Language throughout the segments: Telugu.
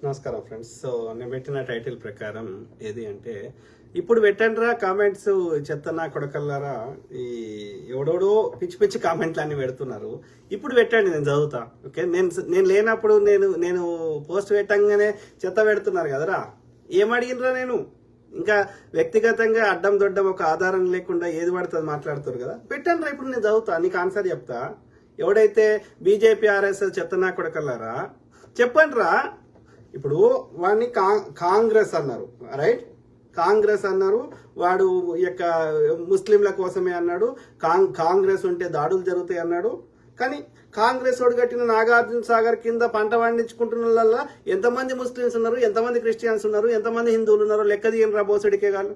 నమస్కారం ఫ్రెండ్స్. సో నేను పెట్టిన టైటిల్ ప్రకారం ఏది అంటే, ఇప్పుడు పెట్టండిరా కామెంట్స్ చెత్తనా కొడకల్లారా, ఈ ఎవడోడో పిచ్చి పిచ్చి కామెంట్లు అన్ని పెడుతున్నారు. ఇప్పుడు పెట్టండి, నేను చదువుతా. ఓకే, నేను లేనప్పుడు నేను పోస్ట్ పెట్టంగానే చెత్త పెడుతున్నారు కదరా. ఏమడిగినరా నేను? ఇంకా వ్యక్తిగతంగా అడ్డం దొడ్డం ఒక ఆధారం లేకుండా ఏది పడుతుంది మాట్లాడుతారు కదా. పెట్టండిరా, ఇప్పుడు నేను చదువుతా, నీకు ఆన్సర్ చెప్తా. ఎవడైతే బీజేపీ ఆర్ఎస్ఎస్ చెత్తనా కొడకల్లారా చెప్పండి రా. ఇప్పుడు వాడిని కాంగ్రెస్ అన్నారు, రైట్? కాంగ్రెస్ అన్నారు, వాడు ఈ యొక్క ముస్లింల కోసమే అన్నాడు. కాంగ్రెస్ ఉంటే దాడులు జరుగుతాయి అన్నాడు. కానీ కాంగ్రెస్ వాడు కట్టిన నాగార్జున సాగర్ కింద పంట పండించుకుంటున్న ఎంతమంది ముస్లిమ్స్ ఉన్నారు, ఎంతమంది క్రిస్టియన్స్ ఉన్నారు, ఎంతమంది హిందువులు ఉన్నారో లెక్క తీయను రా బోసడికే గాళ్ళు.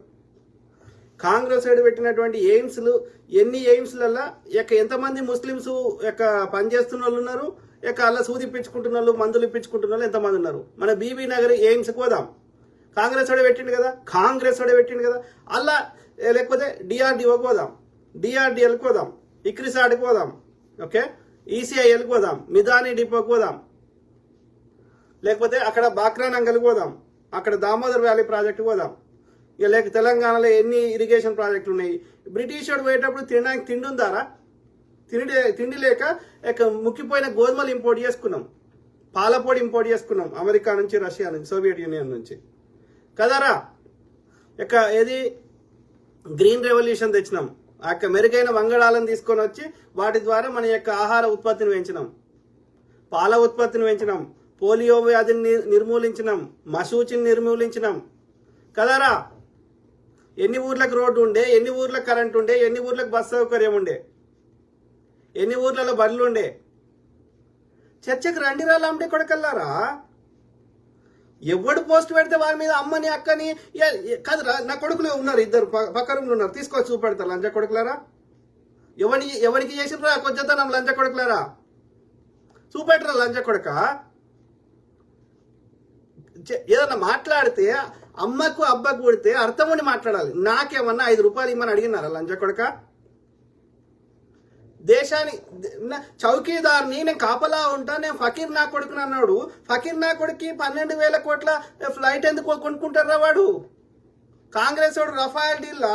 కాంగ్రెస్ సైడ్ పెట్టినటువంటి ఎయిమ్స్లు, ఎన్ని ఎయిమ్స్లలో ఎంతమంది ముస్లిమ్స్ పనిచేస్తున్న వాళ్ళు ఉన్నారు, అలా సూది ఇప్పించుకుంటున్న వాళ్ళు, మందులు ఇప్పించుకుంటున్న వాళ్ళు ఎంతమంది ఉన్నారు. మన బీబీ నగర్ ఎయిమ్స్కి పోదాం, కాంగ్రెస్ వాడే పెట్టిండు కదా, అలా లేకపోతే డిఆర్డిఓకి పోదాం, డిఆర్డిఎల్కి పోదాం, ఇక్రిసాడ్కి పోదాం, ఓకే, ఈసీఐఎల్కి పోదాం, మిదాని డిపోకి పోదాం, లేకపోతే అక్కడ బాక్రానంగల్కి పోదాం, అక్కడ దామోదర్ వ్యాలీ ప్రాజెక్టుకి పోదాం. ఇక లేక తెలంగాణలో ఎన్ని ఇరిగేషన్ ప్రాజెక్టులు ఉన్నాయి. బ్రిటిష్ వాడు పోయేటప్పుడు తినడానికి తిండి ఉందారా? తిండి లేక ముక్కిపోయిన గోధుమలు ఇంపోర్ట్ చేసుకున్నాం, పాలపొడి ఇంపోర్ట్ చేసుకున్నాం అమెరికా నుంచి, రష్యా నుంచి, సోవియట్ యూనియన్ నుంచి కదరా. ఏది గ్రీన్ రెవల్యూషన్ తెచ్చినాం, మెరుగైన వంగడాలను తీసుకొని వచ్చి వాటి ద్వారా మన ఆహార ఉత్పత్తిని పెంచినాం, పాల ఉత్పత్తిని పెంచినాం, పోలియో వ్యాధిని నిర్మూలించినాం, మశూచిని నిర్మూలించినాం కదరా. ఎన్ని ఊర్లకు రోడ్డు ఉండే, ఎన్ని ఊర్లకు కరెంట్ ఉండే, ఎన్ని ఊర్లకు బస్ సౌకర్యం ఉండే, ఎన్ని ఊర్లలో బళ్ళు ఉండే. చర్చకు రండి రాలంటే కొడకల్లారా. ఎవడు పోస్ట్ పెడితే వారి మీద అమ్మని అక్కని కాదురా. నా కొడుకులు ఉన్నారు, ఇద్దరు పక్క రూమ్లు ఉన్నారు, తీసుకొచ్చి చూపెడతారు లంచ కొడుకులారా. ఎవరికి చేసినరా కొంచెం లంచ కొడుకులారా, చూపెట్టరా లంచ కొడక. ఏదన్నా మాట్లాడితే అమ్మకు అబ్బకు కొడితే అర్థం ఉండి మాట్లాడాలి. నాకేమన్నా 5 రూపాయలు ఇమ్మని అడిగినారా లంచ కొడక? దేశాన్ని చౌకీదార్ని నేను కాపలా ఉంటా, నేను ఫకీర్ నా కొడుకుని అన్నాడు. ఫకీర్ నా కొడుకి 12,000 కోట్ల ఫ్లైట్ ఎందుకు కొనుక్కుంటారా వాడు? కాంగ్రెస్ వాడు రఫాయల్ డీల్లా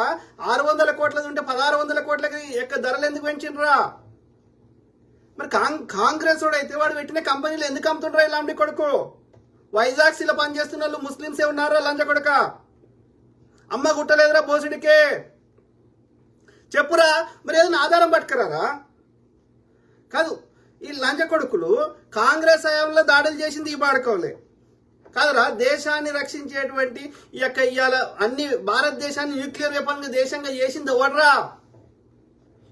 600 కోట్లది ఉంటే 1600 కోట్లకి ధరలు ఎందుకు పెంచిండ్రా? మరి కాంగ్రెస్ వాడు అయితే వాడు పెట్టిన కంపెనీలు ఎందుకు అమ్ముతుండ్రా ఇలాంటి కొడుకు? వైజాగ్ సిలో పనిచేస్తున్న వాళ్ళు ముస్లింసే ఉన్నారా లంచ కొడుక? అమ్మ గుట్టలేదురా బోసుడికే చెప్పురా. మరి ఏదైనా ఆధారం పట్టుకురారా? కాదు, ఈ లంచ కొడుకులు కాంగ్రెస్ హయాంలో దాడులు చేసింది ఈ బాడుకోలే కాదురా. దేశాన్ని రక్షించేటువంటి ఇవాళ అన్ని భారతదేశాన్ని న్యూక్లియర్ వెపన్ దేశంగా చేసింది ఎవడ్రా?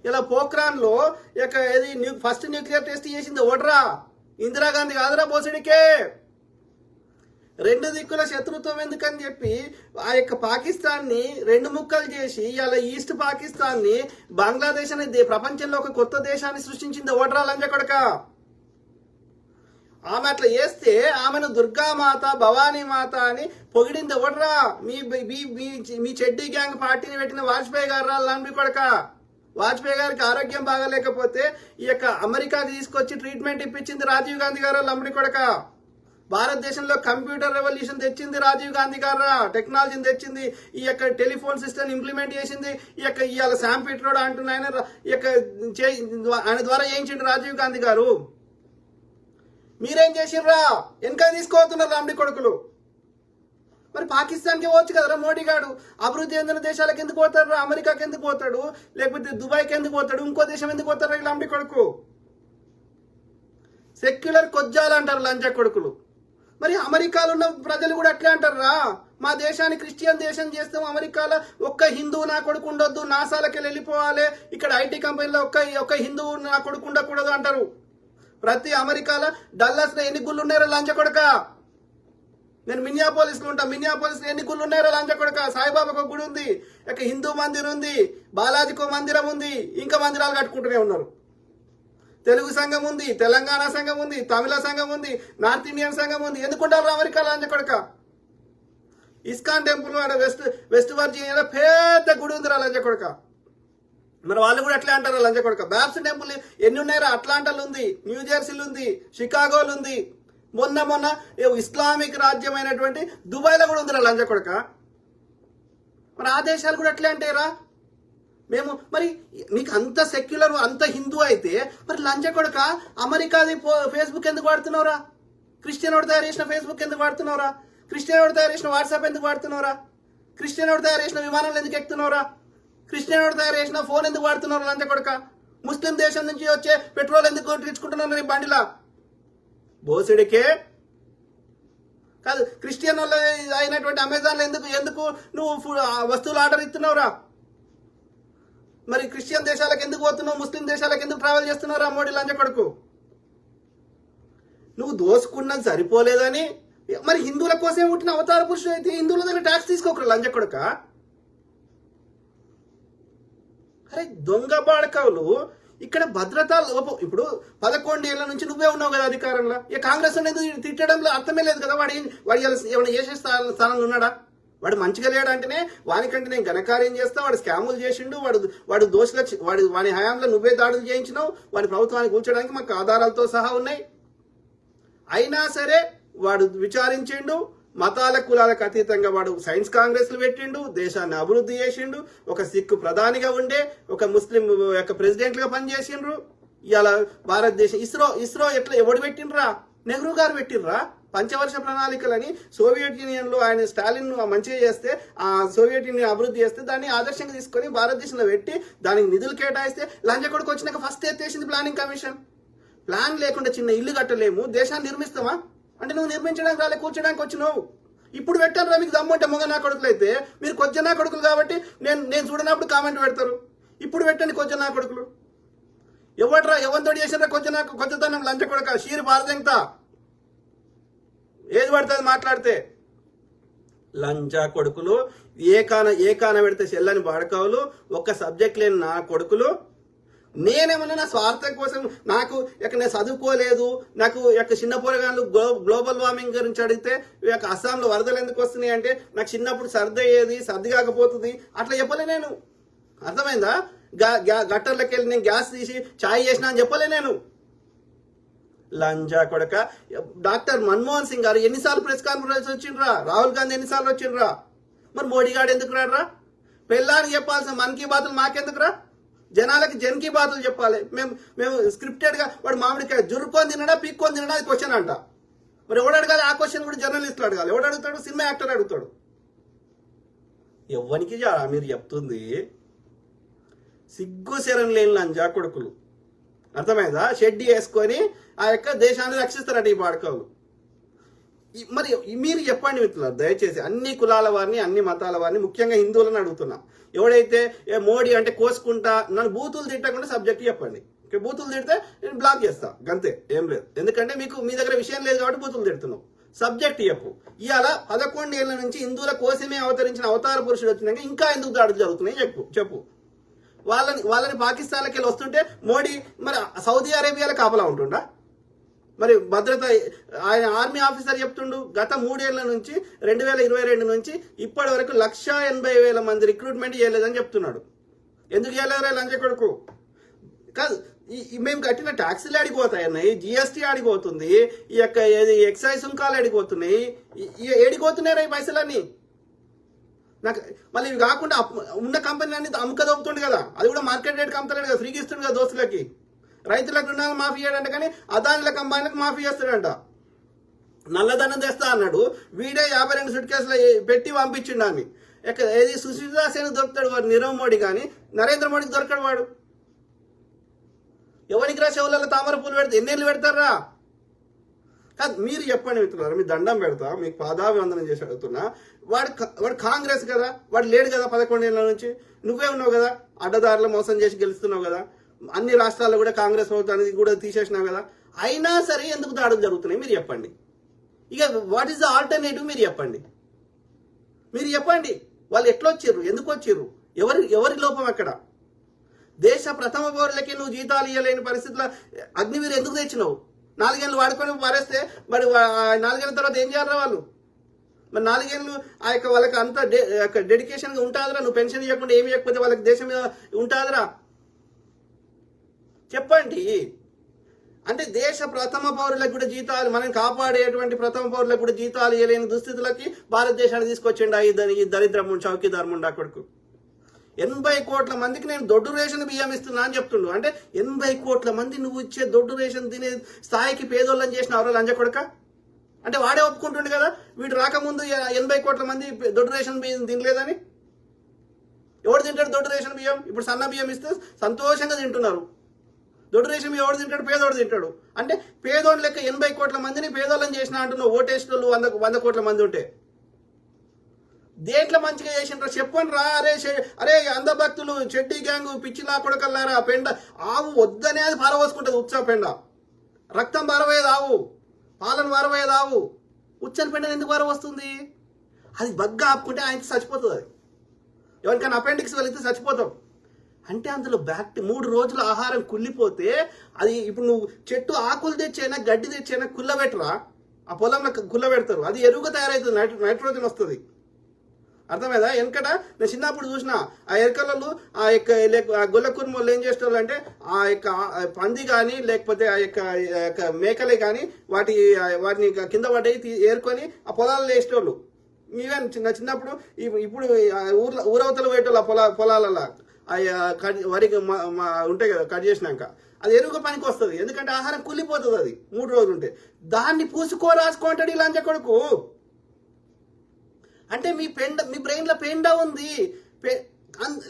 ఇలా పోఖ్రాన్ లో ఏది ఫస్ట్ న్యూక్లియర్ టెస్ట్ చేసింది ఎవడ్రా? ఇందిరాగాంధీ కాదురా బోసుడికే. 2 దిక్కుల శత్రుత్వం ఎందుకని చెప్పి పాకిస్తాన్ ని 2 ముక్కలు చేసి ఇలా ఈస్ట్ పాకిస్తాన్ ని బంగ్లాదేశ్ అనే ప్రపంచంలో ఒక కొత్త దేశాన్ని సృష్టించింది ఓడ్రా లంజ కొడక. ఆమె అట్లా చేస్తే ఆమెను దుర్గామాత, భవానీ మాత అని పొగిడింది ఓడ్రా? మీ చెడ్డీ గ్యాంగ్ పార్టీని పెట్టిన వాజ్పేయి గారు రా లంబి కొడక. వాజ్పేయి గారికి ఆరోగ్యం బాగాలేకపోతే అమెరికాకి తీసుకొచ్చి ట్రీట్మెంట్ ఇప్పించింది రాజీవ్ గాంధీ గారు లంబడి కొడక. భారతదేశంలో కంప్యూటర్ రెవల్యూషన్ తెచ్చింది రాజీవ్ గాంధీ గారు, టెక్నాలజీని తెచ్చింది, టెలిఫోన్ సిస్టమ్ ఇంప్లిమెంట్ చేసింది ఇవాళ శామ్ పిట్రోడా అంటున్న ఆయన ద్వారా చేయించిండు రాజీవ్ గాంధీ గారు. మీరేం చేసిర్రా? వెనక తీసుకోతున్నారు రామ్డి కొడుకులు. మరి పాకిస్తాన్కి పోవచ్చు కదరా మోడీ గారు. అభివృద్ధి చెందిన దేశాలకు ఎందుకు పోతాడు? అమెరికాకి ఎందుకు పోతాడు? లేకపోతే దుబాయ్కి ఎందుకు పోతాడు? ఇంకో దేశం ఎందుకు పోతారు రామ్డి కొడుకు? సెక్యులర్ కొజ్జాలు అంటారు లంచ కొడుకులు. మరి అమెరికాలో ఉన్న ప్రజలు కూడా అట్లే అంటారా? మా దేశాన్ని క్రిస్టియన్ దేశం చేస్తాం, అమెరికాలో ఒక్క హిందువు నా కొడుకు ఉండొద్దు, నాసాలకి వెళ్ళిపోవాలి, ఇక్కడ ఐటీ కంపెనీలో ఒక్క హిందువు నా కొడుకు ఉండకూడదు అంటారు. ప్రతి అమెరికాలో డల్లాస్ లో ఎన్ని గుళ్ళు ఉన్నారో లంచ కొడక? నేను మినియాపోలిస్ లో ఉంటా, మినియాపోలిస్ లో ఎన్ని గుళ్ళు ఉన్నారో లంచ కొడక? సాయిబాబాకు గుడి ఉంది, హిందూ మందిరం ఉంది, బాలాజీకో మందిరం ఉంది, ఇంకా మందిరాలు కట్టుకుంటూనే ఉన్నారు. తెలుగు సంఘం ఉంది, తెలంగాణ సంఘం ఉంది, తమిళ సంఘం ఉంది, నార్త్ ఇండియన్ సంఘం ఉంది. ఎందుకుంటారు అమెరికాలో లంచ కొడక? ఇస్కాన్ టెంపుల్ వెస్ట్ వర్జీనియాలో పెద్ద గుడి ఉందిరా లంచ కొడక. మరి వాళ్ళు కూడా అట్లే అంటారు లంచ కొడక. బ్యాప్స్ టెంపుల్ ఎన్ని ఉన్నాయో? అట్లాంటాలు ఉంది, న్యూజెర్సీలు ఉంది, షికాగోలు ఉంది, మొన్న ఇస్లామిక్ రాజ్యమైనటువంటి దుబాయ్లో కూడా ఉందిరా లంజ కొడక. మరి ఆ దేశాలు కూడా అట్లే అంటేరా మేము. మరి నీకు అంత సెక్యులర్ అంత హిందూ అయితే మరి లంజ కొడక అమెరికాది ఫేస్బుక్ ఎందుకు వాడుతున్నావురా? క్రిస్టియన్ వాడు తయారు చేసిన ఫేస్బుక్ ఎందుకు వాడుతున్నావురా? క్రిస్టియన్ వాడు తయారు చేసిన వాట్సాప్ ఎందుకు వాడుతున్నావురా? క్రిస్టియన్ వాడు తయారు చేసిన విమానాలు ఎందుకు ఎక్కుతున్నావురా? క్రిస్టియన్ వాడు తయారు చేసిన ఫోన్ ఎందుకు వాడుతున్నారు లంజ కొడక? ముస్లిం దేశం నుంచి వచ్చే పెట్రోల్ ఎందుకు కొట్టించుకుంటున్నారు నీ బండిలా? బోసిడికే కాదు, క్రిస్టియన్ వాళ్ళు అయినటువంటి అమెజాన్లో ఎందుకు నువ్వు వస్తువులు ఆర్డర్ ఇస్తున్నావురా? మరి క్రిస్టియన్ దేశాలకు ఎందుకు పోతున్నావు? ముస్లిం దేశాలకు ఎందుకు ట్రావెల్ చేస్తున్నావురా మోడీ లంజ కొడుకు? నువ్వు దోసుకున్నది సరిపోలేదని మరి హిందువుల కోసమే పుట్టిన అవతార పురుషుడు అయితే హిందువుల దగ్గర ట్యాక్స్ తీసుకోకరు లంజ కొడుక. అరే దొంగ బాడకవులు ఇక్కడ భద్రతా లోపం. ఇప్పుడు 11 ఏళ్ల నుంచి నువ్వే ఉన్నావు కదా అధికారంలో. ఇక కాంగ్రెస్ అనేది తిట్టడంలో అర్థమే లేదు కదా. వాడు ఏమైనా చేసే స్థానంలో ఉన్నాడా? వాడు మంచిగా లేడంటేనే వానికంటే నేను ఘనకార్యం చేస్తా, వాడు స్కాములు చేసిండు, వాడు దోషుల వాని హయాంలో నువ్వే దాడులు చేయించినావు, వాడి ప్రభుత్వాన్ని కూర్చోడానికి మాకు ఆధారాలతో సహా ఉన్నాయి. అయినా సరే వాడు విచారించిండు, మతాల కులాలకు అతీతంగా వాడు సైన్స్ కాంగ్రెస్లు పెట్టిండు, దేశాన్ని అభివృద్ధి చేసిండు, ఒక సిక్కు ప్రధానిగా ఉండే ఒక ముస్లిం యొక్క ప్రెసిడెంట్గా పనిచేసిండ్రు. ఇవాళ భారతదేశం ఇస్రో ఎట్లా ఎవడు పెట్టిండ్రా? నెహ్రూ గారు పెట్టిండ్రా పంచవర్ష ప్రణాళికలని. సోవియట్ యూనియన్లో ఆయన స్టాలిన్ మంచిగా చేస్తే, ఆ సోవియట్ యూనియన్ అభివృద్ధి చేస్తే దాన్ని ఆదర్శంగా తీసుకొని భారతదేశంలో పెట్టి దానికి నిధులు కేటాయిస్తే లంజకొడుకు వచ్చినాక ఫస్ట్ ఎత్తేసింది ప్లానింగ్ కమిషన్. ప్లాన్ లేకుండా చిన్న ఇల్లు కట్టలేము, దేశాన్ని నిర్మిస్తామా అంటే నువ్వు నిర్మించడానికి రాలే, కూర్చోడానికి వచ్చినావు. ఇప్పుడు పెట్టారా మీకు దమ్ముంటే మొగ నా కొడుకులు అయితే? మీరు కొద్ది నా కొడుకులు కాబట్టి నేను చూడనప్పుడు కామెంట్ పెడతారు. ఇప్పుడు పెట్టండి కొద్ది నా కొడుకులు. ఎవరితో చేసినా కొద్దితనం లంచ కొడుక షీర్ భారతంతా ఏది పడుతుంది మాట్లాడితే. లంచా కొడుకులు ఏకాన పెడితే చెల్లని బాడకావులు, ఒక్క సబ్జెక్ట్ లేని నా కొడుకులు. నేనేమన్నా నా స్వార్థం కోసం నాకు నేను చదువుకోలేదు, నాకు చిన్న పోరగాళ్ళు గ్లోబల్ వార్మింగ్ గురించి అడిగితే అస్సాంలో వరదలు ఎందుకు వస్తున్నాయి అంటే నాకు చిన్నప్పుడు సర్ది అయ్యేది, సర్ది కాకపోతుంది అట్లా చెప్పలే నేను. అర్థమైందా? గట్టర్లోకి వెళ్ళి నేను గ్యాస్ తీసి ఛాయ్ చేసిన అని చెప్పలే నేను. లంజా కొడక. డాక్టర్ మన్మోహన్ సింగ్ గారు ఎన్నిసార్లు ప్రెస్ కాన్ఫరెన్స్ వచ్చిండ్రా? రాహుల్ గాంధీ ఎన్నిసార్లు వచ్చిండ్రా? మరి మోడీ గారు ఎందుకు రాడ్రా? పెళ్ళానికి చెప్పాల్సిన మన్ కీ బాతులు మాకెందుకురా? జనాలకి జన్ కీ బాతులు చెప్పాలి. మేము స్క్రిప్టెడ్గా వాడు మామిడికాయ జురుకొని తినడా పీక్కొని తినడా అది క్వశ్చన్ అంట. మరి ఎవడు అడగాలి? ఆ క్వశ్చన్ కూడా జర్నలిస్టులు అడగాలి. ఎవడు అడుగుతాడు? సినిమా యాక్టర్ అడుగుతాడు. ఎవ్వనికి మీరు చెప్తుంది సిగ్గు శరం లేని లంజా కొడుకులు. అర్థమైందా? షెడ్డి వేసుకొని ఆ యొక్క దేశాన్ని రక్షిస్తారట ఈ బాడకాలు. మరి మీరు చెప్పండి మిత్రులారు, దయచేసి అన్ని కులాల వారిని, అన్ని మతాల వారిని, ముఖ్యంగా హిందువులను అడుగుతున్నా. ఎవడైతే మోడీ అంటే కోసుకుంటా నన్ను బూతులు తిట్టకుండా సబ్జెక్ట్ చెప్పండి. బూతులు తిడితే నేను బ్లాక్ చేస్తా, గంతే, ఏం లేదు. ఎందుకంటే మీ దగ్గర విషయం లేదు కాబట్టి బూతులు తిడుతున్నావు. సబ్జెక్ట్ చెప్పు. ఇవాళ 11 ఏళ్ల నుంచి హిందువుల కోసమే అవతరించిన అవతార పురుషుడు వచ్చినాక ఇంకా ఎందుకు దాడులు జరుగుతున్నాయి చెప్పు. వాళ్ళని పాకిస్తాన్లకి వెళ్ళి వస్తుంటే మోడీ మరి సౌదీ అరేబియాలో కాపలా ఉంటుండా? మరి భద్రత ఆయన ఆర్మీ ఆఫీసర్ చెప్తుండు గత 3 ఏళ్ల నుంచి 2022 నుంచి ఇప్పటి వరకు 180,000 మంది రిక్రూట్మెంట్ చేయలేదని చెప్తున్నాడు. ఎందుకు చేయలేదురా లంచ కొడుకు? కాదు, మేము కట్టిన ట్యాక్సీలు ఆడిపోతాయి, జిఎస్టీ ఆడిపోతుంది, ఈ యొక్క ఎక్సైజ్ సుంకాలు ఆడిపోతున్నాయి, ఏడిపోతున్నాయి ఈ పైసలన్నీ. నాకు మళ్ళీ ఇవి కాకుండా ఉన్న కంపెనీ అన్ని అమ్ముకదొప్పుతుండు కదా, అది కూడా మార్కెట్ రేట్ అమ్ముతలేడు కదా, ఫ్రీకి ఇస్తుండు కదా దోస్తులకి. రైతులకు రుణాలు మాఫీ చేయడంట కానీ అదానిల కంపెనీలకు మాఫీ చేస్తాడంట. నల్లధనం తెస్తా అన్నాడు, వీడే 52 సూట్ కేసులు పెట్టి పంపించిండు అని. ఏది సుశీలా సేన్ దొరుకుతాడు వాడు, నీరవ్ మోడీ కానీ నరేంద్ర మోడీకి దొరకడు వాడు. ఎవరికి రా చెవులలో తామర పూలు పెడితే ఎన్నేళ్ళు పెడతారా? కాదు, మీరు చెప్పండి మిత్రులారా, మీ దండం పెడతా, మీకు పాదాభివందనం చేసి అడుగుతున్నా. వాడు కాంగ్రెస్ కదా, వాడు లేడు కదా 11 ఏళ్ల నుంచి. నువ్వే ఉన్నావు కదా, అడ్డదారులు మోసం చేసి గెలుస్తున్నావు కదా, అన్ని రాష్ట్రాల్లో కూడా కాంగ్రెస్ ప్రభుత్వానికి కూడా తీసేసినావు కదా. అయినా సరే ఎందుకు దాడులు జరుగుతున్నాయి మీరు చెప్పండి. ఇక వాట్ ఈస్ ద ఆల్టర్నేటివ్ మీరు చెప్పండి. వాళ్ళు ఎట్లా వచ్చిర్రు, ఎందుకు వచ్చిర్రు, ఎవరి లోపం అక్కడ? దేశ ప్రథమ పౌరులకి నువ్వు జీతాలు ఇవ్వలేని పరిస్థితుల్లో అగ్నివీరు ఎందుకు తెచ్చినావు? 4 ఏళ్ళు వాడుకొని పారేస్తే మరి 4 ఏళ్ళ తర్వాత ఏం చేయాలరా వాళ్ళు? మరి 4 ఏళ్ళు వాళ్ళకి అంత డెడికేషన్గా ఉంటుందిరా? నువ్వు పెన్షన్ ఇవ్వకుండా ఏమి ఇవ్వకపోతే వాళ్ళకి దేశం మీద ఉంటుందిరా? చెప్పండి. అంటే దేశ ప్రథమ పౌరులకు కూడా జీతాలు, మనం కాపాడేటువంటి ప్రథమ పౌరులకు కూడా జీతాలు ఇవ్వలేని దుస్థితులకి భారతదేశాన్ని తీసుకొచ్చిండు ఈ దరిద్రము చౌకీదార్ ముండా కొడుకు. 80 కోట్ల మందికి నేను దొడ్డు రేషన్ బియ్యం ఇస్తున్నా అని చెప్తుండు. అంటే 80 కోట్ల మంది నువ్వు ఇచ్చే దొడ్డు రేషన్ తినే స్థాయికి పేదోళ్ళని చేసిన ఎవరో లంజ కొడుక. అంటే వాడే ఒప్పుకుంటుండు కదా వీడు రాకముందు 80 కోట్ల మంది దొడ్డు రేషన్ బియ్యం తినలేదని. ఎవడు తింటాడు దొడ్డు రేషన్ బియ్యం? ఇప్పుడు సన్న బియ్యం ఇస్తే సంతోషంగా తింటున్నారు. దొడ్డు రేషన్ బియ్యం ఎవడు తింటాడు? పేదోడు తింటాడు. అంటే పేదోడు లెక్క 80 కోట్ల మందిని పేదోళ్ళని చేసిన అంటున్నావు. ఓటేసిన 100 కోట్ల మంది ఉంటే దేంట్లో మంచిగా చేసిండ్రా చెప్పండి రా. అరే అంధభక్తులు, చెడ్డీ గ్యాంగు, పిచ్చిలా కొడకల్లారా, పెండ ఆవు వద్దనే అది పారవోసుకుంటుంది. ఉత్సవ పెండ రక్తం పారవేది ఆవు, పాలను పారవేది ఆవు. ఉచ్చని పెండ ఎందుకు పారవస్తుంది? అది బగ్గా ఆపుకుంటే ఆయన చచ్చిపోతుంది. అది ఎవరికైనా అపెండిక్స్ వెళితే చచ్చిపోతాం. అంటే అందులో 3 రోజుల ఆహారం కుళ్ళిపోతే అది ఇప్పుడు నువ్వు చెట్టు ఆకులు తెచ్చైనా గడ్డి తెచ్చైనా కుళ్ళబెట్టరా, ఆ పొలంలో కుళ్ళబెడతారు. అది ఎరువుగా తయారవుతుంది, నైట్రోజన్ వస్తుంది. అర్థమైందా? వెనకట నేను చిన్నప్పుడు చూసిన ఆ ఎరకలలో ఆ యొక్క గొల్ల కుర్మలు ఏం చేసేవాళ్ళు అంటే ఆ యొక్క పంది కానీ లేకపోతే ఆ యొక్క మేకలే కానీ వాటిని కింద పడ్డాయి ఏరుకొని ఆ పొలాల్లో వేసేవాళ్ళు. ఈవెన్ చిన్నప్పుడు ఇప్పుడు ఊరవతలు పోయేటోళ్ళు ఆ పొలాలలో వరికి ఉంటాయి కదా, కట్ చేసినాక అది ఎరువుగా పనికి వస్తుంది. ఎందుకంటే ఆహారం కూలిపోతుంది అది 3 రోజులు ఉంటే. దాన్ని రాసుకోంటాడు ఈ లంచ కొడుకు. అంటే మీ బ్రెయిన్లో పెండ ఉంది,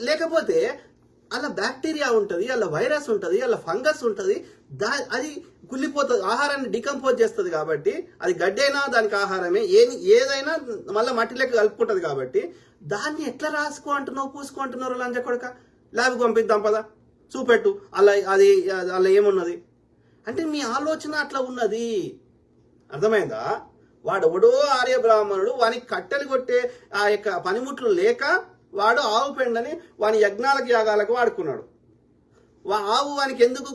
లేకపోతే అలా బ్యాక్టీరియా ఉంటుంది, అలా వైరస్ ఉంటుంది, అలా ఫంగస్ ఉంటుంది. అది కుళ్ళిపోతుంది, ఆహారాన్ని డికంపోజ్ చేస్తుంది. కాబట్టి అది గడ్డైనా దానికి ఆహారమే, ఏదైనా మళ్ళీ మట్టిలోకి కలుపుకుంటుంది. కాబట్టి దాన్ని ఎట్లా రాసుకో అంటున్నావు, పూసుకో అంటున్నారు లంచ కొడుక. ల్యాబ్కి పంపిద్దాం పదా, చూపెట్టు అలా ఏమున్నది. అంటే మీ ఆలోచన అట్లా ఉన్నది. అర్థమైందా? వాడు ఎవడో ఆర్య బ్రాహ్మణుడు, వానికి కట్టెలు కొట్టే ఆ యొక్క పనిముట్లు లేక వాడు ఆవు పెండని వాని యజ్ఞాలకు యాగాలకు వాడుకున్నాడు. ఆవు వానికి ఎందుకు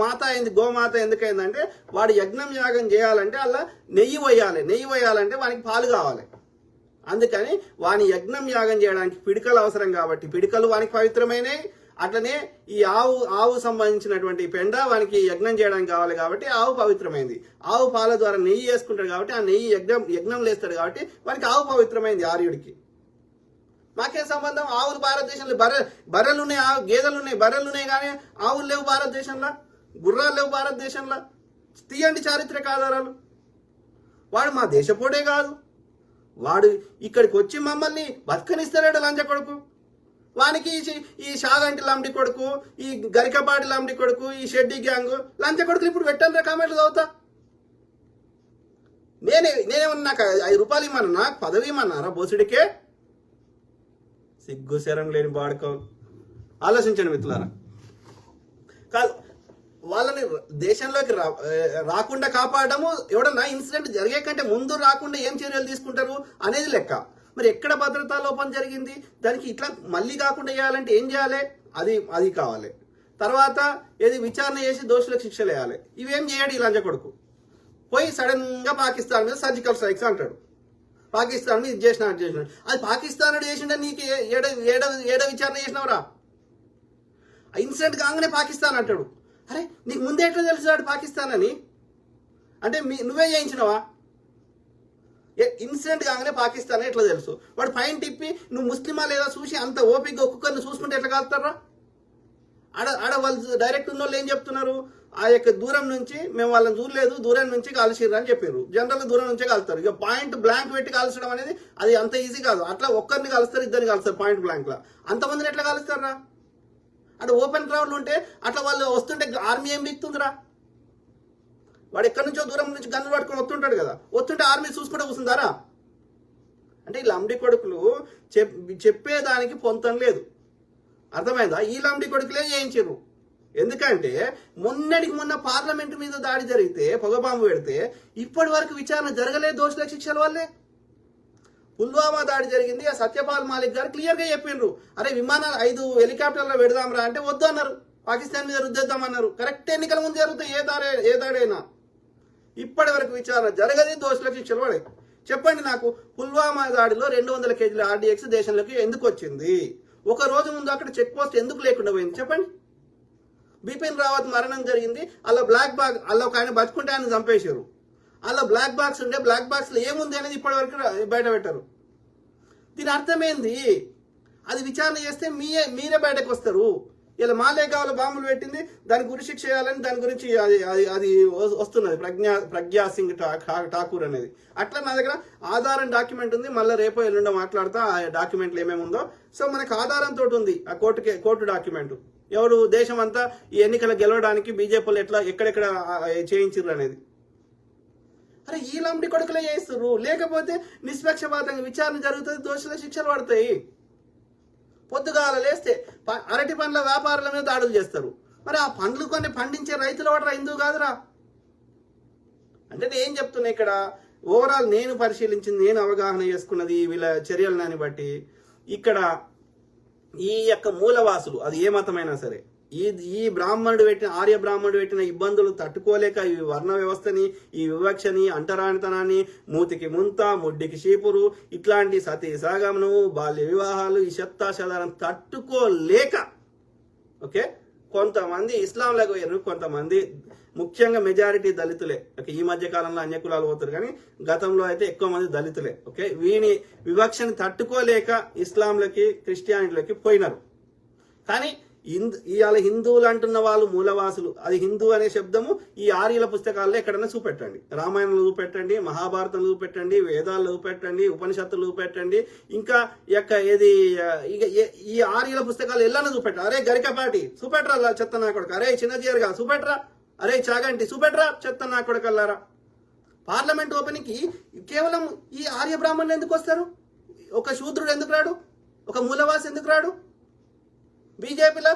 మాత అయింది, గోమాత ఎందుకైందంటే వాడు యజ్ఞం యాగం చేయాలంటే అలా నెయ్యి వేయాలంటే వానికి పాలు కావాలి. అందుకని వాని యజ్ఞం యాగం చేయడానికి పిడికలు అవసరం కాబట్టి పిడికలు వానికి పవిత్రమైనవి. అట్లనే ఈ ఆవు సంబంధించినటువంటి పెండ వానికి యజ్ఞం చేయడానికి కావాలి కాబట్టి ఆవు పవిత్రమైంది. ఆవు పాల ద్వారా నెయ్యి వేసుకుంటాడు కాబట్టి ఆ నెయ్యి యజ్ఞం లేస్తాడు కాబట్టి వానికి ఆవు పవిత్రమైంది ఆర్యుడికి. మాకేం సంబంధం? ఆవులు భారతదేశంలో బర్రెలు ఉన్నాయి, గేదెలు ఉన్నాయి, బర్రెలు ఉన్నాయి, కానీ ఆవులు లేవు భారతదేశంలో, గుర్రాలు లేవు భారతదేశంలో. తీయండి చారిత్రక ఆధారాలు. వాడు మా దేశపోడే కాదు, వాడు ఇక్కడికి వచ్చి మమ్మల్ని బతకనిస్తాడు లంచ కొడుకు. వానికి ఈ షాగంటి లంబడి కొడుకు, ఈ గరికపాటి లంబడి కొడుకు, ఈ షెడ్డీ గ్యాంగు లంచ కొడుకులు ఇప్పుడు పెట్టండి కామెంట్లు చదువుతా. నేనేమన్నా నాకు 5 రూపాయలు ఇమ్మన్నా, నాకు పదవి ఇమ్మన్నారా బోసుడికే? సిగ్గు శరం లేని బాడుకో. ఆలోచించండి మిత్రులారా. కాదు, వాళ్ళని దేశంలోకి రాకుండా కాపాడము, ఎవడన్నా ఇన్సిడెంట్ జరిగే కంటే ముందు రాకుండా ఏం చర్యలు తీసుకుంటారు అనేది లెక్క. మరి ఎక్కడ భద్రతా లోపం జరిగింది, దానికి ఇట్లా మళ్ళీ కాకుండా చేయాలంటే ఏం చేయాలి, అది కావాలి. తర్వాత విచారణ చేసి దోషులకు శిక్షలు వేయాలి. ఇవేం చేయడు ఈ లంచ కొడుకు. పోయి సడన్ గా పాకిస్తాన్ మీద సర్జికల్ స్ట్రైక్స్ అంటాడు. పాకిస్తాన్ మీద ఇది చేసినాడు. అది పాకిస్తాన్ చేసిండే నీకు ఏడ విచారణ చేసినవరా? ఇన్సిడెంట్ కాగానే పాకిస్తాన్ అంటాడు. అరే నీకు ముందే ఎట్లా తెలుసు పాకిస్తాన్ అని? అంటే నువ్వే చేయించినవా? ఇన్సిడెంట్ కాగానే పాకిస్తాన్ ఎట్లా తెలుసు? వాడు పైన తిప్పి నువ్వు ముస్లిమా లేదా చూసి అంత ఓపిక ఒక్కొక్కరిని చూసుకుంటే ఎట్లా కలుస్తారా? ఆడ వాళ్ళు డైరెక్ట్ ఉన్న వాళ్ళు ఏం చెప్తున్నారు, ఆ యొక్క దూరం నుంచి మేము వాళ్ళని చూడలేదు, దూరం నుంచి కాల్చిర్రు అని చెప్పారు. జనరల్గా దూరం నుంచే కాలుస్తారు. ఇక పాయింట్ బ్లాంక్ పెట్టి కాల్చడం అనేది అది అంత ఈజీ కాదు. అట్లా ఒక్కరిని కలుస్తారు, ఇద్దరిని కలుస్తారు పాయింట్ బ్లాంక్ లా. అంతమందిని ఎట్లా కలుస్తారా? అంటే ఓపెన్ గ్రౌండ్ ఉంటే అట్లా వాళ్ళు వస్తుంటే ఆర్మీ ఏం బిక్తుందిరా? వాడు ఎక్కడి నుంచో దూరం నుంచి గన్ను పట్టుకొని వస్తుంటాడు కదా, వస్తుంటే ఆర్మీ చూసుకుంటే కూర్చుందారా? అంటే ఈ లంబడి కొడుకులు చెప్పేదానికి పొంతం లేదు. అర్థమైందా? ఈ లంబడి కొడుకులే చేయించారు. ఎందుకంటే మొన్న పార్లమెంటు మీద దాడి జరిగితే, పొగబాంబు పెడితే ఇప్పటి వరకు విచారణ జరగలేదు దోషుల శిక్షల వల్లే. పుల్వామా దాడి జరిగింది, ఆ సత్యపాల్ మాలిక్ గారు క్లియర్గా చెప్పిండ్రు, అరే విమానాలు 5 హెలికాప్టర్లో పెడదాంరా అంటే వద్దు అన్నారు. పాకిస్తాన్ మీద రుద్దేద్దామన్నారు. కరెక్ట్ ఎన్నికల ముందు జరుగుతాయి ఏ దాడైనా. ఇప్పటి వరకు విచారణ జరగది, దోషులకు శిక్షలు పడే. చెప్పండి నాకు, పుల్వామా దాడిలో 200 కేజీల RDX దేశంలోకి ఎందుకు వచ్చింది? ఒక రోజు ముందు అక్కడ చెక్ పోస్ట్ ఎందుకు లేకుండా పోయింది చెప్పండి. బిపిన్ రావత్ మరణం జరిగింది, అలా బ్లాక్ బాక్స్, అలా ఒక ఆయన బతుకుంటే ఆయన చంపేశారు. అలా బ్లాక్ బాక్స్ ఉంటే బ్లాక్ బాక్స్లో ఏముంది అనేది ఇప్పటి వరకు బయట పెట్టారు. దీని అర్థమైంది, అది విచారణ చేస్తే మీరే బయటకు వస్తారు. ఇలా మాలేగావ్లో బాంబులు పెట్టింది, దానికి ఉరిశిక్ష చేయాలని దాని గురించి అది వస్తున్నది, ప్రజ్ఞా సింగ్ ఠాకూర్ అనేది. అట్లా నా దగ్గర ఆధారం డాక్యుమెంట్ ఉంది, మళ్ళీ రేపో ఎల్లుండో మాట్లాడతా ఆ డాక్యుమెంట్లు ఏమేమి ఉందో. సో మనకు ఆధారంతో ఉంది ఆ కోర్టు డాక్యుమెంట్, ఎవరు దేశం అంతా ఈ ఎన్నికలు గెలవడానికి బీజేపీలు ఎక్కడెక్కడ చేయించారు అనేది. అరే ఈ లంబడి కొడుకులే చేస్తారు, లేకపోతే నిష్పక్షపాతంగా విచారణ జరుగుతుంది, దోషుల శిక్షలు పడతాయి. పొద్దుగాల లేస్తే అరటి పండ్ల వ్యాపారుల మీద దాడులు చేస్తారు. మరి ఆ పండ్లు కొన్ని పండించే రైతులు వాడరా, హిందూ కాదురా. అంటే నేను ఏం చెప్తున్నా ఇక్కడ, ఓవరాల్ నేను పరిశీలించింది, నేను అవగాహన చేసుకున్నది వీళ్ళ చర్యలని బట్టి, ఇక్కడ ఈ యొక్క మూలవాసులు అది ఏ మతమైనా సరే, ఈ బ్రాహ్మణుడు పెట్టిన ఆర్య బ్రాహ్మణుడు పెట్టిన ఇబ్బందులు తట్టుకోలేక ఈ వర్ణ వ్యవస్థని, ఈ వివక్షని, అంటరానితనాన్ని, మూతికి ముంత, ముడ్డికి చీపురు, ఇట్లాంటి సతీ సాగమను, బాల్య వివాహాలు, ఈ శతాశతాలను తట్టుకోలేక ఓకే కొంతమంది ఇస్లాంలోకి పోయారు, కొంతమంది ముఖ్యంగా మెజారిటీ దళితులే. ఓకే, ఈ మధ్య కాలంలో అన్య కులాలు పోతారు, కానీ గతంలో అయితే ఎక్కువ మంది దళితులే. ఓకే, వీని వివక్షని తట్టుకోలేక ఇస్లాంలోకి, క్రిస్టియానిటీలోకి పోయినారు. కానీ ఇవాళ హిందువులు అంటున్న వాళ్ళు మూలవాసులు, అది హిందూ అనే శబ్దము ఈ ఆర్యుల పుస్తకాల్లో ఎక్కడైనా చూపెట్టండి, రామాయణంలో చూపెట్టండి, మహాభారతంలో చూపెట్టండి, వేదాల్లో చూపెట్టండి, ఉపనిషత్తులు చూపెట్టండి, ఇంకా ఏది ఈ ఆర్యుల పుస్తకాలు ఎల్లానో చూపెట్టారు. అరే గరికపాటి చూపెట్టరా చెత్త నా కొడుకు, అరే చిన్నజీయరుగా చూపెట్టరా, అరే చాగంటి చూపెట్టరా చెత్త నా కొడుకల్లారా. పార్లమెంట్ ఓపెనింగ్ కి కేవలం ఈ ఆర్య బ్రాహ్మణులు ఎందుకు వస్తారు? ఒక శూద్రుడు ఎందుకు రాడు? ఒక మూలవాసి ఎందుకు రాడు? బీజేపీలో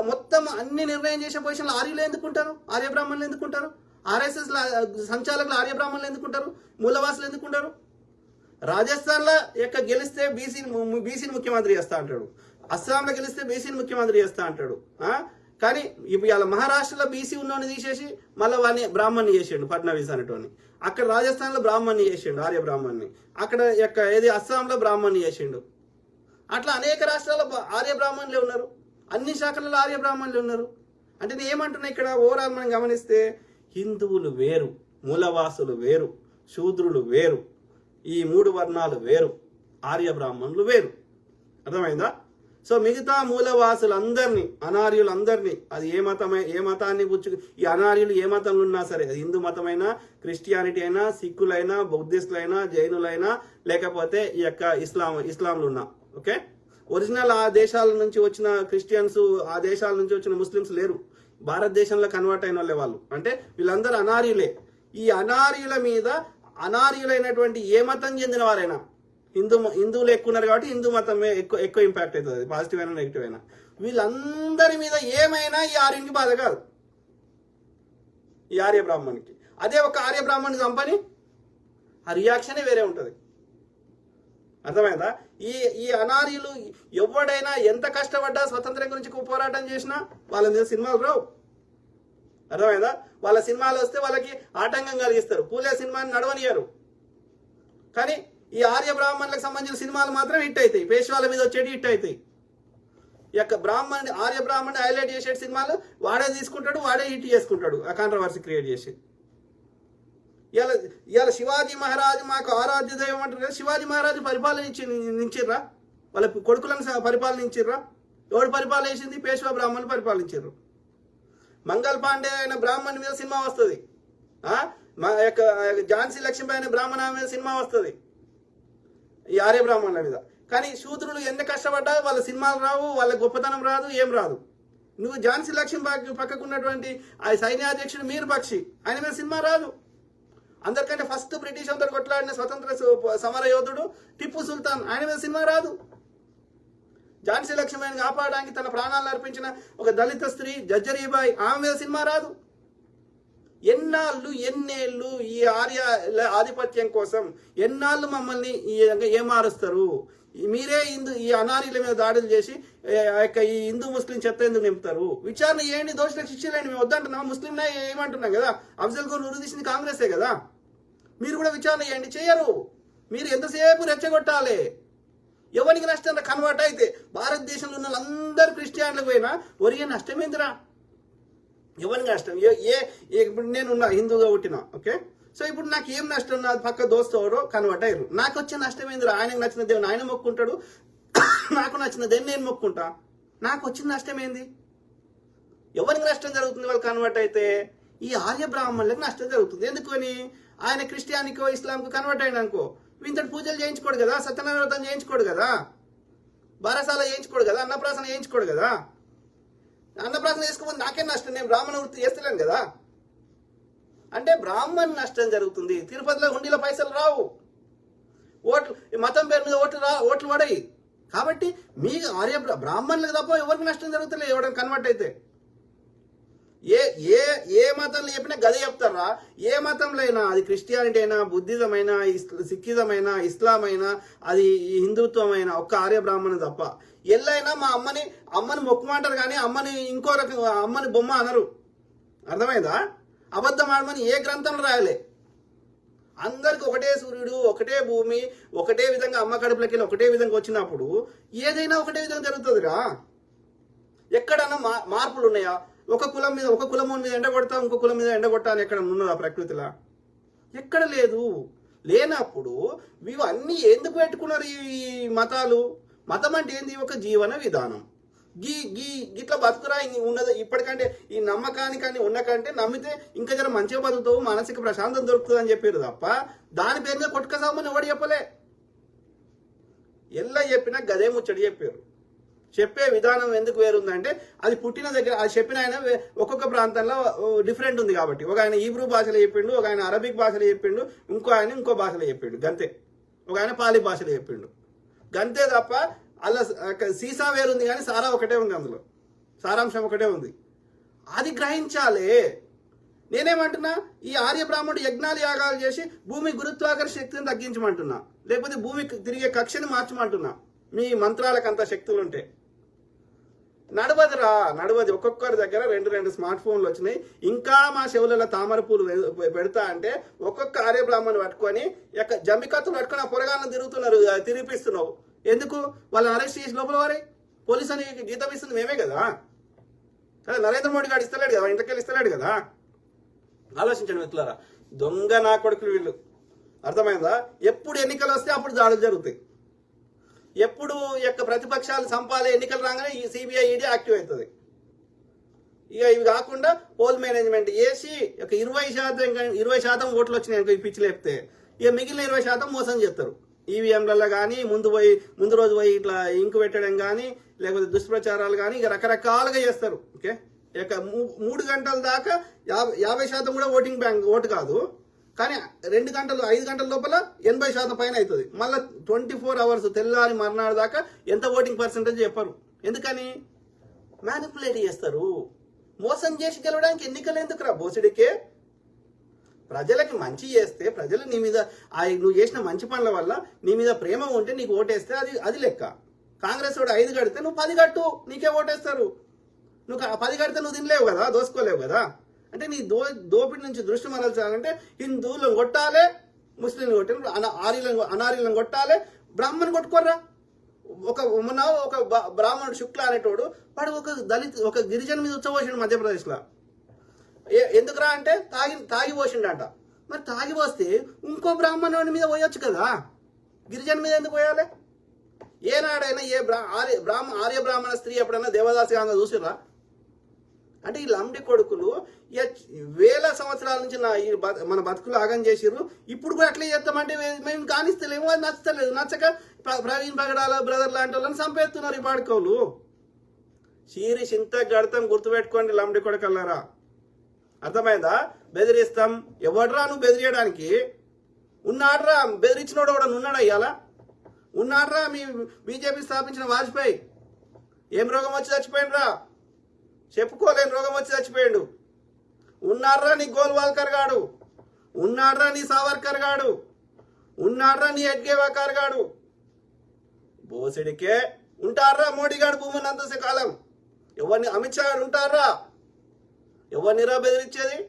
మొత్తం అన్ని నిర్ణయం చేసే పొజిషన్లో ఆర్యులు ఎందుకుంటారు? ఆర్య బ్రాహ్మణులు ఎందుకుంటారు? ఆర్ఎస్ఎస్ సంచాలకులు ఆర్య బ్రాహ్మణులు ఎందుకుంటారు? మూలవాసులు ఎందుకుంటారు? రాజస్థాన్లో గెలిస్తే బీసీని ముఖ్యమంత్రి చేస్తా అంటాడు, అస్సాంలో గెలిస్తే బీసీని ముఖ్యమంత్రి చేస్తా అంటాడు. కానీ ఇవాళ మహారాష్ట్రలో బీసీ ఉన్నోని తీసేసి మళ్ళీ వాడిని బ్రాహ్మణ్ని చేసిండు, ఫడ్నవీస్ అనేటోని. అక్కడ రాజస్థాన్లో బ్రాహ్మణ్ని చేసిండు, ఆర్య బ్రాహ్మణ్ని. అక్కడ అస్సాంలో బ్రాహ్మణ్ని చేసిండు. అట్లా అనేక రాష్ట్రాల్లో ఆర్య బ్రాహ్మణులే ఉన్నారు, అన్ని శాఖలలో ఆర్య బ్రాహ్మణులు ఉన్నారు. అంటే నేను ఏమంటున్నా ఇక్కడ ఓవరాల్ మనం గమనిస్తే హిందువులు వేరు, మూలవాసులు వేరు, శూద్రులు వేరు, ఈ మూడు వర్ణాలు వేరు, ఆర్య బ్రాహ్మణులు వేరు. అర్థమైందా? సో మిగతా మూలవాసులందరినీ, అనార్యులందరినీ, అది ఏ మతాన్ని ఈ అనార్యులు ఏ మతంలో ఉన్నా సరే, అది హిందూ మతమైనా, క్రిస్టియానిటీ అయినా, సిక్కులైనా, బౌద్ధిస్టులైనా, జైనులైనా, లేకపోతే ఈ ఇస్లాంలు ఉన్నా, ఓకే, ఒరిజినల్ ఆ దేశాల నుంచి వచ్చిన క్రిస్టియన్స్, ఆ దేశాల నుంచి వచ్చిన ముస్లిమ్స్ లేరు, భారతదేశంలో కన్వర్ట్ అయిన వాళ్ళే వాళ్ళు. అంటే వీళ్ళందరూ అనార్యులే. ఈ అనార్యుల మీద అనార్యులైనటువంటి ఏ మతం చెందిన వారైనా, హిందువులు ఎక్కువ ఉన్నారు కాబట్టి హిందూ మతమే ఎక్కువ ఇంపాక్ట్ అవుతుంది, పాజిటివ్ అయినా నెగిటివ్ అయినా. వీళ్ళందరి మీద ఏమైనా ఈ ఆర్యునికి బాధ కాదు, ఈ ఆర్య బ్రాహ్మణునికి. అదే ఒక ఆర్య బ్రాహ్మణుని చంపని ఆ రియాక్షనే వేరే ఉంటుంది. అర్థమైందా? ఈ అనార్యులు ఎవడైనా ఎంత కష్టపడ్డా, స్వతంత్రం గురించి పోరాటం చేసినా వాళ్ళ మీద సినిమాలు రావు. అర్థమైందా? వాళ్ళ సినిమాలు వస్తే వాళ్ళకి ఆటంకం కలిగిస్తారు, పూలే సినిమాని నడవనియరు. కానీ ఈ ఆర్య బ్రాహ్మణులకు సంబంధించిన సినిమాలు మాత్రం హిట్ అవుతాయి, పేష్వాల మీద వచ్చేటి హిట్ అవుతాయి. ఆర్య బ్రాహ్మణ్ హైలైట్ చేసే సినిమాలు వాడే తీసుకుంటాడు, వాడే హిట్ చేసుకుంటాడు, ఆ కాంట్రవర్సీ క్రియేట్ చేసి. ఇవాళ శివాజీ మహారాజు మాకు ఆరాధ్య దైవం అంటారు కదా, శివాజీ మహారాజు పరిపాలించిర్రా? వాళ్ళ కొడుకులను పరిపాలించిర్రా? ఎవడు పరిపాలించింది? పేష్వా బ్రాహ్మణులు పరిపాలించారు. మంగళ పాండే అయిన బ్రాహ్మణ్ మీద సినిమా వస్తుంది, ఝాన్సీ లక్ష్మీబాయి అనే బ్రాహ్మణ మీద సినిమా వస్తుంది, ఈ ఆర్య బ్రాహ్మణుల మీద. కానీ శూద్రులు ఎంత కష్టపడ్డా వాళ్ళ సినిమాలు రావు, వాళ్ళ గొప్పతనం రాదు, ఏం రాదు. నువ్వు ఝాన్సీ లక్ష్మీబాయి పక్కకున్నటువంటి ఆ సైన్యాధ్యక్షుడు మీర్ బక్షి, ఆయన మీద సినిమా రాదు. అందరికంటే ఫస్ట్ బ్రిటిష్ అంతా కొట్లాడిన స్వతంత్ర సమర యోధుడు టిప్పు సుల్తాన్, ఆయన మీద సినిమా రాదు. ఝాన్సీ లక్ష్మీబాయిని కాపాడడానికి తన ప్రాణాలను అర్పించిన ఒక దళిత స్త్రీ జజ్జరీబాయి, ఆమె మీద సినిమా రాదు. ఎన్నేళ్ళు ఈ ఆర్య ఆధిపత్యం కోసం ఎన్నాళ్ళు మమ్మల్ని ఏమారుస్తారు? మీరే ఈ అనార్యుల మీద దాడులు చేసి ఈ హిందూ ముస్లిం చెత్త ఎందుకు నింపుతారు? విచారణ చేయండి, దోషులకు శిక్షలేండి. మేము వద్దంటున్నాం, ముస్లింనే ఏమంటున్నాం కదా, అఫ్జల్ గురు ఉరిదీసింది కాంగ్రెసే కదా. మీరు కూడా విచారణ చేయండి, చేయరు. మీరు ఎంతసేపు రెచ్చగొట్టాలి? ఎవరికి నష్టం కన్వర్ట్ అయితే భారతదేశంలో ఉన్న వాళ్ళందరూ క్రిస్టియన్లకు పోయినా ఒరిగే నష్టమేందిరా? ఎవరికి నష్టం? ఇప్పుడు నేనున్నా హిందూగా పుట్టినా, ఓకే. సో ఇప్పుడు నాకు ఏం నష్టం? నా పక్క దోస్తు ఎవరో కన్వర్ట్ అయ్యారు, నాకు వచ్చే నష్టం ఏంది? ఆయనకు నచ్చిన దేవుని ఆయన మొక్కుంటాడు, నాకు నచ్చిన దేవుని నేను మొక్కుంటా. నాకు వచ్చిన నష్టం ఏంది? ఎవరికి నష్టం జరుగుతుంది వాళ్ళు కన్వర్ట్ అయితే? ఈ ఆర్య బ్రాహ్మణులకు నష్టం జరుగుతుంది. ఎందుకని? ఆయన క్రిస్టియానికో ఇస్లాంకో కన్వర్ట్ అయినాకో ఇంతటి పూజలు చేయించుకోడు కదా, సత్యనారాయణ వ్రతం చేయించుకోడు కదా, బారసాల చేయించుకోడు కదా, అన్నప్రాసన చేయించుకోడు కదా. అన్నప్రాసన చేసుకోకపోతే నాకేం నష్టం? నేను బ్రాహ్మణ వృత్తి చేస్తలేను కదా. అంటే బ్రాహ్మణ నష్టం జరుగుతుంది. తిరుపతిలో హుండీలో పైసలు రావు, ఓట్లు మతం పేరు మీద ఓట్లు పడాయి. కాబట్టి మీ ఆర్య బ్రాహ్మణులకు తప్ప ఎవరికి నష్టం జరుగుతుంది ఎవరైనా కన్వర్ట్ అయితే. ఏ ఏ ఏ మతంలో చెప్పినా గది చెప్తారా? ఏ మతంలో అయినా, అది క్రిస్టియానిటీ అయినా, బుద్ధిజం అయినా, సిక్కిజం అయినా, ఇస్లాం అయినా, అది హిందుత్వం అయినా, ఒక్క ఆర్య బ్రాహ్మణు తప్ప. ఎల్లైనా మా అమ్మని మొక్కుమంటారు కానీ ఇంకో రకం అమ్మని బొమ్మ అనరు. అర్థమైందా? అబద్ధం ఆడమని ఏ గ్రంథంలో రాయలే. అందరికి ఒకటే సూర్యుడు, ఒకటే భూమి, ఒకటే విధంగా అమ్మ కడుపులకి ఒకటే విధంగా వచ్చినప్పుడు ఏదైనా ఒకటే విధంగా జరుగుతుందిరా. ఎక్కడన్నా మార్పులు ఉన్నాయా? ఒక కులం మీద ఎండగొడతా, ఇంకో కులం మీద ఎండగొట్టా అని ఎక్కడ ఉన్నదా ప్రకృతిలా? ఎక్కడ లేదు. లేనప్పుడు వీవు అన్ని ఎందుకు పెట్టుకున్నారు ఈ మతాలు? మతం అంటే ఏంది? ఒక జీవన విధానం. గిట్లా బతుకురా ఉన్నది. ఇప్పటికంటే ఈ నమ్మకానికని ఉన్నకంటే నమ్మితే ఇంకా జర మంచిగా బతుకుతావు, మానసిక ప్రశాంతం దొరుకుతుంది అని చెప్పారు తప్ప దాని పేరుగా కొట్టుకసామని ఎవడు చెప్పలే. ఎలా చెప్పినా గదే ముచ్చడి చెప్పారు. చెప్పే విధానం ఎందుకు వేరుందంటే అది పుట్టిన దగ్గర, అది చెప్పిన ఆయన ఒక్కొక్క ప్రాంతంలో డిఫరెంట్ ఉంది కాబట్టి. ఒక ఆయన ఈబ్రూ భాషలో చెప్పిండు, ఒక ఆయన అరబిక్ భాషలో చెప్పిండు, ఇంకో భాషలో చెప్పిండు, గంతే. ఒక ఆయన పాలి భాషలో చెప్పిండు, గంతే తప్ప అలా సీసా వేరుంది కానీ సారా ఒకటే ఉంది, అందులో సారాంశం ఒకటే ఉంది. అది గ్రహించాలి. నేనేమంటున్నా, ఈ ఆర్య బ్రాహ్మణుడు యజ్ఞాలు యాగాలు చేసి భూమి గురుత్వాకర్షణ శక్తిని తగ్గించమంటున్నా, లేకపోతే భూమి తిరిగే కక్షని మార్చమంటున్నా. మీ మంత్రాలకు అంత శక్తులుంటే నడవది. ఒక్కొక్కరి దగ్గర రెండు స్మార్ట్ ఫోన్లు వచ్చినాయి. ఇంకా మా చెవులలో తామర పూలు పెడతా అంటే ఒక్కొక్క ఆర్య బ్రాహ్మణుని పట్టుకొని జమ్మికత్తులు పట్టుకొని ఆ పొరగాలను తిరిగిపిస్తున్నావు. ఎందుకు? వాళ్ళని అరెస్ట్ చేసి లోపల వారి పోలీసు అని జీతం ఇస్తుంది మేమే కదా. నరేంద్ర మోడీ గారు ఇస్తలేడు కదా, ఇంట్లోకి ఇస్తలేడు కదా. ఆలోచించండి మిత్రులారా, దొంగ నా కొడుకులు వీళ్ళు. అర్థమైందా? ఎప్పుడు ఎన్నికలు వస్తే అప్పుడు దాడులు జరుగుతాయి. ఎప్పుడు ప్రతిపక్షాలు సంపాలే ఎన్నికలు రాగానే ఈ సిబిఐ ఈడీ యాక్టివ్ అవుతుంది. ఇక ఇవి కాకుండా పోల్ మేనేజ్మెంట్ వేసి 20% ఓట్లు వచ్చినాయి ఈ పిచ్చి లేపితే, ఇక మిగిలిన 20% మోసం చేస్తారు. ఈవీఎంలలో కానీ ముందు రోజు పోయి ఇట్లా ఇంకు పెట్టడం కానీ, లేకపోతే దుష్ప్రచారాలు కానీ, ఇక రకరకాలుగా చేస్తారు. ఓకే, ఇక 3 గంటల దాకా 50% కూడా ఓటు కాదు, కానీ 2 గంటలు 5 గంటల లోపల 80% పైన అవుతుంది. మళ్ళీ 24 అవర్స్ తెల్లారి మర్నాడు దాకా ఎంత ఓటింగ్ పర్సెంటేజ్ చెప్పరు. ఎందుకని? మ్యానిపులేట్ చేస్తారు. మోసం చేసి గెలవడానికి ఎన్నికలు ఎందుకురా బోసిడికే? ప్రజలకి మంచి చేస్తే, ప్రజలు నీ మీద నువ్వు చేసిన మంచి పనుల వల్ల నీ మీద ప్రేమ ఉంటే నీకు ఓటేస్తే అది లెక్క. కాంగ్రెస్ వాడు 5 కడితే నువ్వు 10 కట్టు, నీకే ఓటేస్తారు. నువ్వు 10 కడితే నువ్వు తినలేవు కదా, దోసుకోలేవు కదా. అంటే నీ దోపిడి నుంచి దృష్టి మరల్చాలంటే హిందువులను కొట్టాలి, ముస్లింలు కొట్టాలి, అనార్యులను కొట్టాలి, బ్రాహ్మణ్ కొట్టుకోర్రా. ఒక బ్రాహ్మణుడు శుక్ల అనేటోడు వాడు ఒక గిరిజన మీద ఉచ్చబోసాడు మధ్యప్రదేశ్లో. ఎందుకురా అంటే తాగి పోసిండట. మరి తాగి పోస్తే ఇంకో బ్రాహ్మణుడి మీద పోయొచ్చు కదా, గిరిజన మీద ఎందుకు పోయాలి? ఏనాడైనా ఆర్య బ్రాహ్మణ స్త్రీ ఎప్పుడైనా దేవదాసిగా చూసిరా? అంటే ఈ లంబడి కొడుకులు వేల సంవత్సరాల నుంచి మన బతుకులు ఆగం చేసిర్రు. ఇప్పుడు కూడా అట్లే చేస్తామంటే మేము కానిస్తలేము, అది నచ్చలేదు. నచ్చక ప్రవీణ్ పగడాల బ్రదర్ లాంటి వాళ్ళని చంపేస్తున్నారు ఈ పాడుకోలు. చీరి చింత గడతాం, గుర్తుపెట్టుకోండి లంబడి కొడుకల్లారా. అర్థమైందా? బెదిరిస్తాం. ఎవడ్రా నువ్వు బెదిరియడానికి? ఉన్నాడ్రా బెదిరించినోడు కూడా ఉన్నాడా? ఇవాళ ఉన్నాడ్రా మీ బీజేపీ స్థాపించిన వాజ్పేయి. ఏం రోగం వచ్చి చచ్చిపోయిండ్రా? చెప్పుకోలేని రోగం వచ్చి చచ్చిపోయాడు. ఉన్నాడ్రా నీ గోల్వాల్కర్ గాడు, ఉన్నాడ్రా నీ సావర్కర్ గాడు, ఉన్నాడ్రా నీ ఎడ్గేవాకర్ గాడు. బోసిడికే ఉంటారా మోడీ గారు భూమిని అంతసే కాలం? ఎవరిని అమిత్ షా గారు ఉంటారా? ఎవరినిరా బెదిరించేది?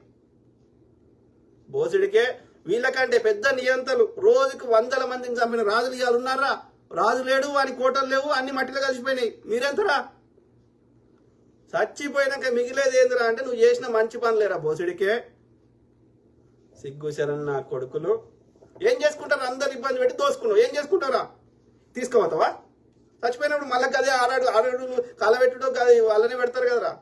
బోసిడికే. వీళ్ళకంటే పెద్ద నియంతలు రోజుకు 100 మందిని చంపిన రాజులు ఇవాళ ఉన్నారా? రాజు లేడు, వాని కోటలు లేవు, అన్ని మట్టిలో కలిసిపోయినాయి. మీరెంతరా? చచ్చిపోయినాక మిగిలేది ఏందిరా అంటే నువ్వు చేసిన మంచి పనులేరా బోసుడికే. సిగ్గు శరణ్ నా కొడుకులు ఏం చేసుకుంటారు? అందరు ఇబ్బంది పెట్టి దోసుకున్నావు, ఏం చేసుకుంటారా? తీసుకోవతావా? చచ్చిపోయినప్పుడు మళ్ళీ గదే ఆడాడు కాలబెట్టుడు గది వాళ్ళనే పెడతారు కదరా.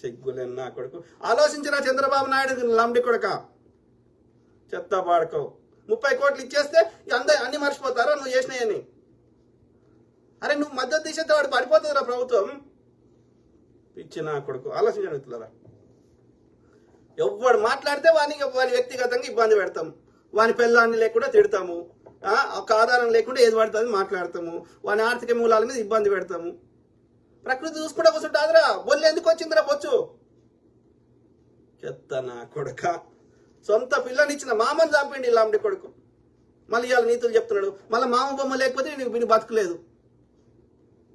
సిగ్గులేని నా కొడుకు. ఆలోచించరా చంద్రబాబు నాయుడు లంబడి కొడక, చెత్త పాడుకో. 30 కోట్లు ఇచ్చేస్తే అన్ని మర్చిపోతారా నువ్వు చేసినాయని? అరే నువ్వు మద్దతు తీసేస్తే వాడు పడిపోతుందిరా ప్రభుత్వం. పిచ్చి నా కొడుకు. ఆలోచించరా. ఎవడు మాట్లాడితే వాని వ్యక్తిగతంగా ఇబ్బంది పెడతాం, వాని పెళ్ళాన్ని లేకుండా తిడతాము, ఒక ఆధారం లేకుండా ఏది పడుతుంది మాట్లాడతాము, వాని ఆర్థిక మూలాల మీద ఇబ్బంది పెడతాము. ప్రకృతి చూసుకుంటా కూర్చుంటాదిరా. బొల్లు ఎందుకు వచ్చిందిరా బొచ్చు? చెత్త నా కొడుక. సొంత పిల్లనిచ్చిన మామని చంపిండి ఇలాంటి కొడుకు. మళ్ళీ ఇవాళ నీతులు చెప్తున్నాడు. మళ్ళీ మామ బొమ్మ లేకపోతే వీడిని బతుకులేదు.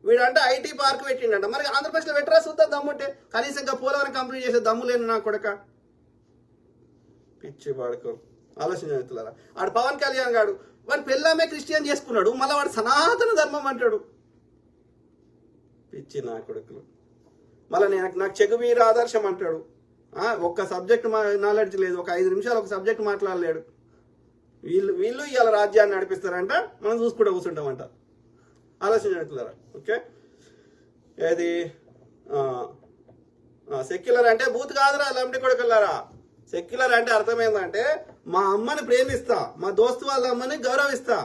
వీడంటే ఐటీ పార్క్ పెట్టిండంట. మరి ఆంధ్రప్రదేశ్లో పెట్టరా చూద్దాం దమ్ముంటే. కనీసంగా పోలవరం కంప్లీట్ చేసే దమ్ము లేని నా కొడక. పిచ్చి పాడుకో. ఆలోచన ఆడు పవన్ కళ్యాణ్ గాడు వాడి పెళ్ళామే క్రిస్టియన్ చేసుకున్నాడు, మళ్ళీ వాడు సనాతన ధర్మం అంటాడు. పిచ్చి నా కొడుకులు. మళ్ళీ నాకు చెగువీర ఆదర్శం అంటాడు. ఒక్క సబ్జెక్ట్ నాలెడ్జ్ లేదు, ఒక 5 నిమిషాలు ఒక సబ్జెక్ట్ మాట్లాడలేడు. వీళ్ళు ఇవాళ రాజ్యాన్ని నడిపిస్తారంట, మనం చూసుకుంటూ కూర్చుంటామంట. ఆలోచించగలుగుతారా? ఓకే. ఏది సెక్యులర్ అంటే బూత్ కాదురా లంబడి కొడుకులారా. సెక్యులర్ అంటే అర్థమైందంటే మా అమ్మని ప్రేమిస్తా, మా దోస్తు వాళ్ళ అమ్మని గౌరవిస్తా,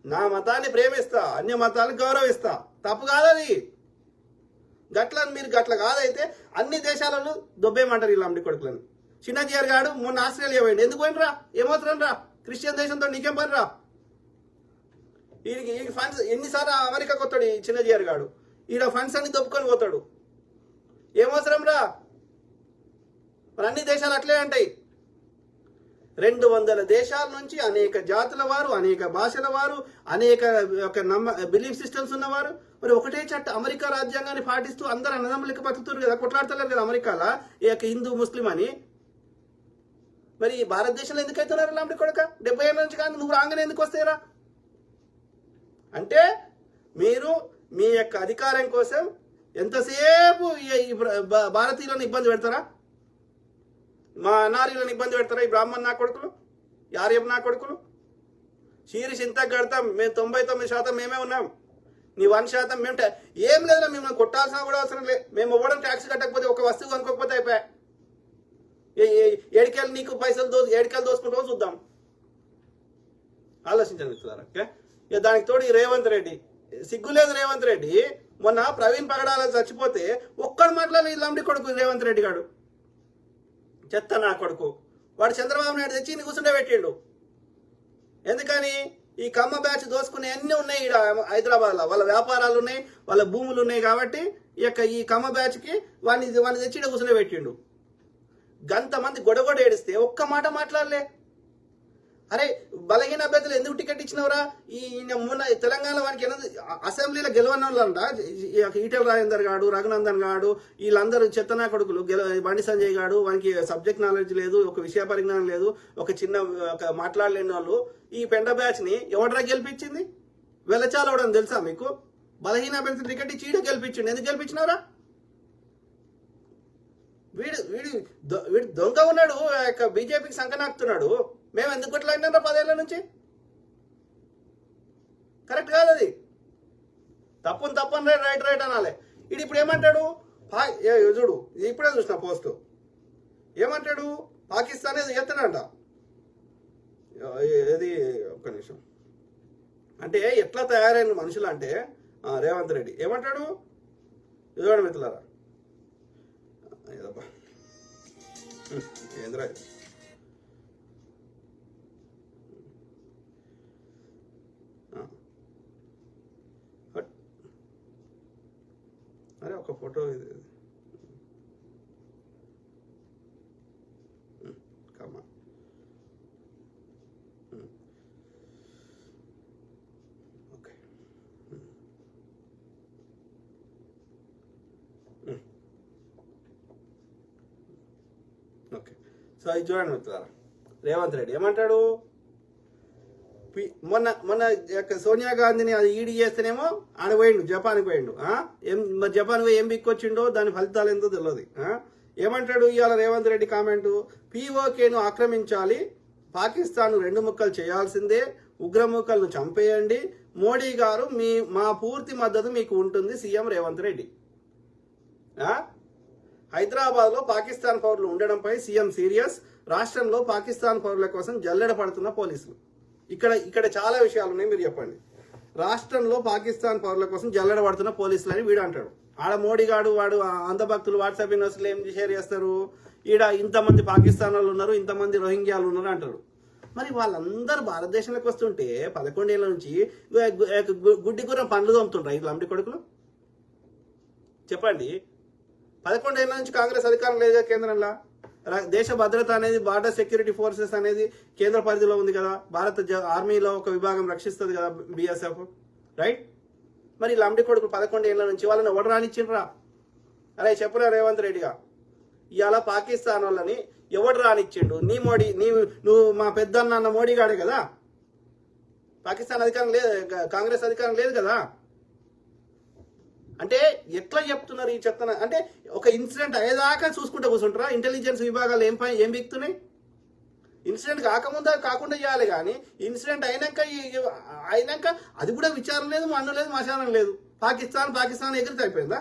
నా మతాన్ని ప్రేమిస్తా, అన్య మతాన్ని గౌరవిస్తా. తప్పు కాదది. మీరు గట్ల కాదైతే అన్ని దేశాలను దొబ్బేయమంటారు ఈ లంబడి కొడుకులను. చిన్నజీఆర్ గాడు మొన్న ఆస్ట్రేలియా పోయిండు. ఎందుకు పోయినరా? ఏమవుతున్నాను రా? క్రిస్టియన్ దేశంతో నీకేం పని రా? ఈ ఫండ్స్ ఎన్నిసార్లు అమెరికాకి వస్తాడు ఈ చిన్నజీఆర్ గాడు. ఈడ ఫండ్స్ అన్ని దొప్పుకొని పోతాడు. ఏమవసరం రా? మరి అన్ని దేశాలు అట్లే అంటాయి. 200 దేశాల నుంచి అనేక జాతుల వారు, అనేక భాషల వారు, అనేక బిలీఫ్ సిస్టమ్స్ ఉన్నవారు మరి ఒకటే అమెరికా రాజ్యాంగాన్ని పాటిస్తూ అందరూ అన్నదమ్ములకి బతుకుతారు కదా, కొట్లాడతలేరు కదా అమెరికాలో హిందూ ముస్లిం అని. మరి భారతదేశంలో ఎందుకు అవుతున్నారు లాంటి కొడక? 70 ఏళ్ళ నుంచి కానీ నువ్వు రాగానే ఎందుకు వస్తాయిరా? అంటే మీరు మీ యొక్క అధికారం కోసం ఎంతసేపు భారతీయులను ఇబ్బంది పెడతారా? మా అనారీలను ఇబ్బంది పెడతారా ఈ బ్రాహ్మణ్ నా కొడుకులు, యార్యం నా కొడుకులు? చీరి చింతకు కడతాం మేము. 99% మేమే ఉన్నాం. నీ 1% మేము ఏం లేదా, మేము కొట్టాల్సిన కూడా అవసరం లేదు. మేము ఇవ్వడం ట్యాక్స్ కట్టకపోతే ఒక వస్తువు కొనుక్కోకపోతే అయిపోయా. ఏడికెళ్ళి నీకు పైసలు ఏడికెళ్ళి దోసుకుంటామో చూద్దాం. ఆలోచించండి మిత్రులారా. ఓకే. ఇక దానికి తోడు ఈ రేవంత్ రెడ్డి సిగ్గులేదు. రేవంత్ రెడ్డి మొన్న ప్రవీణ్ పగడాల చచ్చిపోతే ఒక్కడు మాట్లాడలేదు లంబడి కొడుకు రేవంత్ రెడ్డి గాడు. చెత్త నా కొడుకు. వాడు చంద్రబాబు నాయుడు తెచ్చి కూర్చుండే పెట్టిండు. ఎందుకని? ఈ కమ్మ బ్యాచ్ దోసుకునే అన్నీ ఉన్నాయి ఇక్కడ హైదరాబాద్లో. వాళ్ళ వ్యాపారాలు ఉన్నాయి, వాళ్ళ భూములు ఉన్నాయి కాబట్టి ఈ కమ్మ బ్యాచ్కి వాడిని తెచ్చి కూర్చుండే పెట్టిండు. గంతమంది గొడగొడ ఏడిస్తే ఒక్క మాట మాట్లాడలే. అరే బలహీన అభ్యర్థులు ఎందుకు టికెట్ ఇచ్చినవరా? మొన్న తెలంగాణ వానికి అసెంబ్లీలో గెలవని వాళ్ళంట. ఈటెల రాజేందర్ గాడు, రఘునందన్ గాడు, వీళ్ళందరూ చెత్తనా కొడుకులు. బండి సంజయ్ గాడు, వానికి సబ్జెక్ట్ నాలెడ్జ్ లేదు, ఒక విషయ పరిజ్ఞానం లేదు, ఒక మాట్లాడలేని వాళ్ళు. ఈ పెండ బ్యాచ్ ని ఎవడరా గెలిపించింది? వెలచాలవడం తెలుసా మీకు? బలహీన అభ్యర్థులు టికెట్ ఇచ్చి ఈడ గెలిపించిండు. ఎందుకు గెలిపించినవరా? వీడు దొంగ ఉన్నాడు, బీజేపీకి సంకనాకుతున్నాడు. మేము ఎందుకు కొట్లాడినారా 10 ఏళ్ల నుంచి? కరెక్ట్ కాదు అది. తప్పని రైట్ అనాలి. ఇది ఇప్పుడు ఏమంటాడు? చూడు, ఇప్పుడే చూసిన పోస్టు. ఏమంటాడు? పాకిస్తాన్ ఏదో ఎత్తనంట. ఏది ఒక్క నిమిషం. అంటే ఎట్లా తయారైన మనుషులు అంటే రేవంత్ రెడ్డి ఏమంటాడు? చూడండి మిత్రులారా. ఏదబ్బా ఏంద్రా అరే ఒక ఫోటో ఇది కమ్మా. ఓకే. ఓకే. సో ఇది చూడండి మిత్రులారా. రేవంత్ రెడ్డి ఏమంటాడు? మొన్న మొన్న సోనియా గాంధీని అది ఈడీ చేస్తేనేమో ఆడ పోయిండు, జపాన్కి పోయిండు. మరి జపాన్ పోయి ఏం బిక్కొచ్చిండో దాని ఫలితాలు ఏందో తెలియదు. ఏమంటాడు ఇవాళ రేవంత్ రెడ్డి కామెంటు, పీఓకేను ఆక్రమించాలి, పాకిస్తాన్ 2 ముక్కలు చేయాల్సిందే, ఉగ్రముఖలను చంపేయండి, మోడీ గారు మా పూర్తి మద్దతు మీకు ఉంటుంది, సీఎం రేవంత్ రెడ్డి. హైదరాబాద్లో పాకిస్తాన్ పౌరులు ఉండడంపై సీఎం సీరియస్, రాష్ట్రంలో పాకిస్తాన్ పౌరుల కోసం జల్లెడ పడుతున్న పోలీసులు. ఇక్కడ చాలా విషయాలు ఉన్నాయి, మీరు చెప్పండి. రాష్ట్రంలో పాకిస్తాన్ పౌరుల కోసం జల్లెడ పడుతున్న పోలీసులు అని వీడు అంటాడు. ఆడ మోడీ గాడు వాడు అంధభక్తులు వాట్సాప్ యూనివర్సిటీలో ఏం షేర్ చేస్తారు, ఈడ ఇంతమంది పాకిస్తాన్ వాళ్ళు ఉన్నారు, ఇంతమంది రోహింగ్యాలు ఉన్నారు అంటారు. మరి వాళ్ళందరూ భారతదేశంలోకి వస్తుంటే 11 ఏళ్ళ నుంచి గుడ్డి గుర్రం పండ్లు తోముతుండ్రా ఈ లంబడి కొడుకులు? చెప్పండి. 11 ఏళ్ళ నుంచి కాంగ్రెస్ అధికారం లేదా కేంద్రంలో? దేశ భద్రత అనేది, బార్డర్ సెక్యూరిటీ ఫోర్సెస్ అనేది కేంద్ర పరిధిలో ఉంది కదా, భారత ఆర్మీలో ఒక విభాగం రక్షిస్తుంది కదా బిఎస్ఎఫ్, రైట్? మరి లంబడి కొడుకులు 11 ఏళ్ళ నుంచి వాళ్ళని ఎవరు రానిచ్చిండ్రా? అరే చెప్పురా రేవంత్ రెడ్డిగా, ఇవాళ పాకిస్తాన్ వాళ్ళని ఎవడు రానిచ్చిండు? నువ్వు మా పెద్దన్న మోడీ గాడే కదా. పాకిస్తాన్ అధికారం లేదు, కాంగ్రెస్ అధికారం లేదు కదా. అంటే ఎట్లా చెప్తున్నారు ఈ చెత్తన? అంటే ఒక ఇన్సిడెంట్ అయ్యేదాకా చూసుకుంటూ కూర్చుంటారా? ఇంటెలిజెన్స్ విభాగాలు ఏం బిక్తున్నాయి? ఇన్సిడెంట్ కాకుండా చేయాలి, కానీ ఇన్సిడెంట్ అయినాక అది కూడా విచారం లేదు, మన్ను లేదు, మశానం లేదు. పాకిస్తాన్ ఎగిరితే అయిపోయిందా?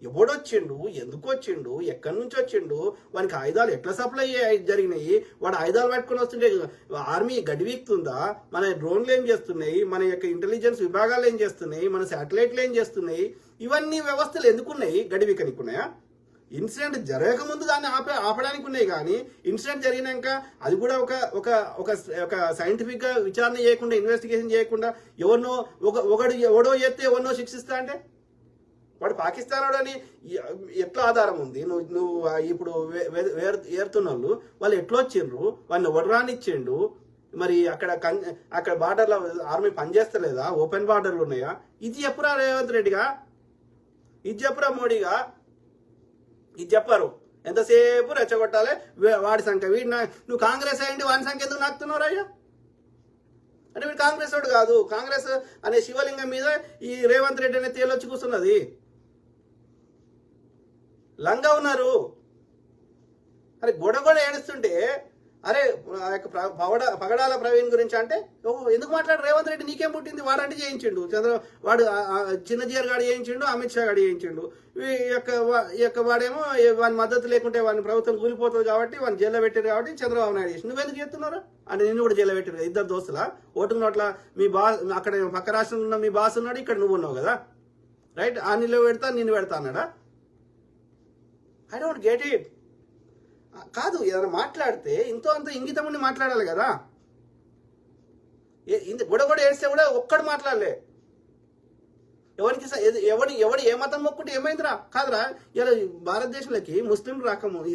ఎవడొచ్చిండు, ఎందుకు వచ్చిండు, ఎక్కడి నుంచి వచ్చిండు, వానికి ఆయుధాలు ఎట్లా సప్లై జరిగినాయి, వాడు ఆయుధాలు పట్టుకొని వస్తుంటే ఆర్మీ గడివీక్తుందా, మన డ్రోన్లు ఏం చేస్తున్నాయి, మన యొక్క ఇంటెలిజెన్స్ విభాగాలు ఏం చేస్తున్నాయి, మన శాటిలైట్లు ఏం చేస్తున్నాయి, ఇవన్నీ వ్యవస్థలు ఎందుకున్నాయి? గడివీకనికున్నాయా? ఇన్సిడెంట్ జరగకముందు దాన్ని ఆపడానికి ఉన్నాయి, కానీ ఇన్సిడెంట్ జరిగినాక అది కూడా ఒక సైంటిఫిక్ గా విచారణ చేయకుండా, ఇన్వెస్టిగేషన్ చేయకుండా ఎవడో చేస్తే ఎవరినో శిక్షిస్తా అంటే వాడు పాకిస్తాన్ వాడని ఎట్లా ఆధారం ఉంది? నువ్వు ఇప్పుడు ఏరుతున్న వాళ్ళు ఎట్లా వచ్చిండ్రు, వాళ్ళని ఎవరు రానిచ్చిండు? మరి అక్కడ బార్డర్లో ఆర్మీ పనిచేస్తలేదా? ఓపెన్ బార్డర్లు ఉన్నాయా? ఇది చెప్పురా రేవంత్ రెడ్డిగా, ఇది చెప్పురా మోడీగా, ఇది చెప్పరు. ఎంతసేపు రెచ్చగొట్టాలి వాడి సంఖ్య. నువ్వు కాంగ్రెస్ అయ్యండి, వాడి సంఖ్య ఎందుకు నాకుతున్నావు అయ్యా? అంటే వీడు కాంగ్రెస్ వాడు కాదు. కాంగ్రెస్ అనే శివలింగం మీద ఈ రేవంత్ రెడ్డి అనే తేలొచ్చి కూర్చున్నది. లంగా ఉన్నారు. అరే గొడగొడ ఏడుస్తుంటే, అరే పగడాల ప్రవీణ్ గురించి అంటే ఎందుకు మాట్లాడు? రేవంత్ రెడ్డి నీకేం పుట్టింది? వాడంటే చేయించిండు, వాడు చిన్నజీఆర్ గాడు చేయించిండు, అమిత్ షా గాడు చేయించిండు. ఈ యొక్క వాడేమో వాని మద్దతు లేకుంటే వాడిని ప్రభుత్వం కూలిపోతుంది కాబట్టి వాడిని జైల్లో పెట్టారు కాబట్టి చంద్రబాబు నాయుడు చేసి నువ్వెందుకు చేస్తున్నారు అంటే నిన్ను కూడా జైల్లో పెట్టారు. ఇద్దరు దోస్తులా? ఓటుకు నోట్ల మీ అక్కడ పక్క రాష్ట్రంలో ఉన్న మీ బాస్ ఉన్నాడు, ఇక్కడ నువ్వు ఉన్నావు కదా, రైట్? ఆ నిన్ను పెడతా అన్నాడా? I don't get it. కాదు, ఏదైనా మాట్లాడితే అంత ఇంగితం ఉండి మాట్లాడాలి కదా. గొడగొడ ఏడిస్తే కూడా ఒక్కడు మాట్లాడలే. ఎవడు ఏ మతం మొక్కుంటే ఏమైందిరా? కాదురా, ఇలా భారతదేశంలోకి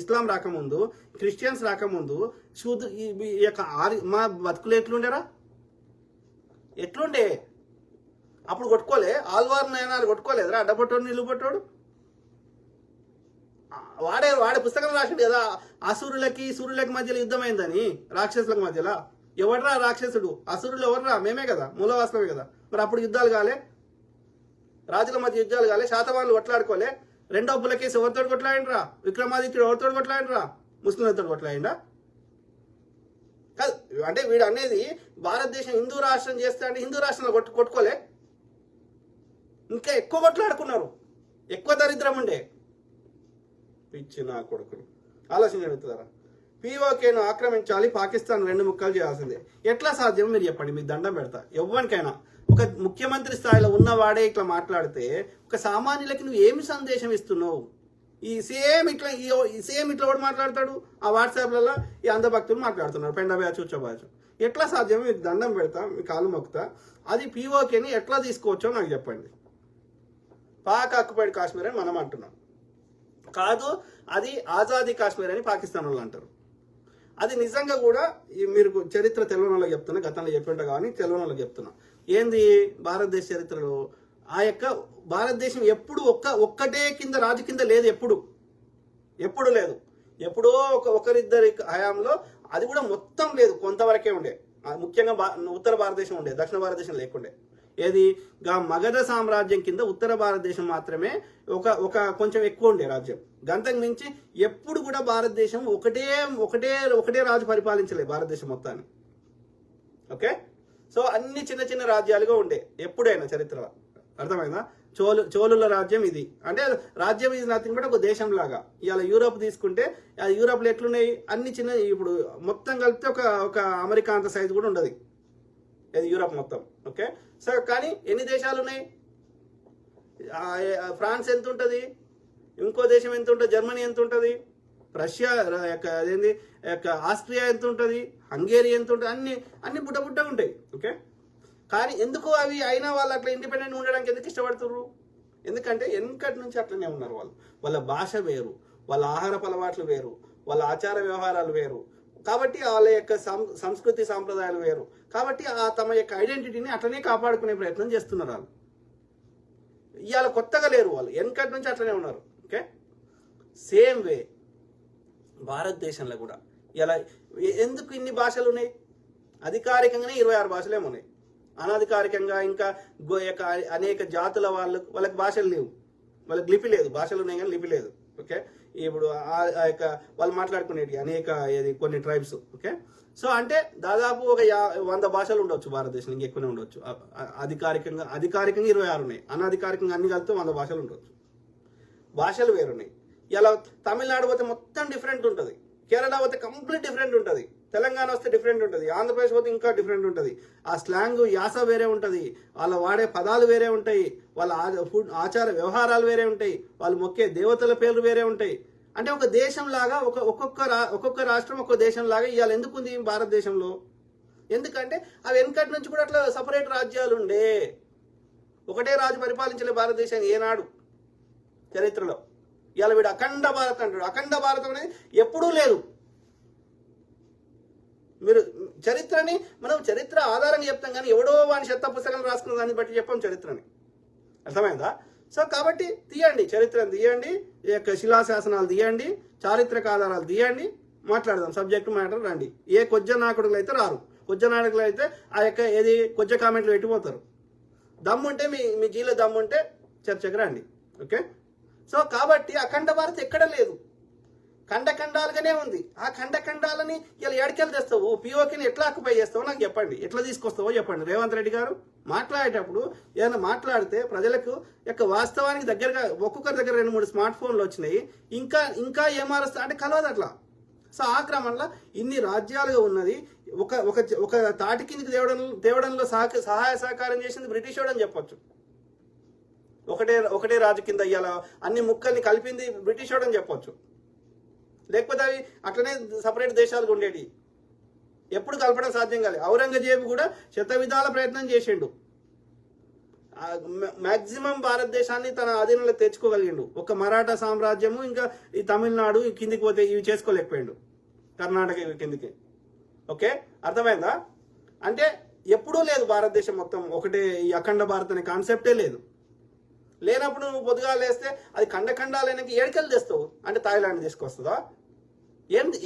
ఇస్లాం రాకముందు, క్రిస్టియన్స్ రాకముందు మా బతుకులు ఎట్లుండే? అప్పుడు కొట్టుకోలే? ఆల్వార్ నయనాలు కొట్టుకోలేదురా? అడ్డపట్టోడు నిలుబట్టోడు వాడే పుస్తకం రాసిండు కదా, అసురులకి సూర్యులకి మధ్యలో యుద్ధమైందని, రాక్షసులకు మధ్యలో. ఎవడరా రాక్షసుడు? అసురులు ఎవర్రా? మేమే కదా, మూలవాసమే కదా. మరి అప్పుడు యుద్ధాలు కాలే? రాజుల మధ్య యుద్ధాలు కాలే? శాతవాహనులు కొట్లాడుకోలే? రెండో పులకేసి ఎవరితోటి కొట్లాడిండ్రా? విక్రమాదిత్యుడు ఎవరితోటి కొట్లాడిండ్రా? ముస్లింలతో కొట్లాడిండా? కాదు, అంటే వీడు అనేది భారతదేశం హిందూ రాష్ట్రం చేస్తే అంటే హిందూ రాష్ట్రంలో కొట్టుకోలే? ఇంకా ఎక్కువ కొట్లాడుకున్నారు, ఎక్కువ దరిద్రం ఉండే. పిచ్చి నా కొడుకులు ఆలోచించగలుగుతారా? పీఓకేను ఆక్రమించాలి, పాకిస్తాన్ 2 ముక్కలు చేయాల్సిందే. ఎట్లా సాధ్యం మీరు చెప్పండి, మీకు దండం పెడతా. ఎవరికైనా ఒక ముఖ్యమంత్రి స్థాయిలో ఉన్నవాడే ఇట్లా మాట్లాడితే ఒక సామాన్యులకి నువ్వు ఏమి సందేశం ఇస్తున్నావు? ఈ సేమ్ ఇట్లా కూడా మాట్లాడతాడు. ఆ వాట్సాప్లలో ఈ అంధభక్తులు మాట్లాడుతున్నారు, పెండ బ్యాచ్ ఉచ్చ బ్యాచ్. ఎట్లా సాధ్యం? మీకు దండం పెడతా, మీ కాలు మొక్కుతా. అది పీఓకేని ఎట్లా తీసుకోవచ్చో నాకు చెప్పండి. పాక్ ఆక్యుపైడ్ కాశ్మీర్ అని మనం అంటున్నాం. కాదు, అది ఆజాదీ కాశ్మీర్ అని పాకిస్తాన్ వాళ్ళు అంటారు. అది నిజంగా కూడా మీరు చరిత్ర తెలియని వాళ్ళకి చెప్తున్నా, గతంలో చెప్పింటా కానీ తెలియని వాళ్ళకి చెప్తున్నా. ఏంది భారతదేశ చరిత్రలో ఆ యొక్క భారతదేశం ఎప్పుడు ఒక్కటే కింద రాజు కింద లేదు, ఎప్పుడు లేదు. ఎప్పుడో ఒకరిద్దరి హయాంలో, అది కూడా మొత్తం లేదు, కొంతవరకే ఉండే. ముఖ్యంగా ఉత్తర భారతదేశం ఉండే, దక్షిణ భారతదేశం లేకుండే. ఏది మగధ సామ్రాజ్యం కింద ఉత్తర భారతదేశం మాత్రమే ఒక కొంచెం ఎక్కువ ఉండే రాజ్యం. గంతకు మించి ఎప్పుడు కూడా భారతదేశం ఒకటే రాజు పరిపాలించలేదు భారతదేశం మొత్తాన్ని. ఓకే, సో అన్ని చిన్న చిన్న రాజ్యాలుగా ఉండే ఎప్పుడైనా చరిత్రలో. అర్థమైందా? చోళుల రాజ్యం ఇది. అంటే రాజ్యం ఇది నథింగ్ బట్ ఒక దేశం లాగా. ఇవాళ యూరోప్ తీసుకుంటే యూరోప్లో ఎట్లున్నాయి అన్ని చిన్న, ఇప్పుడు మొత్తం కలిపితే ఒక అమెరికా అంత సైజు కూడా ఉండదు యూరోప్ మొత్తం. ఓకే, సో కానీ ఎన్ని దేశాలు ఉన్నాయి? ఫ్రాన్స్ ఎంత ఉంటుంది, ఇంకో దేశం ఎంత ఉంటుంది, జర్మనీ ఎంత ఉంటుంది, రష్యా అదేంది ఆస్ట్రియా ఎంత ఉంటుంది, హంగేరీ ఎంత ఉంటుంది, అన్ని బుట్ట ఉంటాయి. ఓకే, కానీ ఎందుకు అవి అయినా వాళ్ళు అట్లా ఇండిపెండెంట్ ఉండడానికి ఎందుకు ఇష్టపడుతున్నారు? ఎందుకంటే వెనకటి నుంచి అట్లనే ఉన్నారు వాళ్ళు. వాళ్ళ భాష వేరు, వాళ్ళ ఆహారపు అలవాట్లు వేరు, వాళ్ళ ఆచార వ్యవహారాలు వేరు, కాబట్టి వాళ్ళ యొక్క సంస్కృతి సాంప్రదాయాలు వేరు. కాబట్టి తమ యొక్క ఐడెంటిటీని అట్లనే కాపాడుకునే ప్రయత్నం చేస్తున్నారు వాళ్ళు. ఇవాళ కొత్తగా లేరు వాళ్ళు, వెనకటి నుంచి అట్లనే ఉన్నారు. ఓకే, సేమ్ వే భారతదేశంలో కూడా ఇలా ఎందుకు ఇన్ని భాషలు ఉన్నాయి? అధికారికంగానే 26 భాషలేమో ఉన్నాయి. అనధికారికంగా ఇంకా అనేక జాతుల వాళ్ళకి భాషలు లేవు, వాళ్ళకి లిపి లేదు. భాషలు ఉన్నాయి కానీ లిపి లేదు. ఓకే, ఇప్పుడు వాళ్ళు మాట్లాడుకునేవి కొన్ని ట్రైబ్స్. ఓకే, సో అంటే దాదాపు ఒక 100 భాషలు ఉండొచ్చు భారతదేశం, ఇంకెక్కువనే ఉండొచ్చు. అధికారికంగా 26 ఉన్నాయి, అనధికారికంగా అన్ని కలిపితే 100 భాషలు ఉండొచ్చు. భాషలు వేరున్నాయి. ఇలా తమిళనాడు పోతే మొత్తం డిఫరెంట్ ఉంటుంది, కేరళ పోతే కంప్లీట్ డిఫరెంట్ ఉంటుంది, తెలంగాణ వస్తే డిఫరెంట్ ఉంటుంది, ఆంధ్రప్రదేశ్ పోతే ఇంకా డిఫరెంట్ ఉంటుంది. ఆ స్లాంగ్ యాస వేరే ఉంటుంది, వాళ్ళ వాడే పదాలు వేరే ఉంటాయి, వాళ్ళ ఆచార వ్యవహారాలు వేరే ఉంటాయి, వాళ్ళు మొక్కే దేవతల పేర్లు వేరే ఉంటాయి. అంటే ఒక దేశం లాగా ఒక్కొక్క రాష్ట్రం ఒక్కొక్క దేశం లాగా ఇవాళ ఎందుకుంది భారతదేశంలో? ఎందుకంటే అవి వెనకటి నుంచి కూడా అట్లా సపరేట్ రాజ్యాలు ఉండే, ఒకటే రాజు పరిపాలించలే భారతదేశాన్ని ఏనాడు చరిత్రలో. ఇవాళ వీడు అఖండ భారత్ అంటాడు. అఖండ భారతం అనేది ఎప్పుడూ లేదు. మీరు మనం చరిత్ర ఆధారంగా చెప్తాం కానీ ఎవడో వాని చెత్త పుస్తకాలు రాసుకున్న దాన్ని బట్టి చెప్పాం చరిత్రని. అర్థమైందా? సో కాబట్టి తీయండి, చరిత్రను తీయండి, ఈ యొక్క శిలాశాసనాలు తీయండి, చారిత్రక ఆధారాలు తీయండి, మాట్లాడదాం, సబ్జెక్ట్ మ్యాటర్ రండి. కొజ్జ నాయకుడులు అయితే రారు, కొజ్జ నాయకులు అయితే ఆ యొక్క కొజ్జ కామెంట్లు పెట్టిపోతారు. దమ్ముంటే మీ జీలో దమ్ముంటే చర్చకు రండి. ఓకే, సో కాబట్టి అఖండ భారత్ ఎక్కడ లేదు, ఖండఖండాలుగానే ఉంది. ఆ ఖండఖండాలని ఇలా ఎడకెళ్ళి తెస్తావు, పిఓకిని ఎట్లా ఆక్యుపై చేస్తావో నాకు చెప్పండి, ఎట్లా తీసుకొస్తావో చెప్పండి. రేవంత్ రెడ్డి గారు మాట్లాడేటప్పుడు ఏదైనా మాట్లాడితే ప్రజలకు యొక్క వాస్తవానికి దగ్గరగా ఒక్కొక్కరి దగ్గర 2-3 స్మార్ట్ ఫోన్లు వచ్చినాయి, ఇంకా ఏమారుస్తా అంటే కలవదు అట్లా. సో ఆ క్రమంలో ఇన్ని రాజ్యాలుగా ఉన్నది ఒక తాటి కిందికి తేవడంలో సహాయ సహకారం చేసింది బ్రిటిష్ వాడు అని చెప్పొచ్చు. ఒకటే రాజు కింద ఇవాళ అన్ని ముక్కల్ని కలిపింది బ్రిటిష్ వాడు అని చెప్పొచ్చు. లేకపోతే అవి అట్లనే సపరేట్ దేశాలుగా ఉండేవి, ఎప్పుడు కలపడం సాధ్యం కాలేదు. ఔరంగజేబు కూడా శతవిధాల ప్రయత్నం చేసిండు, మ్యాక్సిమం భారతదేశాన్ని తన అధీనంలో తెచ్చుకోగలిగిండు. ఒక మరాఠా సామ్రాజ్యము, ఇంకా ఈ తమిళనాడు కిందికి పోతే ఇవి చేసుకోలేకపోయిండు, కర్ణాటక కిందికి. ఓకే, అర్థమైందా? అంటే ఎప్పుడూ లేదు భారతదేశం మొత్తం ఒకటే, ఈ అఖండ భారత్ అనే కాన్సెప్టే లేదు. లేనప్పుడు నువ్వు పొద్దుగా లేస్తే అది ఖండాలైనకి ఏడికెళ్ళి చేస్తావు అంటే థాయిలాండ్ తీసుకొస్తుందా?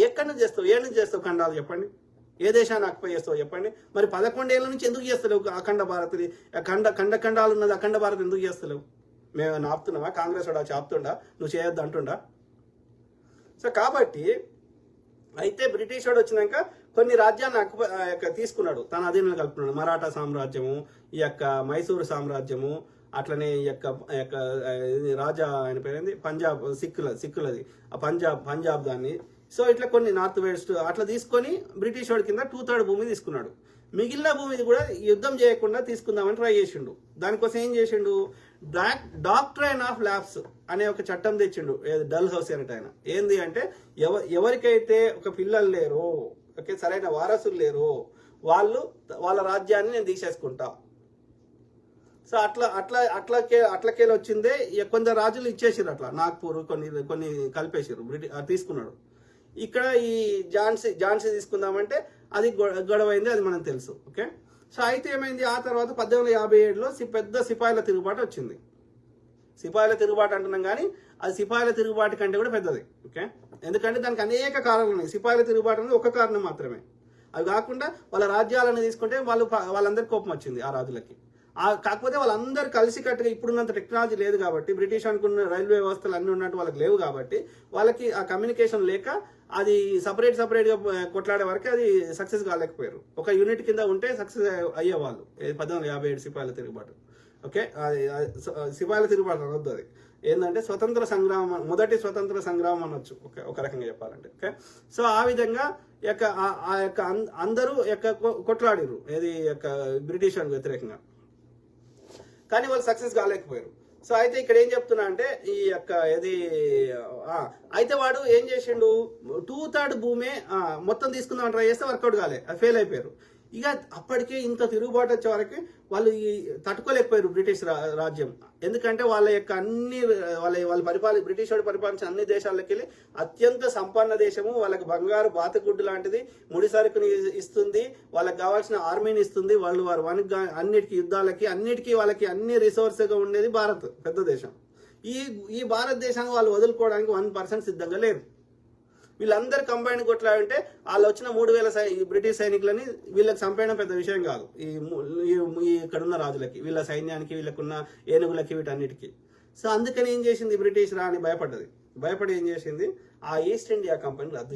ఎక్కడి నుంచి చేస్తావు? ఏడు నుంచి చేస్తావు ఖండాలు చెప్పండి? ఏ దేశాన్ని ఆక్యుపై చేస్తావు చెప్పండి? మరి 11 ఏళ్ళ నుంచి ఎందుకు చేస్తలేవు అఖండ భారత్ది? ఖండాలు ఉన్నది అఖండ భారత్ ఎందుకు చేస్తలేవు? మేము ఆపుతున్నావా? కాంగ్రెస్ వాడు ఆపుతుండా? నువ్వు చేయొద్దు అంటుండా? సో కాబట్టి అయితే బ్రిటిష్ వాడు వచ్చినాక కొన్ని రాజ్యాన్ని తీసుకున్నాడు, తన అధీనంలో కలుపుకున్నాడు. మరాఠా సామ్రాజ్యము, ఈ యొక్క మైసూరు సామ్రాజ్యము, అట్లనే ఈ యొక్క రాజా ఆయన పేరేంది సిక్కులది ఆ పంజాబ్ దాన్ని. సో ఇట్లా కొన్ని నార్త్ వెస్ట్ అట్లా తీసుకొని బ్రిటిష్ వాడి కింద 2/3 భూమి తీసుకున్నాడు. మిగిలిన భూమిది కూడా యుద్ధం చేయకుండా తీసుకుందామని ట్రై చేసిండు. దానికోసం ఏం చేసిండు? డాక్ట్రైన్ ఆఫ్ ల్యాబ్స్ అనే ఒక చట్టం తెచ్చిండు, డల్ హౌస్ అనేట ఆయన. ఏంది అంటే ఎవరికైతే ఒక పిల్లలు లేరో, ఓకే, సరైన వారసులు లేరో వాళ్ళ రాజ్యాన్ని నేను తీసేసుకుంటా. సో అట్లకేలు వచ్చిందే. కొందరు రాజులు ఇచ్చేసారు అట్లా, నాగ్పూర్ కొన్ని కలిపేసారు, తీసుకున్నాడు. ఇక్కడ ఈ ఝాన్సీ తీసుకుందామంటే అది గొడవైంది, అది మనకు తెలుసు. ఓకే, సో అయితే ఏమైంది? ఆ తర్వాత 1857లో పెద్ద సిపాయిల తిరుగుబాటు వచ్చింది. సిపాయిల తిరుగుబాటు అంటున్నాం కానీ అది సిపాయిల తిరుగుబాటు కంటే కూడా పెద్దది. ఓకే, ఎందుకంటే దానికి అనేక కారణాలు ఉన్నాయి. సిపాయిల తిరుగుబాటు అనేది ఒక కారణం మాత్రమే. అవి కాకుండా వాళ్ళ రాజ్యాలను తీసుకుంటే వాళ్ళందరికీ కోపం వచ్చింది ఆ రాజులకి. కాకపోతే వాళ్ళందరూ కలిసికట్టుగా ఇప్పుడున్నంత టెక్నాలజీ లేదు కాబట్టి, బ్రిటిష్ అనుకున్న రైల్వే వ్యవస్థలు అన్నీ ఉన్నట్టు వాళ్ళకి లేవు కాబట్టి, వాళ్ళకి ఆ కమ్యూనికేషన్ లేక అది సపరేట్గా కొట్లాడే వరకు అది సక్సెస్ కాలేకపోయారు. ఒక యూనిట్ కింద ఉంటే సక్సెస్ అయ్యేవాళ్ళు. 1857 సిపాయిల తిరుగుబాటు. ఓకే, సిపాయిల తిరుగుబాటు అనొద్దు, అది ఏంటంటే స్వతంత్ర సంగ్రామం, మొదటి స్వతంత్ర సంగ్రామం అనొచ్చు ఒక రకంగా చెప్పాలంటే. ఓకే, సో ఆ విధంగా అందరూ కొట్లాడిరు ఏది బ్రిటిష్ వాళ్ళకి వ్యతిరేకంగా, కానీ వాళ్ళు సక్సెస్ కాలేకపోయారు. సో అయితే ఇక్కడ ఏం చెప్తున్నా అంటే అయితే వాడు ఏం చేసిండు, 2/3 భూమే మొత్తం తీసుకుందామని ట్రై చేస్తే వర్కౌట్ కాలే, అది ఫెయిల్ అయిపోయారు. ఇక అప్పటికే ఇంత తిరుగుబాటు వచ్చే వరకు వాళ్ళు తట్టుకోలేకపోయారు బ్రిటిష్ రాజ్యం. ఎందుకంటే వాళ్ళ బ్రిటిష్ వాడు పరిపాలించిన అన్ని దేశాలకి వెళ్ళి అత్యంత సంపన్న దేశము, వాళ్ళకి బంగారు బాతగుడ్డు లాంటిది, ముడి సరుకుని ఇస్తుంది, వాళ్ళకి కావాల్సిన ఆర్మీని ఇస్తుంది, వారి అన్నిటికీ యుద్ధాలకి అన్నిటికీ వాళ్ళకి అన్ని రిసోర్స్గా ఉండేది భారత్, పెద్ద దేశం. ఈ భారతదేశాన్ని వాళ్ళు వదులుకోవడానికి 1% సిద్ధంగా లేరు. వీళ్ళందరూ కంబైన్ కొట్లాడంటే వాళ్ళు వచ్చిన 3000 బ్రిటిష్ సైనికులని వీళ్ళకి చంపేయడం పెద్ద విషయం కాదు ఇక్కడున్న రాజులకి, వీళ్ళ సైన్యానికి, వీళ్ళకున్న ఏనుగులకి, వీటన్నిటికీ. సో అందుకని ఏం చేసింది బ్రిటిష్ రాని భయపడి ఏం చేసింది, ఆ ఈస్ట్ ఇండియా కంపెనీ రద్దు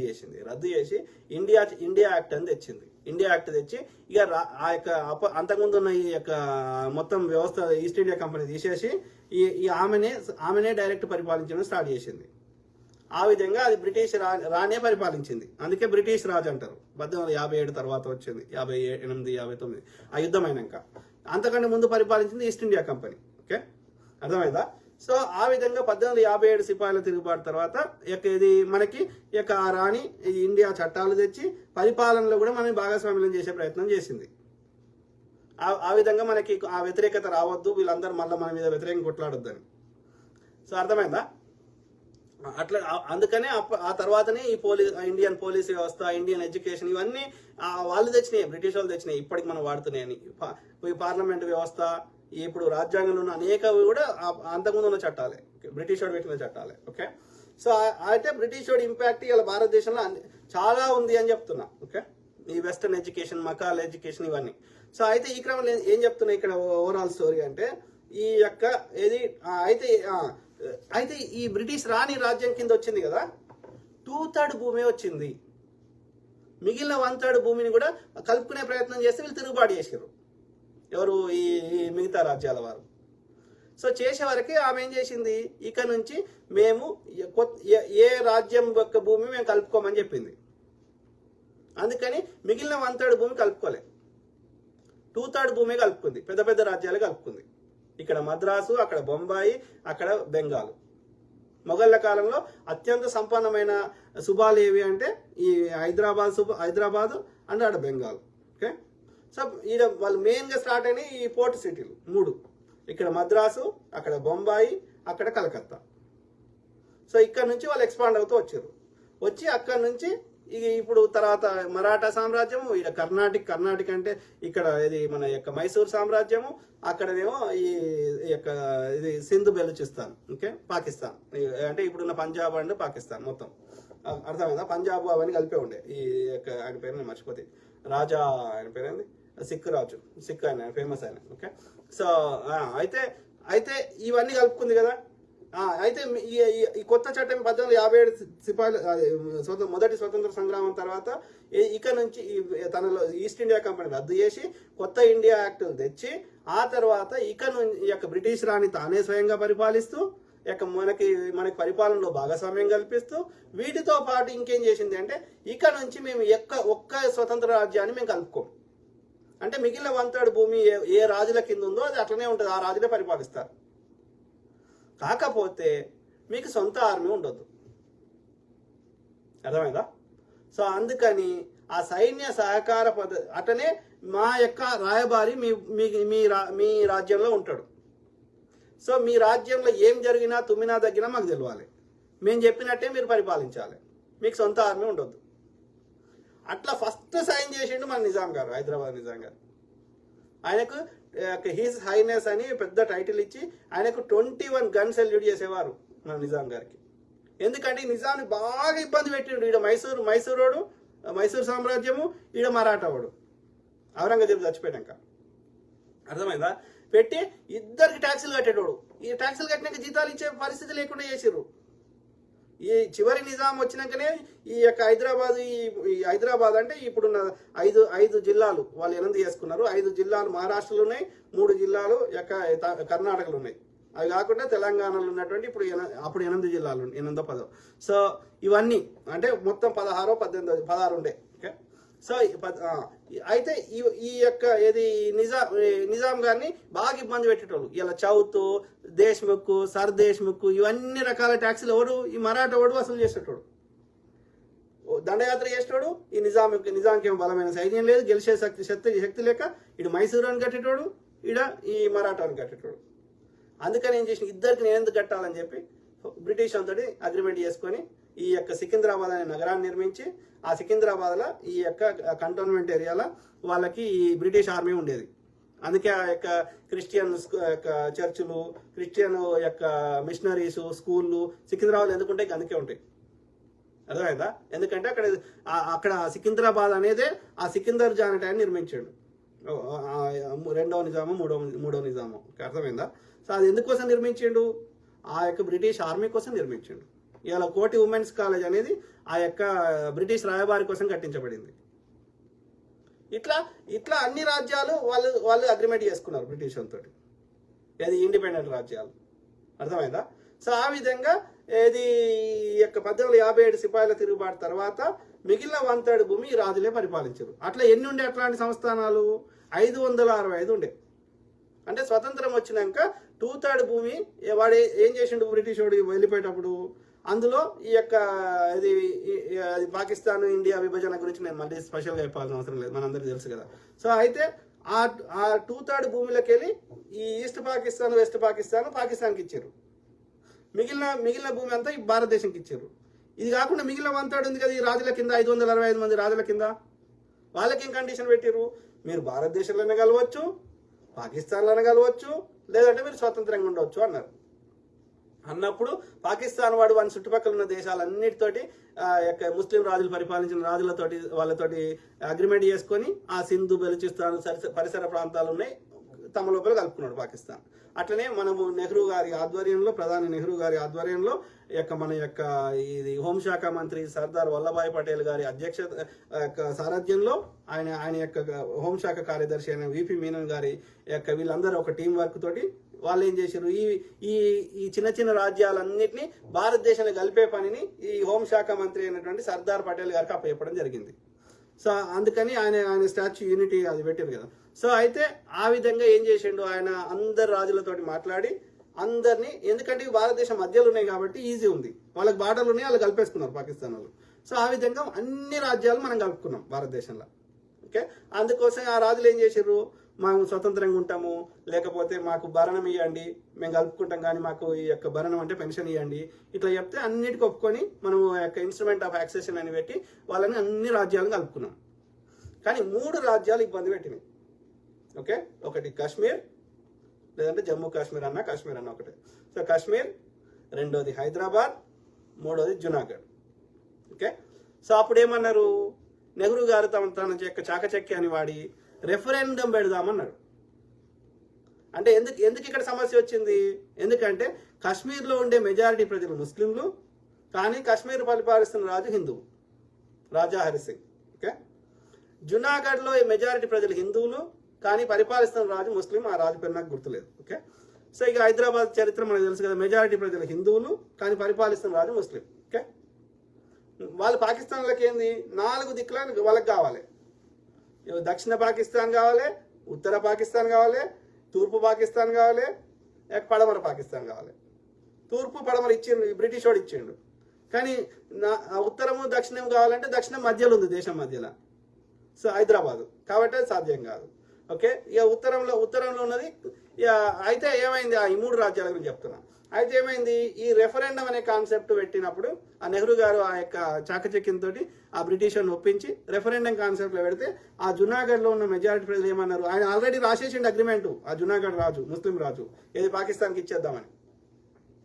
చేసి ఇండియా యాక్ట్ అని తెచ్చింది. ఇండియా యాక్ట్ తెచ్చి ఇక అంతకుముందు ఉన్న మొత్తం వ్యవస్థ ఈస్ట్ ఇండియా కంపెనీ తీసేసి ఆమెనే డైరెక్ట్ పరిపాలించడం స్టార్ట్ చేసింది. ఆ విధంగా అది బ్రిటిష్ రానే పరిపాలించింది. అందుకే బ్రిటిష్ రాజు అంటారు. 1857 తర్వాత వచ్చింది, 58, 59 ఆ యుద్ధం అయినాక. అంతకంటే ముందు పరిపాలించింది ఈస్ట్ ఇండియా కంపెనీ. ఓకే, అర్థమైందా? సో ఆ విధంగా 1857 సిపాయిల తిరుగుబాటు తర్వాత ఇది మనకి ఆ రాణి ఇండియా చట్టాలు తెచ్చి పరిపాలనలో కూడా మనం భాగస్వామ్యం చేసే ప్రయత్నం చేసింది. ఆ విధంగా మనకి ఆ వ్యతిరేకత రావద్దు, వీళ్ళందరూ మళ్ళీ మన మీద వ్యతిరేకంగా కొట్లాడొద్దని. సో అర్థమైందా? అట్లా అందుకనే ఆ తర్వాతనే ఇండియన్ పోలీస్ వ్యవస్థ, ఇండియన్ ఎడ్యుకేషన్, ఇవన్నీ వాళ్ళు తెచ్చినాయి, బ్రిటిష్ వాళ్ళు తెచ్చినాయి, ఇప్పటికి మనం వాడుతున్నాయని. పార్లమెంట్ వ్యవస్థ, ఇప్పుడు రాజ్యాంగంలో ఉన్న అనేకవి కూడా అంతకుముందు ఉన్న చట్టాలే, బ్రిటిష్ వాడు పెట్టిన చట్టాలే. ఓకే, సో అయితే బ్రిటిష్ వాడి ఇంపాక్ట్ ఇలా భారతదేశంలో చాలా ఉంది అని చెప్తున్నా. ఓకే, ఈ వెస్టర్న్ ఎడ్యుకేషన్, మకాల్ ఎడ్యుకేషన్, ఇవన్నీ. సో అయితే ఈ క్రమంలో ఏం చెప్తున్నా ఇక్కడ ఓవరాల్ స్టోరీ అంటే అయితే ఈ బ్రిటిష్ రాణి రాజ్యం కింద వచ్చింది కదా, 2/3 భూమి వచ్చింది. మిగిలిన 1/3 భూమిని కూడా కలుపుకునే ప్రయత్నం చేస్తే వీళ్ళు తిరుగుబాటు చేశారు. ఎవరు? ఈ మిగతా రాజ్యాల వారు. సో చేసే వరకు ఆమె ఏం చేసింది, ఇక నుంచి మేము ఏ రాజ్యం యొక్క భూమి మేము కలుపుకోమని చెప్పింది. అందుకని మిగిలిన 1/3 భూమి కలుపుకోలే, 2/3 భూమి కలుపుకుంది, పెద్ద పెద్ద రాజ్యాలు కలుపుకుంది. ఇక్కడ మద్రాసు, అక్కడ బొంబాయి, అక్కడ బెంగాల్. మొఘళ్ళ కాలంలో అత్యంత సంపన్నమైన సుబాలు ఏవి అంటే ఈ హైదరాబాదు అండ్ అక్కడ బెంగాల్. ఓకే, సో వాళ్ళు మెయిన్గా స్టార్ట్ అయినాయి ఈ పోర్ట్ సిటీలు 3, ఇక్కడ మద్రాసు, అక్కడ బొంబాయి, అక్కడ కలకత్తా. సో ఇక్కడ నుంచి వాళ్ళు ఎక్స్పాండ్ అవుతూ వచ్చి అక్కడ నుంచి ఇప్పుడు తర్వాత మరాఠా సామ్రాజ్యము, ఇక్కడ కర్ణాటక అంటే ఇక్కడ ఇది మన మైసూర్ సామ్రాజ్యము, అక్కడనేమో ఇది సింధు బెలూచిస్తాన్. ఓకే, పాకిస్తాన్ అంటే ఇప్పుడున్న పంజాబ్ అండ్ పాకిస్తాన్ మొత్తం. అర్థమైందా? పంజాబ్ అవన్నీ కలిపే ఉండే. ఆయన పేరు నేను మర్చిపోతే, రాజా ఆయన పేరేంది, సిక్ ఆయన ఫేమస్ ఆయన. ఓకే, సో అయితే ఇవన్నీ కలుపుకుంది కదా. అయితే ఈ కొత్త చట్టం 1857 సిపాయిలు మొదటి స్వతంత్ర సంగ్రామం తర్వాత ఇక నుంచి తనలో ఈస్ట్ ఇండియా కంపెనీ రద్దు చేసి కొత్త ఇండియా యాక్ట్ తెచ్చి ఆ తర్వాత ఇక నుంచి బ్రిటిష్ రాణి తానే స్వయంగా పరిపాలిస్తూ మనకి పరిపాలనలో భాగస్వామ్యం కల్పిస్తూ వీటితో పాటు ఇంకేం చేసింది అంటే ఇక నుంచి మేము ఒక్క స్వతంత్ర రాజ్యాన్ని మేము కలుపుకోం. అంటే మిగిలిన 1/3 భూమి ఏ రాజుల కింద ఉందో అది అట్లనే ఉంటుంది, ఆ రాజులే పరిపాలిస్తారు. కాకపోతే మీకు సొంత ఆర్మీ ఉండొద్దు. అర్థమైందా? సో అందుకని ఆ సైన్య సహకార అటనే మా రాయబారి మీ రాజ్యంలో ఉంటాడు. సో మీ రాజ్యంలో ఏం జరిగినా తుమ్మినా తగ్గినా మాకు తెలియాలి, మేము చెప్పినట్టే మీరు పరిపాలించాలి, మీకు సొంత ఆర్మీ ఉండొద్దు. అట్లా ఫస్ట్ సైన్ చేసిండు మన నిజాం గారు, హైదరాబాద్ నిజాం గారు. ఆయనకు హీస్ హైనెస్ అని పెద్ద టైటిల్ ఇచ్చి ఆయనకు 21 గన్ సెల్యూట్ చేసేవారు మన నిజాం గారికి. ఎందుకంటే నిజాంని బాగా ఇబ్బంది పెట్టిండు. ఈడ మైసూరోడు మైసూర్ సామ్రాజ్యము, ఈడ మరాఠా వాడు ఔరంగజేబు చచ్చిపోయాక. అర్థమైందా? పెట్టి ఇద్దరికి ట్యాక్సులు కట్టేటోడు. ఈ ట్యాక్సులు కట్టినాక జీతాలు ఇచ్చే పరిస్థితి లేకుండా చేసిర్రు. ఈ చివరి నిజాం వచ్చినాకనే ఈ యొక్క హైదరాబాద్ అంటే ఇప్పుడున్న ఐదు జిల్లాలు వాళ్ళు 8 చేసుకున్నారు. 5 జిల్లాలు మహారాష్ట్రలో ఉన్నాయి, 3 జిల్లాలు కర్ణాటకలో ఉన్నాయి. అవి కాకుండా తెలంగాణలో ఉన్నటువంటి అప్పుడు 8 జిల్లాలు 8 10. సో ఇవన్నీ అంటే మొత్తం 16 ఉండే. ఓకే. సో అయితే ఈ యొక్క నిజాం గారిని బాగా ఇబ్బంది పెట్టేటోళ్ళు. ఇలా చౌత్, దేశ్ముఖ్, సర్ దేశ్ముఖ్ ఇవన్నీ రకాల ట్యాక్సులు ఎవడు? ఈ మరాఠా వాడు వసూలు చేసేటోడు, దండయాత్ర చేసేటోడు. ఈ నిజాంకి ఏమో బలమైన సైన్యం లేదు, గెలిచే శక్తి లేక ఇటు మైసూరు అని కట్టేటోడు, ఈడ ఈ మరాఠాని కట్టేటోడు. అందుకని ఏం చేసిన, ఇద్దరికి నేను ఎందుకు కట్టాలని చెప్పి బ్రిటిష్ అంతటి అగ్రిమెంట్ చేసుకొని ఈ యొక్క సికింద్రాబాద్ అనే నగరాన్ని నిర్మించి, ఆ సికింద్రాబాద్లో ఈ యొక్క కంటోన్మెంట్ ఏరియాలో వాళ్ళకి ఈ బ్రిటిష్ ఆర్మీ ఉండేది. అందుకే ఆ యొక్క క్రిస్టియన్ యొక్క చర్చిలు, క్రిస్టియన్ యొక్క మిషనరీస్, స్కూళ్ళు సికింద్రాబాద్ ఎందుకుంటాయి? అందుకే ఉంటాయి. అర్థమైందా? ఎందుకంటే అక్కడ సికింద్రాబాద్ అనేదే ఆ సికిందర్ జాన్ ఆయన నిర్మించాడు, 2వ నిజాము 3వ నిజాము. అర్థమైందా? సో అది ఎందుకోసం నిర్మించిండు? ఆ యొక్క బ్రిటిష్ ఆర్మీ కోసం నిర్మించిండు. ఇలా కోటి ఉమెన్స్ కాలేజ్ అనేది ఆ యొక్క బ్రిటిష్ రాయబారి కోసం కట్టించబడింది. ఇట్లా అన్ని రాజ్యాలు వాళ్ళు అగ్రిమెంట్ చేసుకున్నారు బ్రిటిష్ వాళ్ళతో, అది ఇండిపెండెంట్ రాజ్యాలు. అర్థమైందా? సో ఆ విధంగా ఈ యొక్క 1857 సిపాయిల తిరుగుబాటు తర్వాత మిగిలిన 1/3 భూమి రాజులే పరిపాలించారు. అట్లా ఎన్ని ఉండే అట్లాంటి సంస్థానాలు? 565 ఉండే. అంటే స్వతంత్రం వచ్చినాక 2/3 భూమి వాడు ఏం చేసిండు బ్రిటిష్ వాడు వెళ్ళిపోయేటప్పుడు, అందులో ఈ యొక్క అది పాకిస్తాన్ ఇండియా విభజన గురించి నేను మళ్ళీ స్పెషల్గా చెప్పాల్సిన అవసరం లేదు, మనందరికీ తెలుసు కదా. సో అయితే ఆ 2/3 భూమిలోకి వెళ్ళి ఈ ఈస్ట్ పాకిస్తాన్, వెస్ట్ పాకిస్తాన్కి ఇచ్చారు. మిగిలిన భూమి అంతా ఈ భారతదేశంకి ఇచ్చారు. ఇది కాకుండా మిగిలిన 1/3 ఉంది కదా ఈ రాజుల కింద, 565 మంది రాజుల కింద, వాళ్ళకి ఏం కండిషన్ పెట్టారు? మీరు భారతదేశంలోనే కలవచ్చు, పాకిస్తాన్లోనే కలవచ్చు, లేదంటే మీరు స్వతంత్రంగా ఉండవచ్చు అన్నప్పుడు పాకిస్తాన్ వాడు వాళ్ళ చుట్టుపక్కల ఉన్న దేశాలన్నిటితోటి యొక్క ముస్లిం రాజులు పరిపాలించిన వాళ్ళతోటి అగ్రిమెంట్ చేసుకొని ఆ సింధు, బెలూచిస్తాన్ పరిసర ప్రాంతాలు ఉన్నాయి తమ లోపల కలుపుకున్నాడు పాకిస్తాన్. అట్లనే మనము ప్రధాని నెహ్రూ గారి ఆధ్వర్యంలో మన యొక్క ఇది హోంశాఖ మంత్రి సర్దార్ వల్లభాయ్ పటేల్ గారి సారథ్యంలో ఆయన యొక్క హోంశాఖ కార్యదర్శి అయిన విపి మీనన్ గారి యొక్క వీళ్ళందరూ ఒక టీం వర్క్ తోటి వాళ్ళు ఏం చేశారు, ఈ చిన్న రాజ్యాలన్నింటినీ భారతదేశాన్ని కలిపే పనిని ఈ హోంశాఖ మంత్రి అయినటువంటి సర్దార్ పటేల్ గారికి అప్పచెప్పడం జరిగింది. సో అందుకని ఆయన స్టాచ్యూ యూనిటీ అది పెట్టారు కదా. సో అయితే ఆ విధంగా ఏం చేసిండు ఆయన, అందరు రాజులతోటి మాట్లాడి అందరినీ, ఎందుకంటే భారతదేశం మధ్యలో ఉన్నాయి కాబట్టి ఈజీ ఉంది, వాళ్ళకి బార్డర్లు ఉన్నాయి, వాళ్ళు కలిపేసుకున్నారు పాకిస్తాన్ వాళ్ళు. సో ఆ విధంగా అన్ని రాజ్యాలు మనం కలుపుకున్నాం భారతదేశంలో. ఓకే. అందుకోసం ఆ రాజులు ఏం చేశారు, మేము స్వతంత్రంగా ఉంటాము, లేకపోతే మాకు భరణం ఇవ్వండి, మేము కలుపుకుంటాం, కానీ మాకు ఈ యొక్క భరణం అంటే పెన్షన్ ఇవ్వండి, ఇట్లా చెప్తే అన్నిటికీ ఒప్పుకొని మనం యొక్క ఇన్స్ట్రుమెంట్ ఆఫ్ యాక్సెషన్ అని పెట్టి వాళ్ళని అన్ని రాజ్యాలను కలుపుకున్నాం. కానీ 3 రాజ్యాలు ఇబ్బంది పెట్టినాయి. ఓకే. ఒకటి కాశ్మీర్, లేదంటే జమ్మూ కాశ్మీర్ అన్న ఒకటే. సో కాశ్మీర్, 2వది హైదరాబాద్, 3వది జునాగఢ్. ఓకే. సో అప్పుడు ఏమన్నారు, నెహ్రూ గారు తన యొక్క చాకచక్యాన్ని వాడి రెఫరెండం పెడదామన్నాడు. అంటే ఎందుకు ఇక్కడ సమస్య వచ్చింది? ఎందుకంటే కాశ్మీర్లో ఉండే మెజారిటీ ప్రజలు ముస్లింలు, కానీ కాశ్మీర్ పరిపాలిస్తున్న రాజు హిందువు, రాజా హరిసింగ్. ఓకే. జునాగఢ్లో మెజారిటీ ప్రజలు హిందువులు, కానీ పరిపాలిస్తున్న రాజు ముస్లిం, ఆ రాజు పేరు నాకు గుర్తులేదు. ఓకే. సో ఇక హైదరాబాద్ చరిత్ర మనకు తెలుసు కదా, మెజారిటీ ప్రజలు హిందువులు, కానీ పరిపాలిస్తున్న రాజు ముస్లిం. ఓకే. వాళ్ళు పాకిస్తాన్లోకి ఏంది, 4 దిక్కులు వాళ్ళకి కావాలి. దక్షిణ పాకిస్తాన్ కావాలి, ఉత్తర పాకిస్తాన్ కావాలి, తూర్పు పాకిస్తాన్ కావాలి, పడమర పాకిస్తాన్ కావాలి. తూర్పు పడమర ఇచ్చిండు, బ్రిటిష్ వాడు ఇచ్చిండు. కానీ ఉత్తరము దక్షిణం కావాలంటే దక్షిణం మధ్యలో ఉంది, దేశం మధ్యలో. సో హైదరాబాదు కాబట్టి అది సాధ్యం కాదు. ఓకే. ఇక ఉత్తరంలో ఉన్నది. అయితే ఏమైంది, ఈ 3 రాజ్యాల గురించి చెప్తున్నా. అయితే ఏమైంది, ఈ రెఫరెండం అనే కాన్సెప్ట్ పెట్టినప్పుడు ఆ నెహ్రూ గారు ఆ యొక్క చాకచక్యంతో ఆ బ్రిటిష్ వారిని ఒప్పించి రెఫరెండం కాన్సెప్ట్లో పెడితే ఆ జునాగఢ్లో ఉన్న మెజారిటీ ప్రజలు ఏమన్నారు, ఆయన ఆల్రెడీ రాసేసిండు అగ్రిమెంటు, ఆ జునాగఢ్ రాజు ముస్లిం రాజు, ఏది పాకిస్తాన్కి ఇచ్చేద్దామని.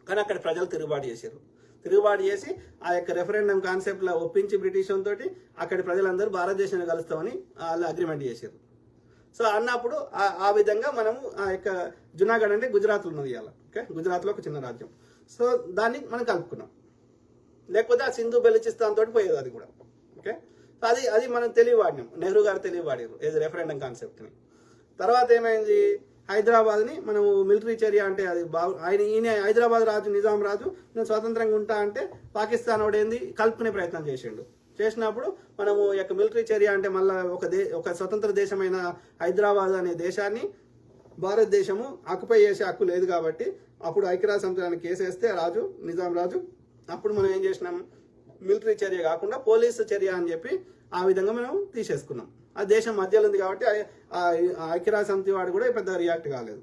కానీ అక్కడ ప్రజలు తిరుగుబాటు చేశారు. తిరుగుబాటు చేసి ఆ యొక్క రెఫరెండం కాన్సెప్ట్ లో ఒప్పించి బ్రిటిష్ తోటి అక్కడి ప్రజలందరూ భారతదేశాన్ని కలుస్తామని వాళ్ళు అగ్రిమెంట్ చేశారు. సో అన్నప్పుడు ఆ విధంగా మనము ఆ యొక్క జునాగఢ్ అంటే గుజరాత్ ఉన్నది ఇవాళ. ఓకే, గుజరాత్లో ఒక చిన్న రాజ్యం. సో దాన్ని మనం కలుపుకున్నాం. లేకపోతే ఆ సింధు బెలుచిస్తాన్ తోటి పోయేది అది కూడా. ఓకే, అది మనం తెలియవాడినాం, నెహ్రూ గారు తెలియవాడారు ఏది రెఫరెండం కాన్సెప్ట్ని. తర్వాత ఏమైంది, హైదరాబాద్ని మనము మిలిటరీ చర్య అంటే అది ఈయన హైదరాబాద్ రాజు నిజాం రాజు నేను స్వతంత్రంగా ఉంటా అంటే పాకిస్తాన్ వాడేంది కలుపుకునే ప్రయత్నం చేసినప్పుడు మనము యొక్క మిలిటరీ చర్య అంటే మళ్ళీ ఒక స్వతంత్ర దేశమైన హైదరాబాద్ అనే దేశాన్ని భారతదేశము ఆక్యుపై చేసే హక్కు లేదు కాబట్టి అప్పుడు ఐక్యరాజ్య సమితిని కేసు వేస్తే నిజాం రాజు అప్పుడు మనం ఏం చేసినాం, మిలిటరీ చర్య కాకుండా పోలీసు చర్య అని చెప్పి ఆ విధంగా మనం తీసేసుకున్నాం. ఆ దేశం మధ్యలో ఉంది కాబట్టి ఐక్యరాజ్య సమితి వాడు కూడా పెద్ద రియాక్ట్ కాలేదు.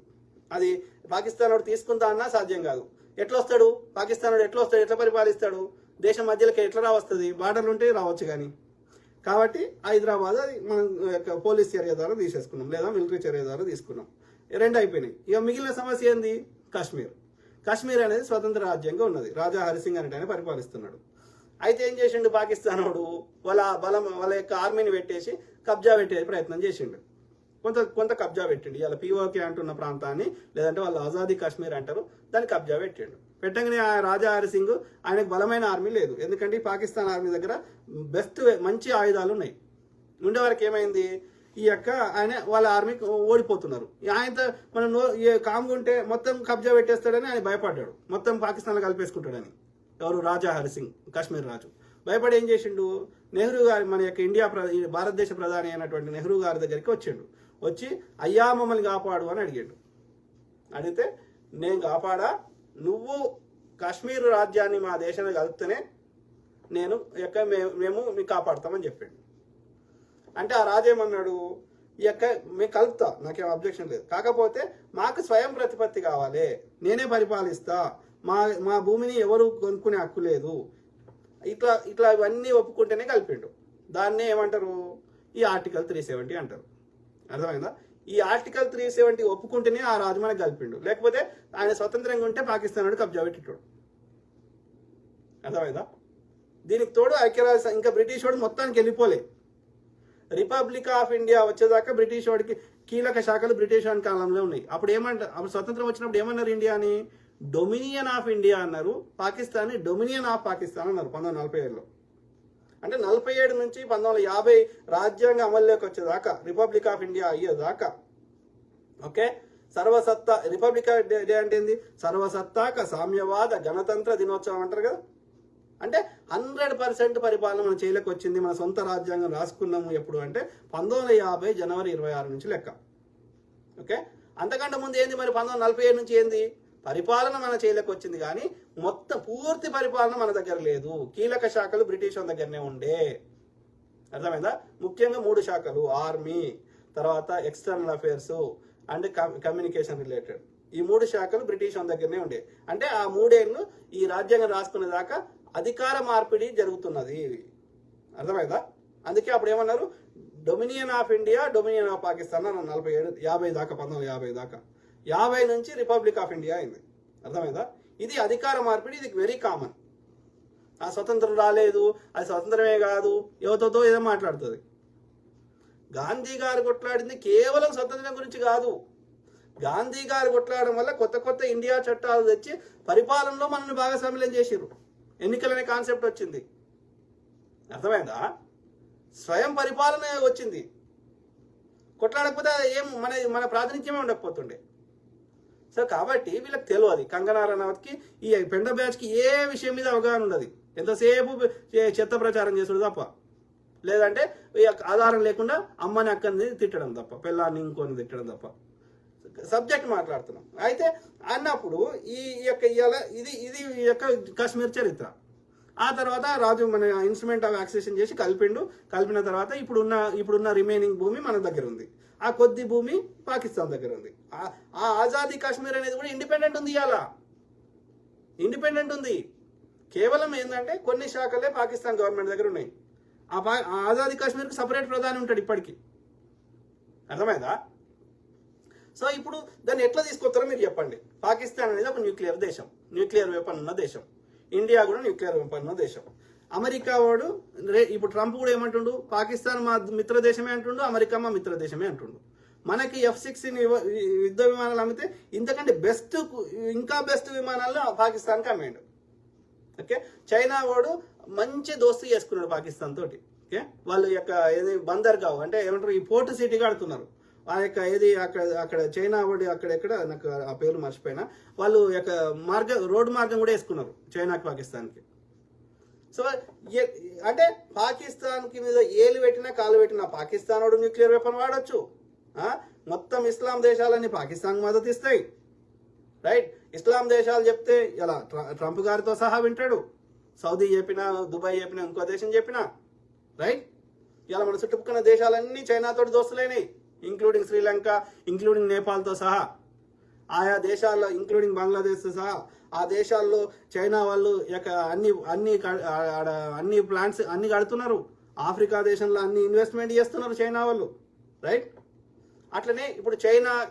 అది పాకిస్తాన్ వాడు తీసుకుంటా అన్నా సాధ్యం కాదు. ఎట్లా వస్తాడు పాకిస్తాన్ వాడు, ఎట్లా పరిపాలిస్తాడు, దేశం మధ్యలోకి ఎట్లా రావస్తుంది, బార్డర్లు ఉంటే రావచ్చు కానీ. కాబట్టి హైదరాబాద్ అది మనం పోలీస్ చర్య ద్వారా తీసేసుకున్నాం, లేదా మిలిటరీ చర్య ద్వారా తీసుకున్నాం. రెండు అయిపోయినాయి. ఇక మిగిలిన సమస్య ఏంది, కాశ్మీర్ అనేది స్వతంత్ర రాజ్యంగా ఉన్నది. రాజా హరిసింగ్ అనేట పరిపాలిస్తున్నాడు. అయితే ఏం చేసిండు పాకిస్తాన్ వాడు, వాళ్ళ యొక్క ఆర్మీని పెట్టేసి కబ్జా పెట్టే ప్రయత్నం చేసిండు. కొంత కబ్జా పెట్టిండు. ఇలా పీఓకే అంటున్న ప్రాంతాన్ని, లేదంటే వాళ్ళు ఆజాదీ కాశ్మీర్ అంటారు, దాన్ని కబ్జా పెట్టిండు. పెట్టగానే ఆ రాజా హరిసింగ్ ఆయనకు బలమైన ఆర్మీ లేదు. ఎందుకంటే పాకిస్తాన్ ఆర్మీ దగ్గర మంచి ఆయుధాలు ఉన్నాయి. ఉండే వరకు ఏమైంది, ఈ యొక్క వాళ్ళ ఆర్మీకి ఓడిపోతున్నారు. ఆయనతో మనం కామ్గా ఉంటే మొత్తం కబ్జా పెట్టేస్తాడని ఆయన భయపడ్డాడు, మొత్తం పాకిస్తాన్లో కలిపేసుకుంటాడని. ఎవరు, రాజా హరిసింగ్, కాశ్మీర్ రాజు. భయపడి ఏం చేసిండు, నెహ్రూ గారి మన యొక్క భారతదేశ ప్రధాని అయినటువంటి నెహ్రూ గారి దగ్గరికి వచ్చి అయ్యా మమ్మల్ని కాపాడు అని అడిగాడు. అడిగితే నేను కాపాడా, నువ్వు కాశ్మీర్ రాజ్యాన్ని మా దేశాన్ని కలిపితేనే మేము మీకు కాపాడుతామని చెప్పాడు. అంటే ఆ రాజు ఏమన్నాడు, మేము కలుపుతా, నాకేం అబ్జెక్షన్ లేదు, కాకపోతే మాకు స్వయం ప్రతిపత్తి కావాలి, నేనే పరిపాలిస్తా, మా భూమిని ఎవరు కొనుక్కునే హక్కు లేదు, ఇట్లా ఇవన్నీ ఒప్పుకుంటేనే కలిపిండు. దాన్నే ఏమంటారు, ఈ ఆర్టికల్ 370 అంటారు. అర్థమైందా? ఈ ఆర్టికల్ 370 ఒప్పుకుంటేనే ఆ రాజు మనకు కలిపిండు. లేకపోతే ఆయన స్వతంత్రంగా ఉంటే పాకిస్తాన్ వాడు కబ్జా పెట్టేటోడు. అర్థమైందా? దీనికి తోడు ఐక్యరాజ్య ఇంకా బ్రిటిష్ వాడు మొత్తానికి వెళ్ళిపోలే. రిపబ్లిక్ ఆఫ్ ఇండియా వచ్చేదాకా బ్రిటిష్ వాడికి కీలక శాఖలు బ్రిటిష్ వాడి కాలంలో ఉన్నాయి. అప్పుడు స్వతంత్రం వచ్చినప్పుడు ఏమన్నారు, ఇండియాని డొమినియన్ ఆఫ్ ఇండియా అన్నారు, పాకిస్తాన్ డొమినియన్ ఆఫ్ పాకిస్తాన్ అన్నారు 1947లో. అంటే 47 నుంచి 1950 రాజ్యాంగం అమల్లోకి వచ్చేదాకా, రిపబ్లిక్ ఆఫ్ ఇండియా అయ్యేదాకా. ఓకే, రిపబ్లిక్ డే అంటే ఏంది, సర్వసత్తాక సామ్యవాద గణతంత్ర దినోత్సవం అంటారు కదా. అంటే 100% పరిపాలన మన చేయలేక వచ్చింది, మన సొంత రాజ్యాంగం రాసుకున్నాము ఎప్పుడు అంటే 1950 జనవరి 26 నుంచి లెక్క. ఓకే, అంతకంటే ముందు ఏంది మరి 1947 నుంచి ఏంది, పరిపాలన మన చేయలేక వచ్చింది కానీ మొత్తం పూర్తి పరిపాలన మన దగ్గర లేదు. కీలక శాఖలు బ్రిటిష్ వాళ్ళ దగ్గరనే ఉండే. అర్థమైందా? ముఖ్యంగా 3 శాఖలు, ఆర్మీ, తర్వాత external affairs and communication related. ఈ 3 శాఖలు బ్రిటిష్ వాళ్ళ దగ్గరనే ఉండే. అంటే ఆ 3 ఏళ్ళు ఈ రాజ్యాంగం రాసుకునే దాకా అధికార మార్పిడి జరుగుతున్నది. అర్థమైందా? అందుకే అప్పుడు ఏమన్నారు, dominion of India, dominion of Pakistan అన్న 50 దాకా, 1950 దాకా. 50 నుంచి రిపబ్లిక్ ఆఫ్ ఇండియా అయింది. అర్థమైందా? ఇది అధికార మార్పిడి, ఇది వెరీ కామన్. ఆ స్వతంత్రం రాలేదు, అది స్వతంత్రమే కాదు, యువతతో ఏదో మాట్లాడుతుంది. గాంధీ గారు కొట్లాడింది కేవలం స్వతంత్రం గురించి కాదు. గాంధీ గారు కొట్లాడడం వల్ల కొత్త ఇండియా చట్టాలు తెచ్చి పరిపాలనలో మనల్ని భాగస్వామ్యం చేసిర్రు. ఎన్నికలనే కాన్సెప్ట్ వచ్చింది. అర్థమైందా? స్వయం పరిపాలన వచ్చింది. కొట్లాడకపోతే మన ప్రాతినిధ్యమే ఉండకపోతుండే. సో కాబట్టి వీళ్ళకి తెలియదు, కంగనా రనౌత్కి ఈ పెండ బ్యాచ్కి ఏ విషయం మీద అవగాహన ఉండదు. ఎంతసేపు చెత్త ప్రచారం చేసుడు తప్ప, లేదంటే ఆధారం లేకుండా అమ్మని అక్కని తిట్టడం తప్ప, పిల్లాన్ని ఇంకొని తిట్టడం తప్ప. సబ్జెక్ట్ మాట్లాడుతున్నాం. అయితే అన్నప్పుడు ఇది ఈ యొక్క కాశ్మీర్ చరిత్ర. ఆ తర్వాత రాజు మన ఇన్స్ట్రుమెంట్ ఆఫ్ యాక్సేషన్ చేసి కలిపిన తర్వాత ఇప్పుడున్న రిమైనింగ్ భూమి మన దగ్గర ఉంది. ఆ కొద్ది భూమి పాకిస్తాన్ దగ్గర ఉంది. ఆ ఆజాదీ కాశ్మీర్ అనేది కూడా ఇండిపెండెంట్ ఉంది. ఇలా ఇండిపెండెంట్ ఉంది. కేవలం ఏంటంటే కొన్ని శాఖలే పాకిస్తాన్ గవర్నమెంట్ దగ్గర ఉన్నాయి. ఆ ఆజాదీ కాశ్మీర్కి సపరేట్ ప్రధాని ఉంటాడు ఇప్పటికీ. అర్థమైందా? సో ఇప్పుడు దాన్ని ఎట్లా తీసుకొస్తారో మీరు చెప్పండి. పాకిస్తాన్ అనేది ఒక న్యూక్లియర్ దేశం, న్యూక్లియర్ వెపన్ ఉన్న దేశం. ఇండియా కూడా న్యూక్లియర్ వెపన్ ఉన్న దేశం. అమెరికా వాడు ఇప్పుడు ట్రంప్ కూడా ఏమంటుండు, పాకిస్తాన్ మా మిత్ర దేశమే అంటుండు, అమెరికా మా మిత్ర దేశమే అంటుండు. మనకి F-16 యుద్ధ విమానాలు అమ్మితే ఇంతకంటే బెస్ట్, ఇంకా బెస్ట్ విమానాలు పాకిస్తాన్కి అమ్మేయండు. ఓకే, చైనా వాడు మంచి దోస్తు చేసుకున్నాడు పాకిస్తాన్ తోటి. ఓకే, వాళ్ళు యొక్క ఏది బందర్గావ్ అంటే ఏమంటారు, ఈ పోర్ట్ సిటీ కడుతున్నారు. ఆ యొక్క ఏది అక్కడ చైనా వాడి అక్కడెక్కడ నాకు ఆ పేర్లు మర్చిపోయినా, వాళ్ళు యొక్క రోడ్డు మార్గం కూడా వేసుకున్నారు చైనాకి పాకిస్తాన్కి. సో అంటే పాకిస్తాన్కి మీద ఏలు పెట్టినా కాలు పెట్టినా పాకిస్తాన్ వాడు న్యూక్లియర్ వెపన్ వాడచ్చు. మొత్తం ఇస్లాం దేశాలన్నీ పాకిస్తాన్ మద్దతు ఇస్తాయి. రైట్, ఇస్లాం దేశాలు చెప్తే ఇలా ట్రంప్ గారితో సహా వింటాడు. సౌదీ చెప్పినా, దుబాయ్ చెప్పినా, ఇంకో దేశం చెప్పినా. రైట్, ఇలా మన చుట్టుపక్కల దేశాలన్నీ చైనాతోటి దోస్తులైనవి, ఇంక్లూడింగ్ శ్రీలంక, ఇంక్లూడింగ్ నేపాల్తో సహా. ఆయా దేశాల్లో ఇంక్లూడింగ్ బంగ్లాదేశ్తో సహా ఆ దేశాల్లో చైనా వాళ్ళు యొక్క అన్ని ప్లాంట్స్ అన్ని కడుతున్నారు. ఆఫ్రికా దేశంలో అన్ని ఇన్వెస్ట్మెంట్ చేస్తున్నారు చైనా వాళ్ళు. రైట్, అట్లనే ఇప్పుడు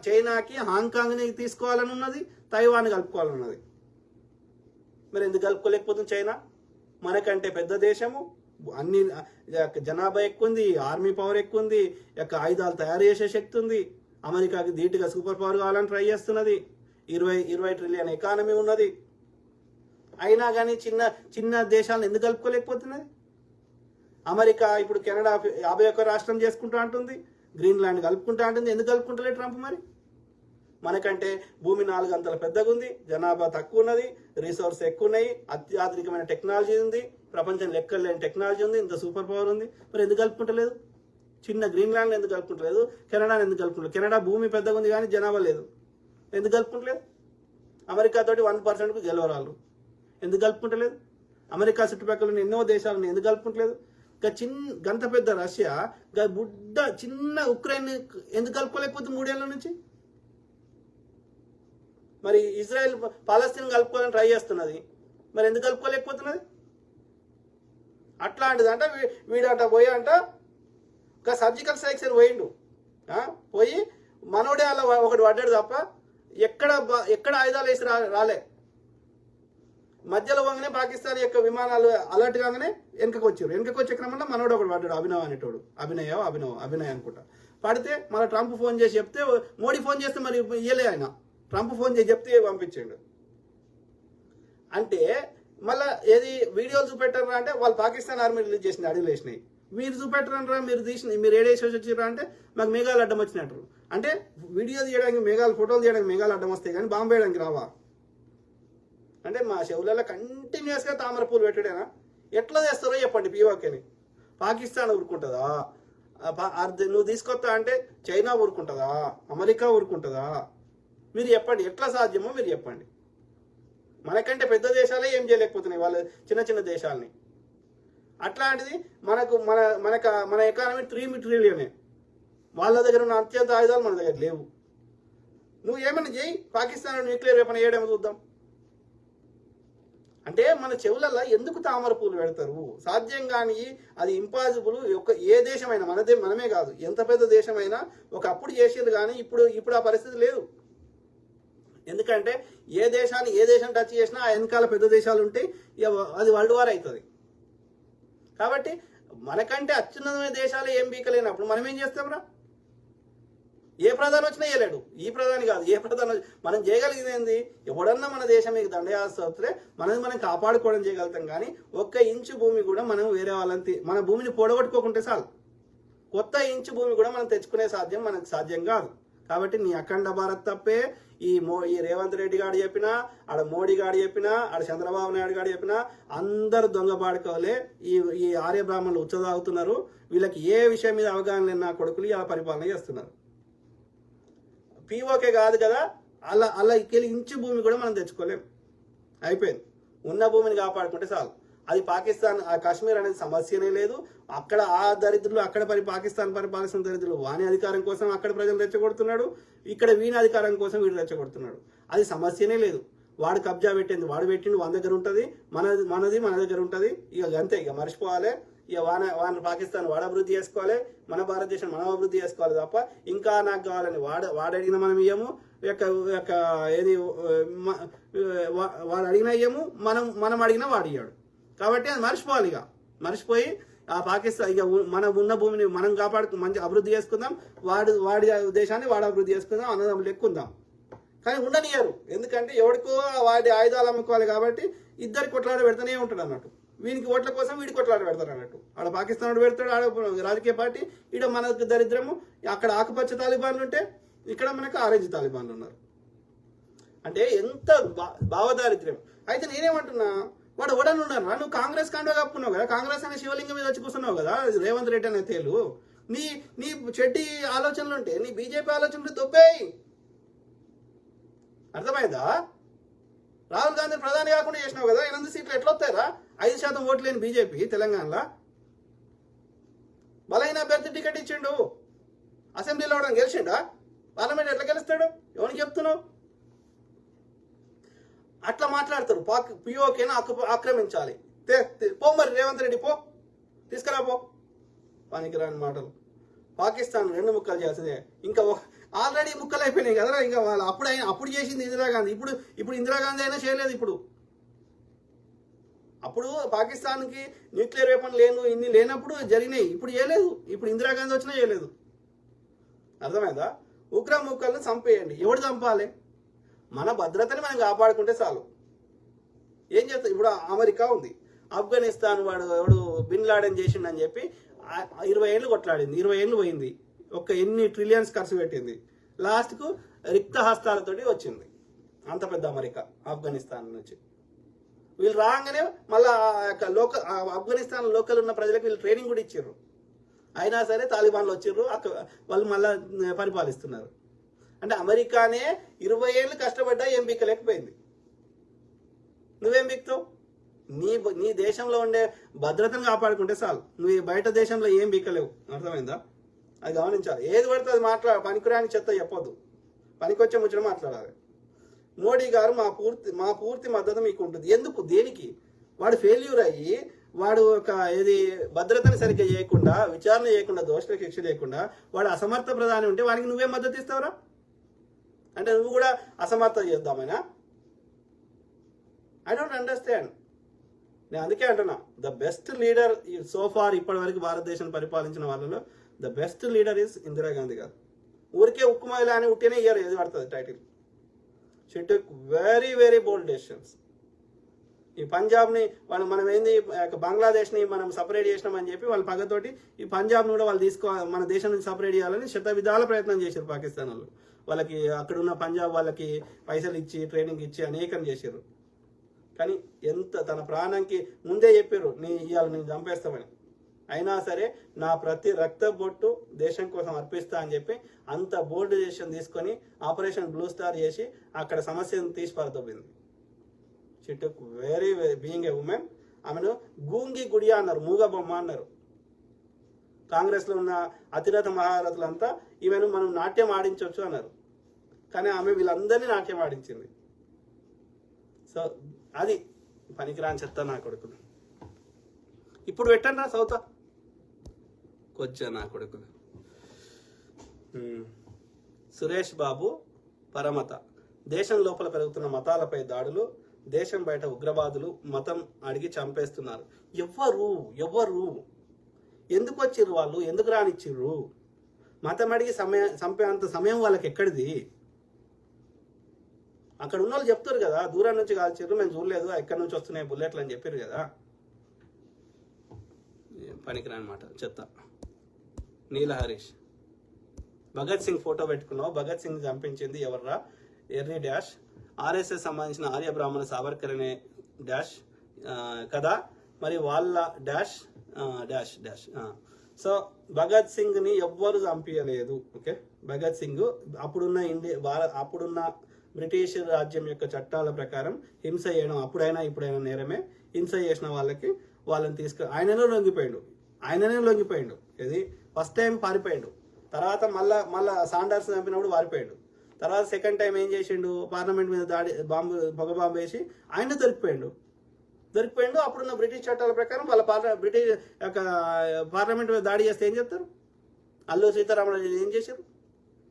చైనాకి హాంకాంగ్ని తీసుకోవాలని ఉన్నది, తైవాన్ కలుపుకోవాలని ఉన్నది. మరి ఎందుకు కలుపుకోలేకపోతుంది చైనా? మనకంటే పెద్ద దేశము, అన్ని జనాభా ఎక్కువ ఉంది, ఆర్మీ పవర్ ఎక్కువ ఉంది, యొక్క ఆయుధాలు తయారు చేసే శక్తి ఉంది. అమెరికాకి ధీటుగా సూపర్ పవర్ కావాలని ట్రై చేస్తున్నది. 20 ట్రిలియన్ ఎకానమీ ఉన్నది. అయినా కానీ చిన్న దేశాలను ఎందుకు కలుపుకోలేకపోతున్నది? అమెరికా ఇప్పుడు కెనడా 51 రాష్ట్రం చేసుకుంటా అంటుంది, గ్రీన్లాండ్ కలుపుకుంటా అంటుంది. ఎందుకు కలుపుకుంటలే ట్రంప్? మరి మనకంటే భూమి 4 అంతల పెద్దగా ఉంది, జనాభా తక్కువ ఉన్నది, రిసోర్స్ ఎక్కువ ఉన్నాయి, అత్యాధునికమైన టెక్నాలజీ ఉంది, ప్రపంచం లెక్కలు లేని టెక్నాలజీ ఉంది, ఇంత సూపర్ పవర్ ఉంది. మరి ఎందుకు కలుపుకుంటలేదు? చిన్న గ్రీన్లాండ్ ఎందుకు కలుపుకుంటలేదు? కెనడాని ఎందుకు కలుపుకుంటలేదు? కెనడా భూమి పెద్దగా ఉంది కానీ జనాభా లేదు, ఎందుకు కలుపుకుంటలేదు? అమెరికాతోటి 1%కు గెలవరాలు, ఎందుకు కలుపుకుంటలేదు? అమెరికా చుట్టుపక్కల ఉన్న ఎన్నో దేశాలను ఎందుకు కలుపుకుంటలేదు? గంత పెద్ద రష్యా, బుడ్డ చిన్న ఉక్రెయిన్ ఎందుకు కలుపుకోలేకపోతుంది 3 ఏళ్ల నుంచి? మరి ఇజ్రాయెల్ పాలస్తీన్ కలుపుకోవాలని ట్రై చేస్తున్నది, మరి ఎందుకు కలుపుకోలేకపోతున్నది? అట్లాంటిది అంట వీడంట పోయి అంట ఒక సర్జికల్ స్ట్రైక్స్ అని పోయిండు, పోయి మనోడే అలా ఒకటి పడ్డాడు తప్ప ఎక్కడ ఆయుధాలు వేసి రాలే. మధ్యలో పోగానే పాకిస్తాన్ యొక్క విమానాలు అలర్ట్ కాగానే వెనకకు వచ్చే క్రమంలో మనోడు ఒకటి పడ్డాడు, అభినవ్ అనేటోడు, అభినయ్ అనుకుంటా. పడితే మన ట్రంప్ ఫోన్ చేసి చెప్తే, మోడీ ఫోన్ చేస్తే మరి ఇయ్యలే, ఆయన ట్రంప్ ఫోన్ చేసి చెప్తే పంపించాడు. అంటే మళ్ళీ ఏది వీడియోలు చూపెట్టారా అంటే వాళ్ళు పాకిస్తాన్ ఆర్మీ రిలీజ్ చేసిన అడుగులు వేసినాయి. మీరు చూపెట్టరా, మీరు ఏడేసి వచ్చిర్రా అంటే మాకు మేఘాలు అడ్డం వచ్చినట్టు. అంటే వీడియో తీయడానికి మేఘాలు, ఫోటోలు తీయడానికి మేఘాలు అడ్డం వస్తాయి కానీ బాంబు వేయడానికి రావా? అంటే మా చెవులలో కంటిన్యూస్గా తామర పూలు పెట్టడేనా? ఎట్లా చేస్తారో చెప్పండి పీఓకేని. పాకిస్తాన్ ఊరుకుంటుందా? నువ్వు తీసుకొస్తా అంటే చైనా ఊరుకుంటుందా? అమెరికా ఊరుకుంటుందా? మీరు చెప్పండి, ఎట్లా సాధ్యమో మీరు చెప్పండి. మనకంటే పెద్ద దేశాలే ఏం చేయలేకపోతున్నాయి వాళ్ళ చిన్న దేశాలని. అట్లాంటిది మన ఎకానమీ 3 ట్రిలియనే, వాళ్ళ దగ్గర ఉన్న అత్యంత ఆయుధాలు మన దగ్గర లేవు. నువ్వు ఏమైనా చేయి, పాకిస్తాన్ న్యూక్లియర్ వెపన్ వేయడం చూద్దాం. అంటే మన చెవులల్లో ఎందుకు తామర పూలు పెడతారు? సాధ్యం కానీ అది ఇంపాసిబుల్. ఏ దేశమైనా మనమే కాదు, ఎంత పెద్ద దేశమైనా ఒకప్పుడు చేసేది కానీ ఇప్పుడు ఆ పరిస్థితి లేదు. ఎందుకంటే ఏ దేశం టచ్ చేసినా ఆ వెనకాల పెద్ద దేశాలు ఉంటాయి, అది వరల్డ్ వార్ అవుతుంది. కాబట్టి మనకంటే అత్యున్నతమైన దేశాలు ఏం బీకలేనప్పుడు మనం ఏం చేస్తాంరా? ఏ ప్రధాని వచ్చినా వేయలేడు, ఈ ప్రధాని కాదు, ఏ ప్రధాని మనం చేయగలిగింది ఏంది? ఎవడన్నా మన దేశం మీకు దండయాస్తి వస్తే మనం కాపాడుకోవడం చేయగలుగుతాం. కానీ 1 ఇంచు భూమి కూడా మనం వేరే వాళ్ళని మన భూమిని పొడగొట్టుకోకుంటే చాలు. కొత్త ఇంచు భూమి కూడా మనం తెచ్చుకునే మనకు సాధ్యం కాదు. కాబట్టి నీ అఖండ భారత్ తప్పే. ఈ రేవంత్ రెడ్డి గారు చెప్పినా, ఆడ మోడీ గారు చెప్పినా, ఆడ చంద్రబాబు నాయుడు గారు చెప్పినా అందరు దొంగ బాడుకోలే. ఈ ఆర్య బ్రాహ్మణులు ఉచ్చదాగుతున్నారు. వీళ్ళకి ఏ విషయం మీద అవగాహన లేని నా కొడుకులు ఇలా పరిపాలన చేస్తున్నారు. పీఓకే కాదు కదా, అలా ఇంచు భూమి కూడా మనం తెచ్చుకోలేం. అయిపోయింది. ఉన్న భూమిని కాపాడుకుంటే చాలు. అది పాకిస్తాన్, ఆ కాశ్మీర్ అనేది సమస్యనే లేదు. అక్కడ ఆ దరిద్రులు, పాకిస్తాన్ పరిపాలిస్తున్న దరిద్రులు వాని అధికారం కోసం అక్కడ ప్రజలు రెచ్చగొడుతున్నాడు, ఇక్కడ వీని అధికారం కోసం వీడు రెచ్చగొడుతున్నాడు. అది సమస్యనే లేదు. వాడు కబ్జా పెట్టింది వాడు పెట్టిండు, మన దగ్గర ఉంటుంది, మనది మన దగ్గర ఉంటుంది. ఇక అంతే, ఇక మర్చిపోవాలి. ఇక వాడిని పాకిస్తాన్ వాడు అభివృద్ధి చేసుకోవాలి, మన భారతదేశం మనం అభివృద్ధి చేసుకోవాలి తప్ప ఇంకా నాకు కావాలని వాడు అడిగిన మనం ఇయ్యము, ఏది వాడు అడిగిన ఇయ్యము, మనం అడిగినా వాడు ఇయ్యాడు. కాబట్టి అది మర్చిపోవాలి. ఇక మర్చిపోయి ఆ పాకిస్తాన్ ఇక మన ఉన్న భూమిని మనం మంచి అభివృద్ధి చేసుకుందాం, వాడి దేశాన్ని వాడు అభివృద్ధి చేసుకుందాం, అన్నదమ్ములు ఎక్కుందాం. కానీ ఉండనియరు. ఎందుకంటే ఎవరికో వాడి ఆయుధాలు అమ్ముకోవాలి కాబట్టి ఇద్దరు కొట్లాడ పెడతానే ఉంటాడు అన్నట్టు. వీనికి ఓట్ల కోసం వీడి కొట్లాడ పెడతారు అన్నట్టు. ఆడ పాకిస్తాన్ పెడతాడు, ఆడ రాజకీయ పార్టీ, ఈడ మనకు దరిద్రము. అక్కడ ఆకుపచ్చ తాలిబాన్లు ఉంటే ఇక్కడ మనకు ఆరెంజ్ తాలిబాన్లు ఉన్నారు. అంటే ఎంత భావదారిద్ర్యం. అయితే నేనేమంటున్నా, వాడు ఓడనున్నాను, నువ్వు కాంగ్రెస్ కాండో కప్పుకున్నావు కదా, కాంగ్రెస్ అనే శివలింగం మీద వచ్చి కూర్చున్నావు కదా, రేవంత్ రెడ్డి అనే తేలు. నీ చెడ్డి ఆలోచనలు ఉంటే, నీ బీజేపీ ఆలోచనలు దొబ్బేయి. అర్థమైందా? రాహుల్ గాంధీ ప్రధాని కాకుండా చేసినావు కదా, 8 సీట్లు ఎట్లా వస్తారా? 5% ఓట్లు లేని బీజేపీ తెలంగాణలో బలైన అభ్యర్థి టికెట్ ఇచ్చిండు, అసెంబ్లీలో అవడం గెలిచిండా? పార్లమెంట్ ఎట్లా గెలుస్తాడు? ఎవరికి చెప్తున్నావు? అట్లా మాట్లాడతారు. పిఓకేను ఆక్రమించాలి. పో మరి రేవంత్ రెడ్డి, పో తీసుకురా, పో. పనికిరాని మాటలు. పాకిస్తాన్ 2 ముక్కలు చేస్తుంది. ఇంకా ఆల్రెడీ ముక్కలు అయిపోయినాయి కదరా. ఇంకా వాళ్ళు అప్పుడు చేసింది ఇందిరాగాంధీ. ఇప్పుడు ఇందిరాగాంధీ అయినా చేయలేదు. అప్పుడు పాకిస్తాన్కి న్యూక్లియర్ వెపన్ ఇన్ని లేనప్పుడు జరిగినాయి. ఇప్పుడు చేయలేదు. ఇప్పుడు ఇందిరాగాంధీ వచ్చినా చేయలేదు. అర్థమైందా? ఉగ్ర ముక్కలను చంపేయండి. ఎవడు చంపాలి? మన భద్రతని మనం కాపాడుకుంటే చాలు. ఏం చేస్తాం? ఇప్పుడు అమెరికా ఉంది, ఆఫ్ఘనిస్తాన్ ఎవడు బిన్ లాడెన్ చేసిండని చెప్పి 20 ఏళ్ళు కొట్లాడింది, 20 ఏళ్ళు పోయింది, ఎన్ని ట్రిలియన్స్ ఖర్చు పెట్టింది, లాస్ట్కు రిక్త హస్తాలతోటి వచ్చింది అంత పెద్ద అమెరికా ఆఫ్ఘనిస్తాన్ నుంచి. వీళ్ళు రాగానే మళ్ళీ ఆఫ్ఘనిస్తాన్ లోకల్ ఉన్న ప్రజలకు వీళ్ళు ట్రైనింగ్ కూడా ఇచ్చారు. అయినా సరే తాలిబాన్లు వచ్చిర్రు, వాళ్ళు మళ్ళీ పరిపాలిస్తున్నారు. అంటే అమెరికానే 20 ఏళ్ళు కష్టపడ్డా ఏం బిక్కలేకపోయింది. నువ్వేం బిక్తావు? నీ దేశంలో ఉండే భద్రతను కాపాడుకుంటే చాలు. నువ్వు బయట దేశంలో ఏం బిక్కలేవు. అర్థమైందా? అది గమనించాలి. ఏది పడితే అది పనికిరాని చెత్త చెప్పొద్దు, పనికొచ్చే ముచ్చట మాట్లాడాలి. మోడీ గారు మా పూర్తి మద్దతు మీకు ఉంటుంది. ఎందుకు? దేనికి? వాడు ఫెయిల్యూర్ అయ్యి వాడు భద్రతని సరిగ్గా చేయకుండా, విచారణ చేయకుండా, దోషులకు శిక్ష చేయకుండా వాడు అసమర్థ ప్రధాని ఉంటే వానికి నువ్వే మద్దతు ఇస్తావురా? అంటే నువ్వు కూడా అసమర్థత చేద్దామైనా? I don't understand. నేను అందుకే అంటున్నా, ద బెస్ట్ లీడర్ సోఫార్ ఇప్పటి వరకు భారతదేశం పరిపాలించిన వాళ్ళలో the best leader is Indira Gandhi గారు. ఊరికే ఉక్కుమహిళ అని ఉట్టినే ఇయ్యారు, ఏది పడుతుంది title. She took very very bold decisions. ఈ పంజాబ్ని మనం ఏంది బంగ్లాదేశ్ని మనం సపరేట్ చేసినామని చెప్పి వాళ్ళ పగతోటి ఈ పంజాబ్ని కూడా వాళ్ళు మన దేశం నుంచి సపరేట్ చేయాలని శతవిధాల ప్రయత్నం చేశారు పాకిస్తాన్ వాళ్ళు. వాళ్ళకి అక్కడున్న పంజాబ్ వాళ్ళకి పైసలు ఇచ్చి ట్రైనింగ్ ఇచ్చి అనేకం చేశారు. కానీ తన ప్రాణంకి ముందే చెప్పారు, ఇవాళ నేను చంపేస్తామని. అయినా సరే నా ప్రతి రక్త బొట్టు దేశం కోసం అర్పిస్తా అని చెప్పి అంత బోల్డ్ డెసిషన్ తీసుకొని ఆపరేషన్ బ్లూ స్టార్ చేసి అక్కడ సమస్యను తీసి పారదొబ్బింది. She took very being a woman. ఆమెను గూంగి గుడియా అన్నారు, మూగ బొమ్మ అన్నారు. కాంగ్రెస్లో ఉన్న అతిరథ మహారథులంతా ఈమెను మనం నాట్యం ఆడించవచ్చు అన్నారు. కానీ ఆమె వీళ్ళందరినీ నాట్యం ఆడించింది. సో అది పనికిరాని చెత్త నా కొడుకులు. ఇప్పుడు పెట్టండి రా సౌత కొచ్చా నా కొడుకులు. సురేష్ బాబు పరమత. దేశం లోపల పెరుగుతున్న మతాలపై దాడులు, దేశం బయట ఉగ్రవాదులు మతం అడిగి చంపేస్తున్నారు. ఎవరు ఎందుకు వచ్చిర్రు వాళ్ళు? ఎందుకు రానిచ్చిర్రు? మతం అడిగి చంపేంత సమయం వాళ్ళకి ఎక్కడిది? అక్కడ ఉన్న వాళ్ళు చెప్తారు కదా, దూరం నుంచి కాల్చిర్రు, మేము చూడలేదు, ఎక్కడి నుంచి వస్తున్నాయి బుల్లెట్లు అని చెప్పారు కదా. పనికిరాని మాట, చెత్త. నీల హరీష్. భగత్ సింగ్ ఫోటో పెట్టుకున్నావు, భగత్ సింగ్ చంపించింది ఎవర్రా? ఎర్రి డాష్. ఆర్ఎస్ఎస్ సంబంధించిన ఆర్య బ్రాహ్మణ సావర్కర్ అనే డాష్ కదా, మరి వాళ్ళ dash dash dash. So Bhagat సింగ్ని ఎవ్వరు చంపించలేదు. ఓకే, భగత్ సింగ్ అప్పుడున్న బ్రిటిష్ రాజ్యం యొక్క చట్టాల ప్రకారం హింస చేయడం అప్పుడైనా ఇప్పుడైనా నేరమే. హింస చేసిన వాళ్ళని ఆయననే లొంగిపోయిండు. ఇది ఫస్ట్ టైం పారిపోయిండు. తర్వాత మళ్ళా సాండర్స్ చంపినప్పుడు పారిపోయాడు. తర్వాత సెకండ్ టైం ఏం చేసిండు? పార్లమెంట్ మీద పొగ బాంబు వేసి ఆయన దొరికిపోయిండు. దొరికిపోయిండు. అప్పుడున్న బ్రిటిష్ చట్టాల ప్రకారం వాళ్ళ బ్రిటిష్ యొక్క పార్లమెంట్ మీద దాడి చేస్తే ఏం చేస్తారు? అల్లూరి సీతారామరాజు ఏం చేశారు?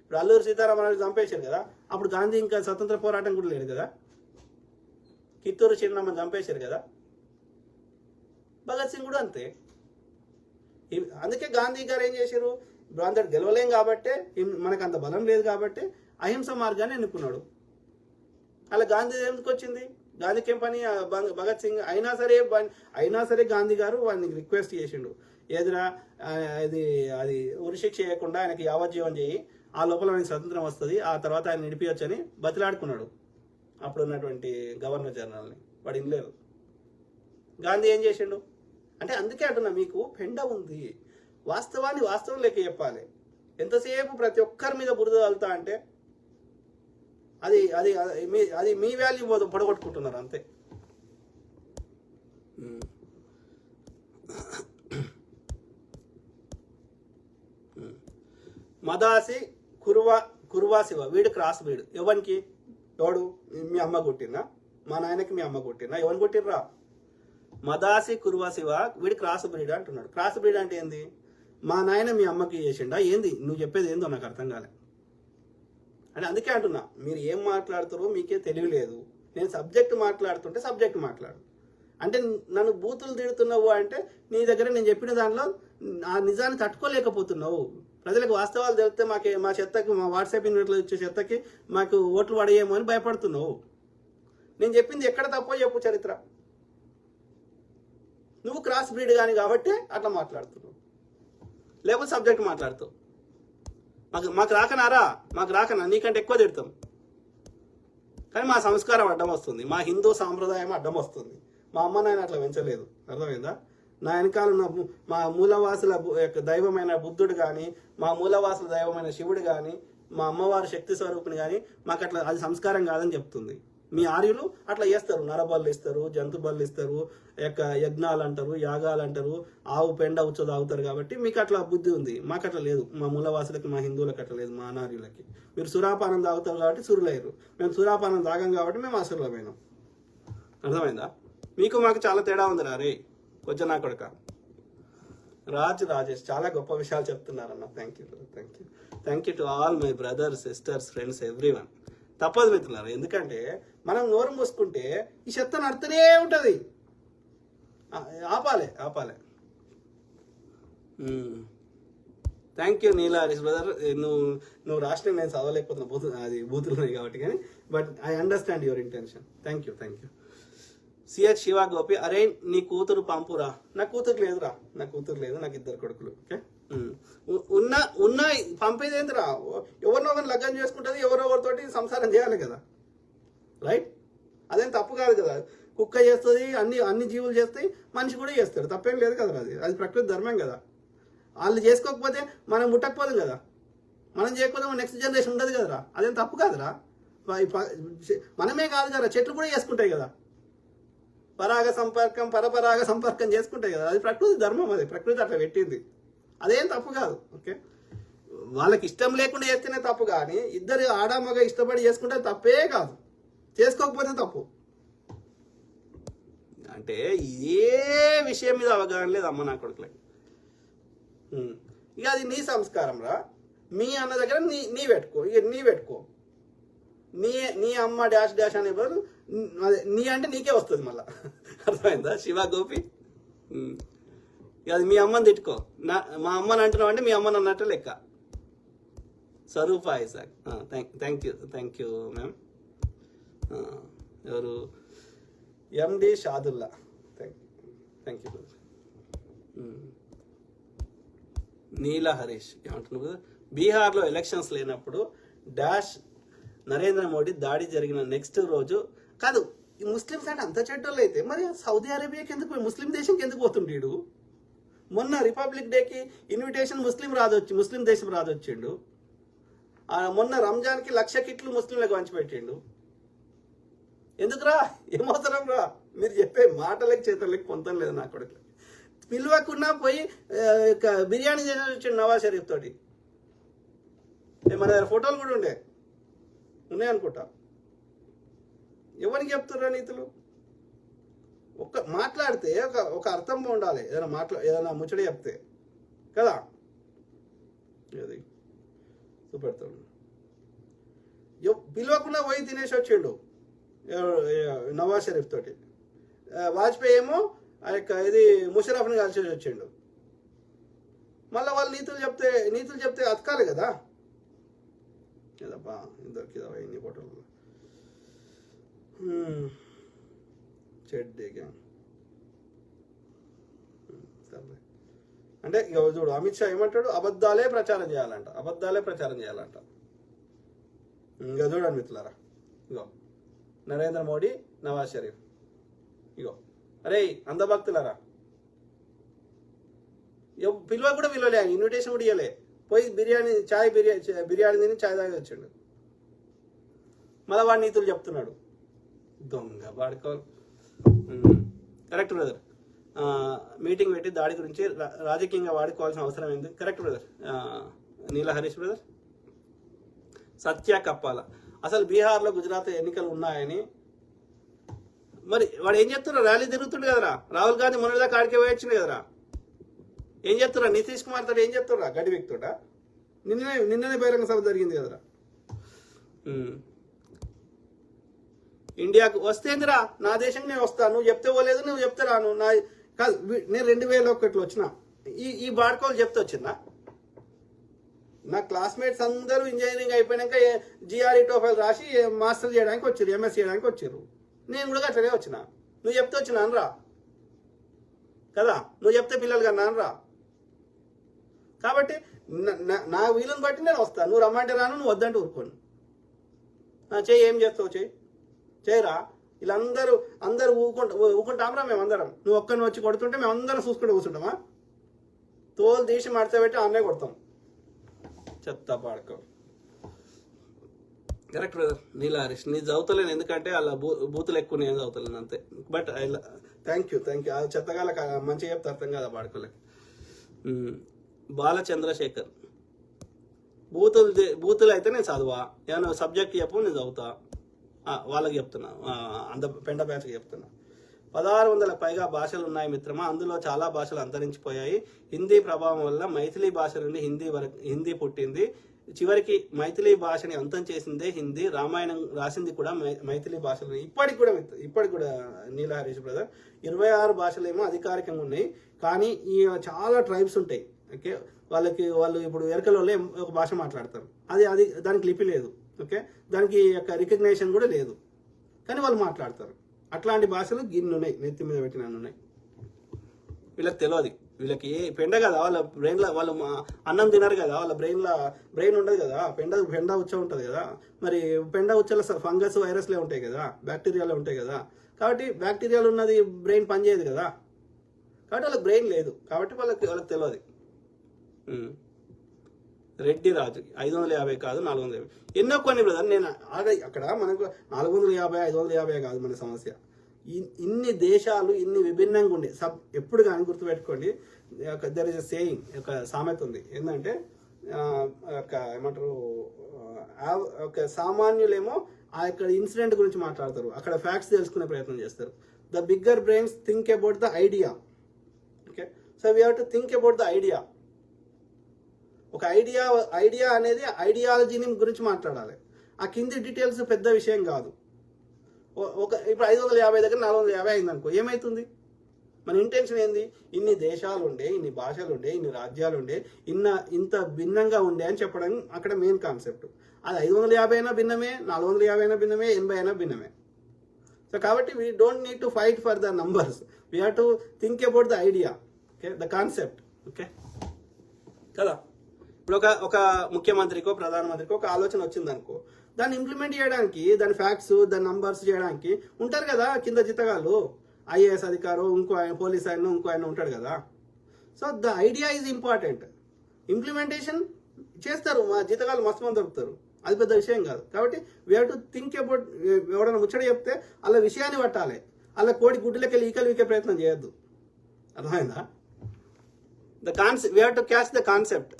ఇప్పుడు అల్లూరి సీతారామరాజు చంపేశారు కదా, అప్పుడు గాంధీ ఇంకా స్వతంత్ర పోరాటం కూడా లేదు కదా, కిత్తూరు చిన్నమ్మని చంపేశారు కదా, భగత్ సింగ్ కూడా అంతే. అందుకే గాంధీ గారు ఏం చేశారు? ఇప్పుడు అందరు గెలవలేం కాబట్టి, మనకు అంత బలం లేదు కాబట్టి అహింస మార్గాన్ని ఎన్నుకున్నాడు. అలా గాంధీ ఎందుకు వచ్చింది? గాంధీకి ఏం పని? భగత్ సింగ్ అయినా సరే గాంధీ గారు వాడిని రిక్వెస్ట్ చేసిండు, ఏదిరా అది ఉరిశిక్ష చేయకుండా ఆయనకి యావజ్జీవం చేయి, ఆ లోపల ఆయనకి స్వతంత్రం వస్తుంది, ఆ తర్వాత ఆయన నిడిపించని బతిలాడుకున్నాడు అప్పుడు ఉన్నటువంటి గవర్నర్ జనరల్ని. వాడు ఇనలేదు. గాంధీ ఏం చేసిండు అంటే, అందుకే అంటున్నా మీకు పెండ ఉంది. వాస్తవాన్ని వాస్తవం లెక్క చెప్పాలి. ఎంతసేపు ప్రతి ఒక్కరి మీద బురద వెళ్తా అంటే అది అది అది మీ వాల్యూ పొడగొట్టుకుంటున్నారు అంతే. మదాసి కురువా శివ వీడు క్రాస్ బ్రీడ్. ఎవడు? మీ అమ్మ కొట్టినా? మా నాయనకి మీ అమ్మ కొట్టినా? ఎవరిని కొట్టిర్రా? మదాసి కురువా శివ వీడు క్రాస్ బ్రీడ్ అంటున్నాడు. క్రాస్ బ్రీడ్ అంటే ఏంది? మా నాయన మీ అమ్మకి చేసిండా ఏంది? నువ్వు చెప్పేది ఏందో నాకు అర్థం కాలే. అంటే అందుకే అంటున్నా, మీరు ఏం మాట్లాడుతారో మీకే తెలియలేదు. నేను సబ్జెక్ట్ మాట్లాడుతుంటే సబ్జెక్ట్ మాట్లాడు అంటే, నన్ను బూతులు తిడుతున్నావు అంటే నీ దగ్గర నేను చెప్పిన దాంట్లో ఆ నిజాన్ని తట్టుకోలేకపోతున్నావు. ప్రజలకు వాస్తవాలు తెలిస్తే మా చెత్తకి, మా వాట్సాప్ ఇన్వెట్లో వచ్చే చెత్తకి మాకు ఓట్లు పడేయేమో అని భయపడుతున్నావు. నేను చెప్పింది ఎక్కడ తప్పో చెప్పు చరిత్ర. నువ్వు క్రాస్ బ్రీడ్ కానీ కాబట్టి అట్లా మాట్లాడుతున్నావు, లేకపోతే సబ్జెక్ట్ మాట్లాడుతావు. మాకు రాకనారా? మాకు రాకనా? నీకంటే ఎక్కువ తిడతాం. కానీ మా సంస్కారం అడ్డం వస్తుంది, మా హిందూ సాంప్రదాయం అడ్డం వస్తుంది. మా అమ్మ నాయన అట్లా పెంచలేదు, అర్థమైందా? నా వెనకాల ఉన్న మా మూలవాసుల యొక్క దైవమైన బుద్ధుడు కానీ, మా మూలవాసుల దైవమైన శివుడు కానీ, మా అమ్మవారి శక్తి స్వరూపిణి కానీ మాకు అట్లా అది సంస్కారం కాదని చెప్తుంది. మీ ఆర్యులు అట్లా చేస్తారు, నరబళ్ళు ఇస్తారు, జంతు బళ్ళు ఇస్తారు, యొక్క యజ్ఞాలు అంటారు, యాగాలు అంటారు, ఆవు పెండ ఉచ్చ తాగుతారు. కాబట్టి మీకు అట్లా బుద్ధి ఉంది, మాకు అట్లా లేదు. మా మూలవాసులకి, మా హిందువులకు అట్లా లేదు, మా అనార్యులకి. మీరు సురాపానం తాగుతారు కాబట్టి సురులయ్యారు, మేము సురాపానం తాగం కాబట్టి మేము అసురులమైనాం. అర్థమైందా? మీకు మాకు చాలా తేడా ఉందిరా రే కొంచెం నా కొడుక. రాజేష్ చాలా గొప్ప విషయాలు చెప్తున్నారన్న. Thank you to all my brothers, sisters, friends, everyone. తప్పదు మిత్రులారా, ఎందుకంటే మనం నోరు మూసుకుంటే ఈ చెత్త నడుతూనే ఉంటుంది. ఆపాలి. Thank you Neela Harish brother. నువ్వు రాష్ట్రం నేను చదవలేకపోతున్నా, అది బూతులు ఉన్నాయి కాబట్టి, కానీ but I understand your intention. Thank you. CH Shiva Gopi, అరే నీ కూతురు పంపురా. నా కూతురు లేదు, నాకు ఇద్దరు కొడుకులు. ఓకే, ఉన్న పంపేది ఏందిరా? ఎవరినో ఒకరిని లగ్గం చేసుకుంటుంది, ఎవరొకరితోటి సంసారం చేయాలి కదా, రైట్? అదేం తప్పు కాదు కదా. కుక్క చేస్తుంది, అన్ని జీవులు చేస్తాయి, మనిషి కూడా చేస్తాడు, తప్పేం లేదు కదా. అది ప్రకృతి ధర్మం కదా. వాళ్ళు చేసుకోకపోతే మనం ముట్టకపోదు కదా, మనం చేయకపోతే నెక్స్ట్ జనరేషన్ ఉండదు కదరా. అదేం తప్పు కాదురా. మనమే కాదు కదా, చెట్లు కూడా చేసుకుంటాయి కదా, పరపరాగ సంపర్కం చేసుకుంటాయి కదా. అది ప్రకృతి ధర్మం, అది ప్రకృతి అట్లా పెట్టింది, అదేం తప్పు కాదు. ఓకే, వాళ్ళకి ఇష్టం లేకుండా చేస్తేనే తప్పు, కానీ ఇద్దరు ఆడామగ ఇష్టపడి చేసుకుంటే తప్పే కాదు, చేసుకోకపోతే తప్పు. అంటే ఏ విషయం మీద అవగాహన లేదు అమ్మ నా కొడుకులకి. ఇక అది నీ సంస్కారం రా. మీ అన్న దగ్గర నీ పెట్టుకో. నీ అమ్మ డాష్ అనే బదులు నీ అంటే నీకే వస్తుంది మళ్ళా. అర్థమైందా శివ గోపి? అది మీ అమ్మని తిట్టుకో. మా అమ్మని అంటున్నావు అంటే మీ అమ్మని అన్నట్టు లెక్క. స్వరూప ఐసాక్, థ్యాంక్ యూ మ్యామ్. ఎవరు? ఎండి షాదుల్లా, థ్యాంక్ యూ. నీలా హరీష్ ఏమంటున్నారు? బీహార్లో ఎలక్షన్స్ లేనప్పుడు డాష్ నరేంద్ర మోడీ దాడి జరిగిన నెక్స్ట్ రోజు కాదు. ఈ ముస్లిమ్స్ అంటే అంత చెడ్డోళ్ళు అయితే మరి సౌదీ అరేబియాకి ఎందుకు, ముస్లిం దేశంకి ఎందుకు పోతుండీడు? మొన్న రిపబ్లిక్ డేకి ఇన్విటేషన్ ముస్లిం దేశం రాజొచ్చిండు. మొన్న రంజాన్కి 1,00,000 కిట్లు ముస్లింలకు పంచిపెట్టిండు. ఎందుకురా? ఏమవసరం రా? మీరు చెప్పే మాటలకి చేతలకి పొంతం లేదు నా కొడుకు. పిలువకున్నా పోయి బిర్యానీ చేసి వచ్చిండు నవాజ్ షరీఫ్ తోటి. మన దగ్గర ఫోటోలు కూడా ఉన్నాయనుకుంటా. ఎవరికి చెప్తుర్రా నీతులు? ఒక మాట్లాడితే ఒక అర్థం ఉండాలి, ఏదైనా ముచ్చట చెప్తే కదా. అది చూపెడతాడు. పిలవకుండా పోయి తినేసి వచ్చిండు నవాజ్ షరీఫ్ తోటి. వాజ్పేయి ఏమో ఆ యొక్క ఇది ముషరఫ్ని కలిసేసి వచ్చిండు. మళ్ళీ వాళ్ళు నీతులు చెప్తే అతకాలి కదా. ఏదబ్బా దొరికిదా ఇన్ని ఫోటోలు చెడ్డే గ్యాంగ్. సరే అంటే ఇక చూడు అమిత్ షా ఏమంటాడు, అబద్ధాలే ప్రచారం చేయాలంట. ఇంకా చూడండి మిత్రులారా, ఇగో నరేంద్ర మోడీ, నవాజ్ షరీఫ్, ఇగో అరే అందభక్తులారా, పిలువ కూడా పిలవలే, ఇన్విటేషన్ కూడా ఇవ్వలే. పోయి బిర్యానీ తిని చాయ్ తాగి వచ్చాడు. మళ్ళీ వాడి నీతులు చెప్తున్నాడు. దొంగ వాడుకోవాలి. Correct brother. మీటింగ్ పెట్టి దాడి గురించి రాజకీయంగా వాడుకోవాల్సిన అవసరం ఏంది? Correct brother. Neela Harish brother. Satya Kappala అసలు బీహార్లో గుజరాత్ ఎన్నికలు ఉన్నాయని మరి వాడు ఏం చెప్తున్నా, ర్యాలీ తిరుగుతుండు కదరా. రాహుల్ గాంధీ మొన్నటిదాకా కాడికే పోయొచ్చింది కదరా. ఏం చెప్తున్నా, నితీష్ కుమార్ తోటి ఏం చెప్తున్నా, గడ్డి వ్యక్తితోట నిన్ననే బహిరంగ సభ జరిగింది కదరా. ఇండియాకు వస్తేందిరా, నా దేశంకి నేను వస్తాను, నువ్వు చెప్తే పోలేదు, నువ్వు చెప్తే రాను. కాదు, నేను 2001లో వచ్చిన. ఈ బాడుకోలు చెప్తే వచ్చిందా? నా క్లాస్మేట్స్ అందరూ ఇంజనీరింగ్ అయిపోయాక జిఆర్ఈ టోఫెల్ రాసి మాస్టర్ చేయడానికి వచ్చారు, ఎంఎస్ చేయడానికి వచ్చారు. నేను కూడా అట్లనే వచ్చిన. నువ్వు చెప్తే వచ్చిన అనరా కదా, నువ్వు చెప్తే పిల్లలు కన్నా అనరా. కాబట్టి నా వీలుని బట్టి నేను వస్తాను. నువ్వు రమ్మంటే రాను, నువ్వు వద్దంటే ఊరుకోను. చెయ్యి, ఏం చేస్తావు చేయరా. వీళ్ళందరూ ఊకుంటాంరా మేమందరం. నువ్వు ఒక్కరిని వచ్చి కొడుతుంటే మేమందరం చూసుకుంటూ కూర్చుంటామా? తోలు తీసి మడతపెట్టి అన్నే కొడతాం. చెత్త పాడకో. Correct brother. నీలా హరీష్ నీ చదువుతలేను, ఎందుకంటే అలా బూతులు ఎక్కువ నేను చదువుతలేను అంతే. But thank you. ఆ చెత్తగాల మంచిగా చెప్తే అర్థం కదా పాడుకోలేక. బాల చంద్రశేఖర్, బూతులు అయితే నేను చదువా, ఏమైనా సబ్జెక్ట్ చెప్పు నేను చదువుతా. వాళ్ళకి చెప్తున్నా, పెండ బ్యాచ్కి చెప్తున్నా. 1600 పైగా భాషలు ఉన్నాయి మిత్రమా, అందులో చాలా భాషలు అంతరించిపోయాయి. హిందీ ప్రభావం వల్ల మైథిలీ భాష నుండి హిందీ పుట్టింది. చివరికి మైథిలీ భాషని అంతం చేసిందే హిందీ. రామాయణం రాసింది కూడా మైథిలీ భాషలో. ఇప్పటికి కూడా నీల హరీష్ బ్రదర్ 26 భాషలేమో అధికారికంగా ఉన్నాయి. కానీ ఈ చాలా ట్రైబ్స్ ఉంటాయి. ఓకే, వాళ్ళు ఇప్పుడు ఎరకలోనే ఒక భాష మాట్లాడతారు. అది దానికి లిపి లేదు. ఓకే, దానికి యొక్క రికగ్నేషన్ కూడా లేదు, కానీ వాళ్ళు మాట్లాడతారు. అట్లాంటి భాషలు గిన్నె ఉన్నాయి, నెత్తి మీద పెట్టిన ఉన్నాయి. వీళ్ళకి తెలియదు. వీళ్ళకి పెండ కదా, వాళ్ళ బ్రెయిన్లో వాళ్ళు అన్నం తినరు కదా, వాళ్ళ బ్రెయిన్ ఉండదు కదా. పెండ ఉచ్చ ఉంటుంది కదా. మరి పెండ ఉచ్చలో ఫంగస్ వైరస్లే ఉంటాయి కదా, బ్యాక్టీరియాలే ఉంటాయి కదా. కాబట్టి బ్యాక్టీరియాలు ఉన్నది బ్రెయిన్ పనిచేయదు కదా. కాబట్టి వాళ్ళకి బ్రెయిన్ లేదు, కాబట్టి వాళ్ళకి తెలియదు. రెడ్డి రాజు 550 కాదు 450 ఎన్నో కొన్ని బ్రదర్. నేను అక్కడ మనకు 450 550 కాదు మన సమస్య. ఇన్ని దేశాలు ఇన్ని విభిన్నంగా ఉండే ఎప్పుడు కానీ గుర్తుపెట్టుకోండి. దర్ ఇస్ ఎ సేయింగ్, ఒక సామెత ఉంది. ఏంటంటే ఏమంటారు, ఒక సామాన్యులేమో ఆ యొక్క ఇన్సిడెంట్ గురించి మాట్లాడతారు, అక్కడ ఫ్యాక్ట్స్ తెలుసుకునే ప్రయత్నం చేస్తారు. The bigger brains think about the idea. Okay, so we have to think about the idea. ఒక ఐడియా అనేది ఐడియాలజీని గురించి మాట్లాడాలి. ఆ కింది డీటెయిల్స్ పెద్ద విషయం కాదు. ఇప్పుడు 550 దగ్గర 450 అయింది అనుకో, ఏమవుతుంది? మన ఇంటెన్షన్ ఏంది? ఇన్ని దేశాలు ఉండే, ఇన్ని భాషలు ఉండే, ఇన్ని రాజ్యాలు ఉండే, ఇంత భిన్నంగా ఉండే అని చెప్పడం అక్కడ మెయిన్ కాన్సెప్ట్. అది 550 అయినా భిన్నమే, 450 అయినా భిన్నమే, 80 అయినా భిన్నమే. సో కాబట్టి we don't need to fight for the numbers, we have to think about the idea. Okay, the concept. Okay కదా. ఇప్పుడు ఒక ముఖ్యమంత్రికో ప్రధానమంత్రికో ఒక ఆలోచన వచ్చింది అనుకో, దాన్ని ఇంప్లిమెంట్ చేయడానికి, దాని ఫ్యాక్ట్స్, దాని నంబర్స్ చేయడానికి ఉంటారు కదా కింద జీతగాళ్ళు, ఐఏఎస్ అధికారు, ఇంకో ఆయన పోలీస్ ఆయన, ఇంకో ఆయన ఉంటాడు కదా. So the idea is important. Implementation చేస్తారు, మా జీతగాళ్ళు మస్తు మంది దొరుకుతారు, అది పెద్ద విషయం కాదు. కాబట్టి we have to think about. ఎవరైనా ముచ్చట చెప్తే అలా విషయాన్ని పట్టాలి, అలా కోడి గుడ్డులకి ఈకలు వీకే ప్రయత్నం చేయొద్దు. అర్థమైందా? The concept, we have to catch the concept.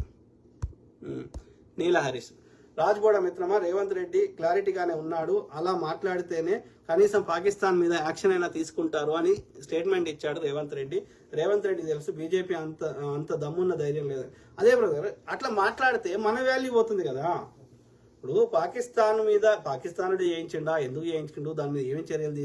Neela Harish, Rajboda మిత్రమా, రేవంత్ రెడ్డి క్లారిటీగానే ఉన్నాడు, అలా మాట్లాడితేనే కనీసం పాకిస్తాన్ మీద యాక్షన్ అయినా తీసుకుంటారు అని స్టేట్మెంట్ ఇచ్చాడు రేవంత్ రెడ్డి. రేవంత్ రెడ్డి తెలుసు బీజేపీ అంత దమ్మున్న ధైర్యం లేదు. అదే బ్రదర్, అట్లా మాట్లాడితే మన వాల్యూ పోతుంది కదా. ఇప్పుడు పాకిస్తాన్ మీద పాకిస్తానుడు చేయించిండా, ఎందుకు చేయించుకుంటూ, దాని మీద ఏమి చర్యలు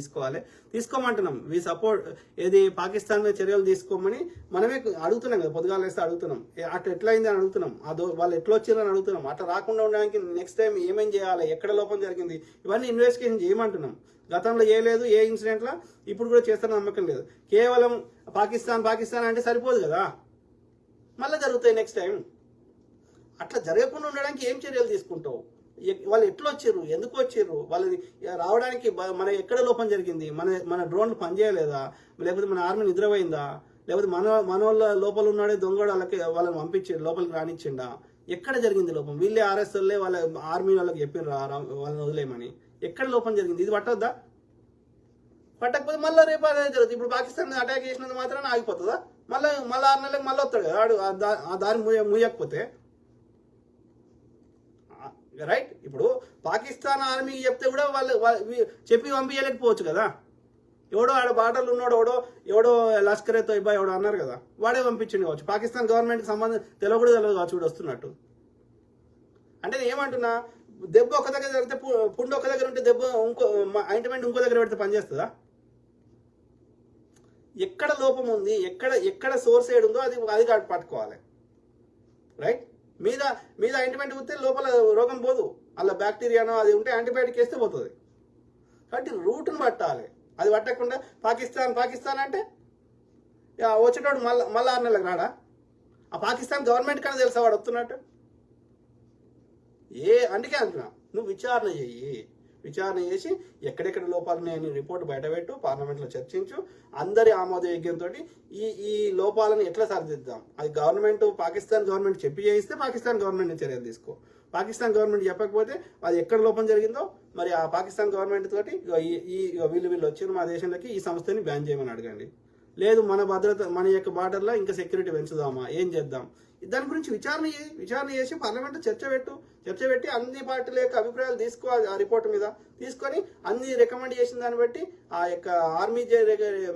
తీసుకోమంటున్నాం. వి సపోర్ట్ ఏది పాకిస్తాన్ మీద చర్యలు తీసుకోమని మనమే అడుగుతున్నాం కదా, పొద్దుగాల వేస్తే అడుగుతున్నాం. అట్లా ఎట్లా అయింది అని అడుగుతున్నాం, వాళ్ళు ఎట్లా వచ్చారని అడుగుతున్నాం. అట్లా రాకుండా ఉండడానికి నెక్స్ట్ టైం ఏమేం చేయాలి, ఎక్కడ లోపం జరిగింది, ఇవన్నీ ఇన్వెస్టిగేషన్ చేయమంటున్నాం. గతంలో చేయలేదు ఏ ఇన్సిడెంట్లో, ఇప్పుడు కూడా చేస్తారని నమ్మకం లేదు. కేవలం పాకిస్తాన్ అంటే సరిపోదు కదా, మళ్ళీ జరుగుతాయి నెక్స్ట్ టైం. అట్లా జరగకుండా ఉండడానికి ఏం చర్యలు తీసుకుంటావు? వాళ్ళు ఎట్లా వచ్చారు, ఎందుకు వచ్చారు, వాళ్ళని రావడానికి మన ఎక్కడ లోపం జరిగింది, మన డ్రోన్లు పనిచేయలేదా, లేకపోతే మన ఆర్మీ నిద్రపోయిందా, లేకపోతే మన వాళ్ళ లోపల ఉన్నాడే దొంగడు వాళ్ళని పంపించి లోపలికి రానిచ్చిండా, ఎక్కడ జరిగింది లోపం? వీళ్ళే ఆర్ఎస్ఎల్లే వాళ్ళ ఆర్మీ వాళ్ళకి చెప్పిర్రు వాళ్ళని వదిలేయమని. ఎక్కడ లోపం జరిగింది? ఇది పట్టొద్దా? పట్టకపోతే మళ్ళీ రేపు అదే జరుగుతుంది. ఇప్పుడు పాకిస్తాన్ అటాక్ చేసినందుకు మాత్రాన ఆగిపోతుందా? మళ్ళీ 6 నెలలకు మళ్ళీ వస్తాడు కదా ఆ దారి ముయ్యకపోతే, రైట్? ఇప్పుడు పాకిస్తాన్ ఆర్మీకి చెప్తే కూడా వాళ్ళు చెప్పి పంపించలేకపోవచ్చు కదా. ఎవడో ఆడ బార్డర్లు ఉన్నాడు, ఎవడో లష్కరే తోయిబా ఎవడో అన్నారు కదా, వాడే పంపించండి కావచ్చు. పాకిస్తాన్ గవర్నమెంట్కి సంబంధం తెలియదు కావచ్చు వీడు వస్తున్నట్టు. అంటే నేను ఏమంటున్నా, దెబ్బ ఒక దగ్గర జరిగితే పుండు ఒక దగ్గర ఉంటే దెబ్బ ఆయింట్మెంట్ ఇంకో దగ్గర పెడితే పనిచేస్తుందా? ఎక్కడ లోపం ఉంది, ఎక్కడ సోర్స్ ఏడు ఉందో అది పట్టుకోవాలి, రైట్? మీద ఆయింట్మెంట్ ఉంటే లోపల రోగం పోదు, అలా బ్యాక్టీరియానో అది ఉంటే యాంటీబయాటిక్ వేస్తే పోతుంది. కాబట్టి రూట్ను పట్టాలి. అది పట్టకుండా పాకిస్తాన్ అంటే వచ్చేటోడు మళ్ళీ 6 నెలలకు రాడా? ఆ పాకిస్తాన్ గవర్నమెంట్ కన్నా తెలుసా వాడు వస్తున్నట్టు? అందుకే అంటున్నా, నువ్వు విచారణ చేసి ఎక్కడెక్కడ లోపాలు ఉన్నాయని రిపోర్ట్ బయటపెట్టు, పార్లమెంట్లో చర్చించు, అందరి ఆమోదయోగ్యంతో ఈ లోపాలను ఎట్లా సరిదిద్దాం. అది పాకిస్తాన్ గవర్నమెంట్ చెప్పి చేయిస్తే పాకిస్తాన్ గవర్నమెంట్ చర్యలు తీసుకో. పాకిస్తాన్ గవర్నమెంట్ చెప్పకపోతే అది ఎక్కడ లోపం జరిగిందో మరి ఆ పాకిస్తాన్ గవర్నమెంట్ తోటి వీళ్ళు వచ్చారు మా దేశంలోకి, ఈ సంస్థని బ్యాన్ చేయమని అడగండి. లేదు మన యొక్క బార్డర్లో ఇంకా సెక్యూరిటీ పెంచుదామా, ఏం చేద్దాం, దాని గురించి విచారణ చేసి పార్లమెంట్లో చర్చ పెట్టి అన్ని పార్టీల యొక్క అభిప్రాయాలు తీసుకోవాలి. ఆ రిపోర్ట్ మీద తీసుకొని అన్ని రికమెండ్ చేసిన దాన్ని బట్టి ఆ యొక్క ఆర్మీ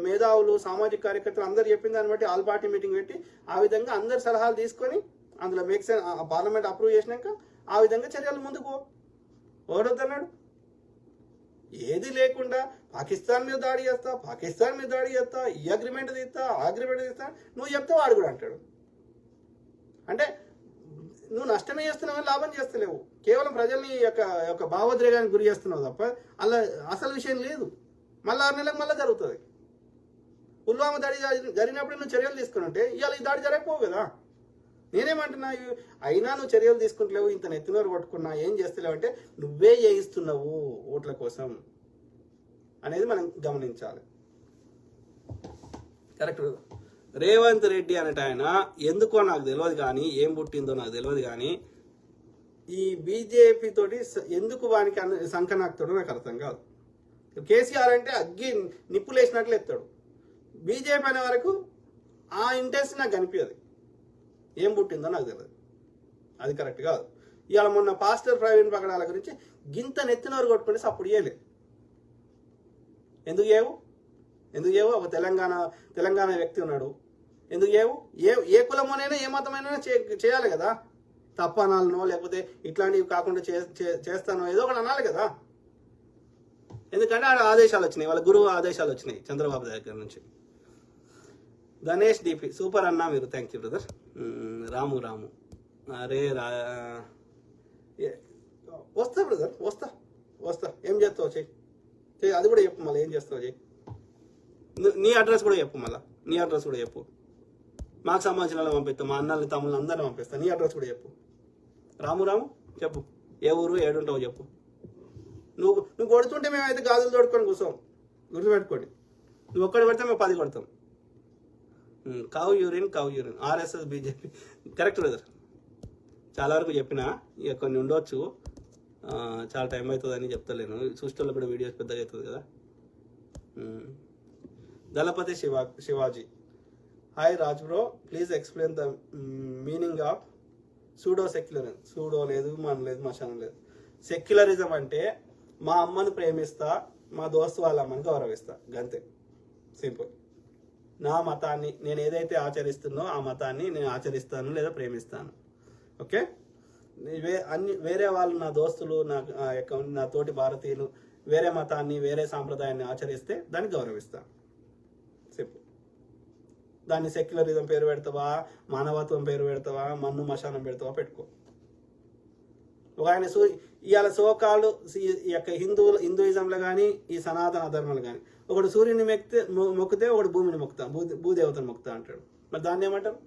మేధావులు, సామాజిక కార్యకర్తలు అందరు చెప్పిన దాన్ని బట్టి ఆల్ పార్టీ మీటింగ్ పెట్టి ఆ విధంగా అందరి సలహాలు తీసుకొని అందులో పార్లమెంట్ అప్రూవ్ చేసినాక ఆ విధంగా చర్యలు ముందుకు ఓడొద్దన్నాడు. ఏది లేకుండా పాకిస్తాన్ మీద దాడి చేస్తా, ఈ అగ్రిమెంట్ తీస్తా, ఆ అగ్రిమెంట్ తీస్తా నువ్వు చెప్తే వాడు కూడా అంటాడు. అంటే నువ్వు నష్టమే చేస్తున్నావు, లాభం చేస్తలేవు, కేవలం ప్రజల్ని యొక్క భావోద్రేగానికి గురి చేస్తున్నావు తప్ప అలా అసలు విషయం లేదు. మళ్ళీ 6 నెలలకు మళ్ళీ జరుగుతుంది. పుల్వామా దాడి జరిగినప్పుడు నువ్వు చర్యలు తీసుకుని ఉంటే ఇవాళ ఈ దాడి జరగకపోవు కదా. నేనేమంటున్నా, అయినా నువ్వు చర్యలు తీసుకుంటలేవు, ఇంత నెత్తినోరు కొట్టుకున్నా ఏం చేస్తలేవు అంటే నువ్వే చేయిస్తున్నావు ఓట్ల కోసం అనేది మనం గమనించాలి. కరెక్ట్. రేవంత్ రెడ్డి అనేట ఆయన ఎందుకో నాకు తెలియదు కానీ, ఏం పుట్టిందో నాకు తెలియదు కానీ, ఈ బీజేపీ తోటి ఎందుకు వానికి సంకనాకుతాడో నాకు అర్థం కాదు. కేసీఆర్ అంటే అగ్గి నిప్పులేసినట్లు ఎత్తాడు, బీజేపీ అనే వరకు ఆ ఇంట్రెస్ట్ నాకు కనిపించదు. ఏం పుట్టిందో నాకు తెలియదు, అది కరెక్ట్ కాదు. ఇవాళ మొన్న పాస్టర్ ప్రవీణ్ పగడాల గురించి గింత నెత్తినోరు కొట్టుకుంటే అప్పుడు చేయలేదు. ఎందుకు ఏవో ఒక తెలంగాణ వ్యక్తి ఉన్నాడు, ఎందుకు ఏ కులమోనైనా ఏ మతమైనా చేయాలి కదా. తప్ప అనాలనో లేకపోతే ఇట్లాంటివి కాకుండా చేస్తానో ఏదో ఒకటి అనాలి కదా. ఎందుకంటే ఆదేశాలు వచ్చినాయి, వాళ్ళ గురువు ఆదేశాలు వచ్చినాయి చంద్రబాబు దగ్గర నుంచి. గణేష్ డిపి సూపర్ అన్నా మీరు, థ్యాంక్ యూ బ్రదర్. రాము అరే వస్తా బ్రదర్, వస్తా. ఏం చేస్తావు చెయ్యి, అది కూడా చెప్పు. మళ్ళీ ఏం చేస్తావు చెయ్యి, నీ అడ్రస్ కూడా చెప్పు. మాకు సంబంధించిన వాళ్ళు పంపిస్తాం, మా అన్నల్ని తమ్ముళ్ళని అందరిని పంపిస్తాను. నీ అడ్రస్ కూడా చెప్పు. రాము చెప్పు, ఏ ఊరు ఏడుంటావు చెప్పు. నువ్వు కొడుతుంటే మేమైతే గాజులు తోడుకొని కూర్చోం, గుర్తుపెట్టుకోండి. నువ్వు ఒక్కడి కొడితే మేము 10 కొడతాం. కావు urine RSS BJP correct brother. చాలా వరకు చెప్పినా, ఇక కొన్ని ఉండొచ్చు, చాలా టైం అవుతుందని చెప్తలేను. చూసేటోళ్ళు కూడా వీడియోస్ పెద్దగా అవుతుంది కదా. Dalapathi Shivaji, hi Raj bro, please explain the meaning of pseudo secularism. Pseudo లేదు, మన లేదు, మశానం లేదు. సెక్యులరిజం అంటే మా అమ్మను ప్రేమిస్తా, మా దోస్తు వాళ్ళ అమ్మని గౌరవిస్తా, గంతే, సింపుల్. నా మతాన్ని నేను ఏదైతే ఆచరిస్తున్నో ఆ మతాన్ని నేను ఆచరిస్తాను లేదా ప్రేమిస్తాను. ఓకే, వేరే వాళ్ళు నా దోస్తులు, నా తోటి భారతీయులు వేరే మతాన్ని వేరే సాంప్రదాయాన్ని ఆచరిస్తే దాన్ని గౌరవిస్తాను, సింపుల్. దాన్ని సెక్యులరిజం పేరు పెడతావా, మానవత్వం పేరు పెడతావా, మన్ను మశానం పెడతావా పెట్టుకో. ఒక ఆయన ఇవాళ సోకాళ్ళు ఈ యొక్క హిందూయిజంలో కానీ ఈ సనాతన ధర్మాలు కానీ ఒకడు సూర్యుని మొక్కితే ఒకడు భూమిని మొక్కుతా, భూదేవతను మొక్కుతా అంటాడు. మరి దాన్ని ఏమంటారు?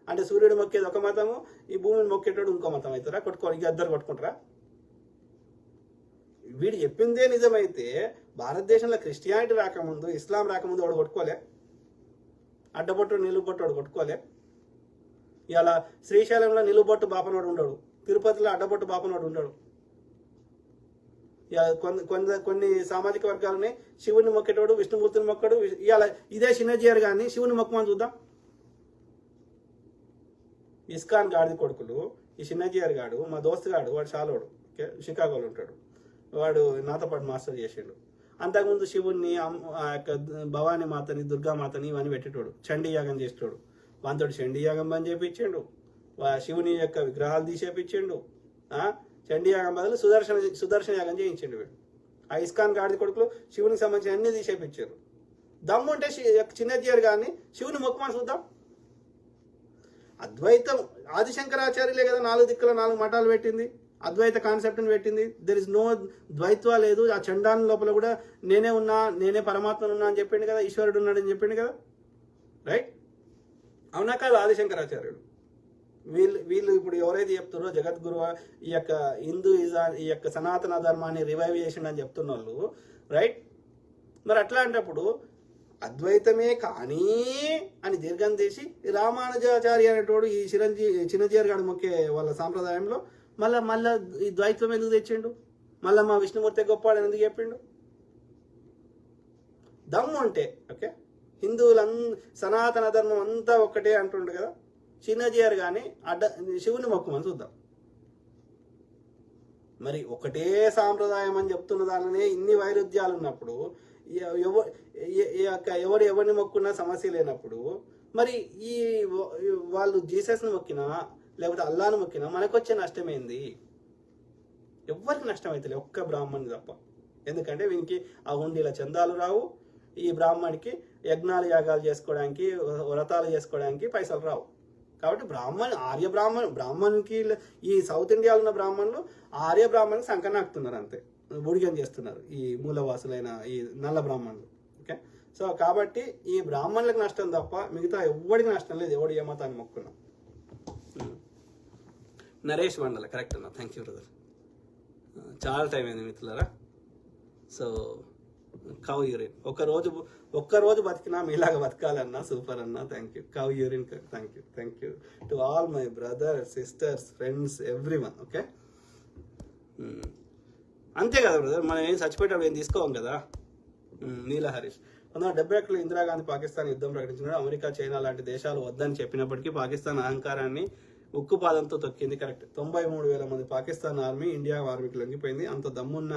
అంటే సూర్యుడు మొక్కేది ఒక మతము, ఈ భూమిని మొక్కేటోడు ఇంకో మతం అవుతారా? ఇక ఇద్దరు కొట్టుకుంటారా? వీడు చెప్పిందే నిజమైతే భారతదేశంలో క్రిస్టియానిటీ రాకముందు, ఇస్లాం రాకముందు వాడు కొట్టుకోలే, అడ్డబొట్టు నిలుబొట్టు వాడు కొట్టుకోలే. ఇలా శ్రీశైలంలో నిలుబొట్టు బాపనోడు ఉండడు, తిరుపతిలో అడ్డబొట్టు బాపనోడు ఉండడు. కొన్ని సామాజిక వర్గాలని శివుని మొక్కేటోడు, విష్ణుమూర్తిని మొక్కడు. ఇవాళ ఇదే చిన్నజీఆర్ గారిని శివుని మొక్కమని చూద్దాం. ఇస్కాన్ గాడిది కొడుకులు, ఈ చిన్నజీఆర్ గాడు మా దోస్తు గాడు, వాడు చాలోడు, షికాగోలో ఉంటాడు, వాడు నాతో పాటు మాస్టర్ చేసిండు. అంతకుముందు శివుణ్ణి, ఆ యొక్క భవానీ మాతని, దుర్గామాతని ఇవన్నీ పెట్టేటోడు, చండీ యాగం చేసేటోడు. వాంతోడు చండీ యాగం బంద్ చేపించిండు, శివుని యొక్క విగ్రహాలు తీసేపించిండు. చండీ యాగం బదులు సుదర్శన యాగం చేయించిండు వీడు. ఆ ఇస్కాన్ గాడిది కొడుకులు శివునికి సంబంధించిన అన్ని తీసేపించారు. దమ్ముంటే చిన్నజీఆర్ గారిని శివుని మొక్కమని చూద్దాం. అద్వైతం ఆదిశంకరాచార్యులే కదా 4 దిక్కుల 4 మఠాలు పెట్టింది, అద్వైత కాన్సెప్ట్ని పెట్టింది. దెర్ ఇస్ నో ద్వైత్వ లేదు. ఆ చండాలం లోపల కూడా నేనే ఉన్నా, నేనే పరమాత్మను ఉన్నా అని చెప్పిండు కదా, ఈశ్వరుడు ఉన్నాడని చెప్పిండు కదా, రైట్? అవునా కాదు? ఆదిశంకరాచార్యుడు వీళ్ళు ఇప్పుడు ఎవరైతే చెప్తున్నారో జగద్గురు ఈ యొక్క ఈ యొక్క సనాతన ధర్మాన్ని రివైవ్ చేసిండని చెప్తున్న వాళ్ళు, రైట్? మరి అట్లాంటప్పుడు అద్వైతమే కానీ అని దీర్ఘం తీసి రామానుజాచార్య అనేటోడు ఈ చిన్నజీఆర్ గారు మొక్కే వాళ్ళ సాంప్రదాయంలో మళ్ళా ఈ ద్వైత్వం ఎందుకు తెచ్చిండు? మళ్ళీ మా విష్ణుమూర్తి గొప్పవాడని ఎందుకు చెప్పిండు? దమ్ము ఉంటే ఓకే, సనాతన ధర్మం అంతా ఒక్కటే అంటుండు కదా, చిన్నజీఆర్ కానీ శివుని మొక్కమని చూద్దాం. మరి ఒకటే సాంప్రదాయం అని చెప్తున్న దానినే ఇన్ని వైరుధ్యాలు ఉన్నప్పుడు, ఎవరు ఎవరిని మొక్కున్నా సమస్య లేనప్పుడు, మరి ఈ వాళ్ళు జీసస్ని మొక్కినా లేకపోతే అల్లాను మొక్కినా మనకు వచ్చే నష్టమేంది? ఎవరికి నష్టం అవుతుంది? ఒక్క బ్రాహ్మణి తప్ప. ఎందుకంటే వీనికి ఆ హుండీల చందాలు రావు, ఈ బ్రాహ్మణికి యజ్ఞాలు యాగాలు చేసుకోవడానికి, వ్రతాలు చేసుకోవడానికి పైసలు రావు. కాబట్టి ఆర్య బ్రాహ్మణునికి ఈ సౌత్ ఇండియాలో ఉన్న బ్రాహ్మణులు ఆర్య బ్రాహ్మణునికి సంకనాకుతున్నారు, అంతే, బుడిగం చేస్తున్నారు ఈ మూలవాసులైన ఈ నల్ల బ్రాహ్మణులు. ఓకే, సో కాబట్టి ఈ బ్రాహ్మణులకు నష్టం తప్ప మిగతా ఎవరికి నష్టం లేదు, ఎవడు ఏ మతాన్ని మొక్కున్నా. నరేష్ మండల కరెక్ట్ అన్న, థ్యాంక్ యూ బ్రదర్. చాలా టైం అయింది మిత్రులారా. సో కౌ యూరిన్ ఒక్కరోజు బతికినా మీలాగా బతకాలన్నా సూపర్ అన్న, thank you. Cow urine, thank you to all my brothers, sisters, friends, everyone. Okay, అంతే కదా బ్రదర్, మనం ఏం చచ్చిపోయేటప్పుడు ఏం తీసుకోవం కదా. నీల హరీష్ 1971లో ఇందిరాగాంధీ పాకిస్తాన్ యుద్ధం ప్రకటించినాడు. అమెరికా, చైనా లాంటి దేశాలు వద్దని చెప్పినప్పటికీ పాకిస్తాన్ అహంకారాన్ని ఉక్కుపాదంతో తొక్కింది. కరెక్ట్. 93,000 మంది పాకిస్తాన్ ఆర్మీ ఇండియా ఆర్మీకి లొంగిపోయింది. అంత దమ్మున్న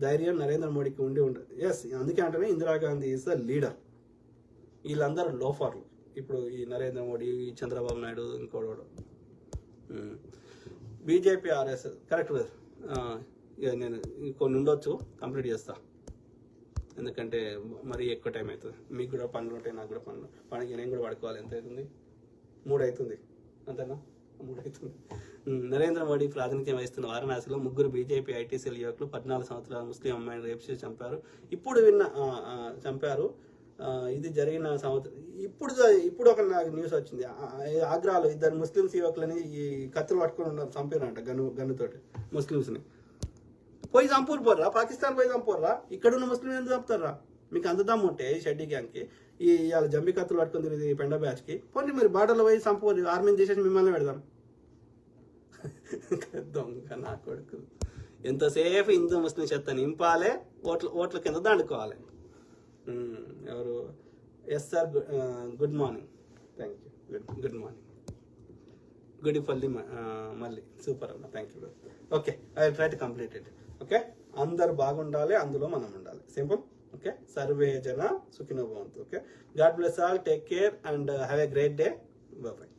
ధైర్యం నరేంద్ర మోడీకి ఉండి ఉండదు. ఎస్, అందుకే అంటే ఇందిరాగాంధీ ఈజ్ ద లీడర్. వీళ్ళందరూ లోఫర్లు. ఇప్పుడు ఈ నరేంద్ర మోడీ, చంద్రబాబు నాయుడు, ఇంకోడు బీజేపీ, ఆర్ఎస్. Correct brother. ఇక నేను కొన్ని ఉండొచ్చు, కంప్లీట్ చేస్తా, ఎందుకంటే మరీ ఎక్కువ టైం అవుతుంది. మీకు కూడా పనులు ఉంటాయి, నాకు కూడా పనులు నేను కూడా పడుకోవాలి. ఎంత అవుతుంది? 3 అవుతుంది, అంతేనా? 3 అవుతుంది. నరేంద్ర మోడీ ప్రాతినిధ్యం వహిస్తున్న వారణాసిలో 3 బీజేపీ ఐటీ సెల్ యువకులు 14 సంవత్సరాల ముస్లిం అమ్మాయిని రేప్ చేసి చంపారు. చంపారు. ఇది జరిగిన సంవత్సరం. ఇప్పుడు ఒక నాకు న్యూస్ వచ్చింది, ఆగ్రాలో 2 ముస్లిం యువకులని ఈ కత్తులు పట్టుకుని చంపారంట, గన్నుతోటి ముస్లింస్ని. పోయి చంపూరు పోర్రా, పాకిస్తాన్ పోయి చంపూర్రా, ఇక్కడున్న ముస్లిం ఎందుకు చంపుతారా? మీకు అంత దమ్ము ఉంటే షెడ్డీ గ్యాంగ్కి, ఇవాళ జంబీ కత్తులు పట్టుకుని తిరిగి పెండ బ్యాచ్కి పోనీ, మీరు బార్డర్లో పోయి చంపూరు, ఆర్మీని చేసేసి మిమ్మల్ని పెడదాం. దొంగ నా కొడుకు, ఎంతసేపు హిందూ ముస్లిం చెత్త నింపాలే, ఓట్ల కింద దండుకోవాలి. ఎవరు? Yes sir, good morning, thank you, good morning. Gudipalli మళ్ళీ సూపర్ అన్న, thank you. Okay, I try to complete it. Okay, అందరు బాగుండాలి, అందులో మనం ఉండాలి, సింపుల్. ఓకే, సర్వే జన సుఖినో భవంతు. Okay, God bless all, take care and have a great day. Bye.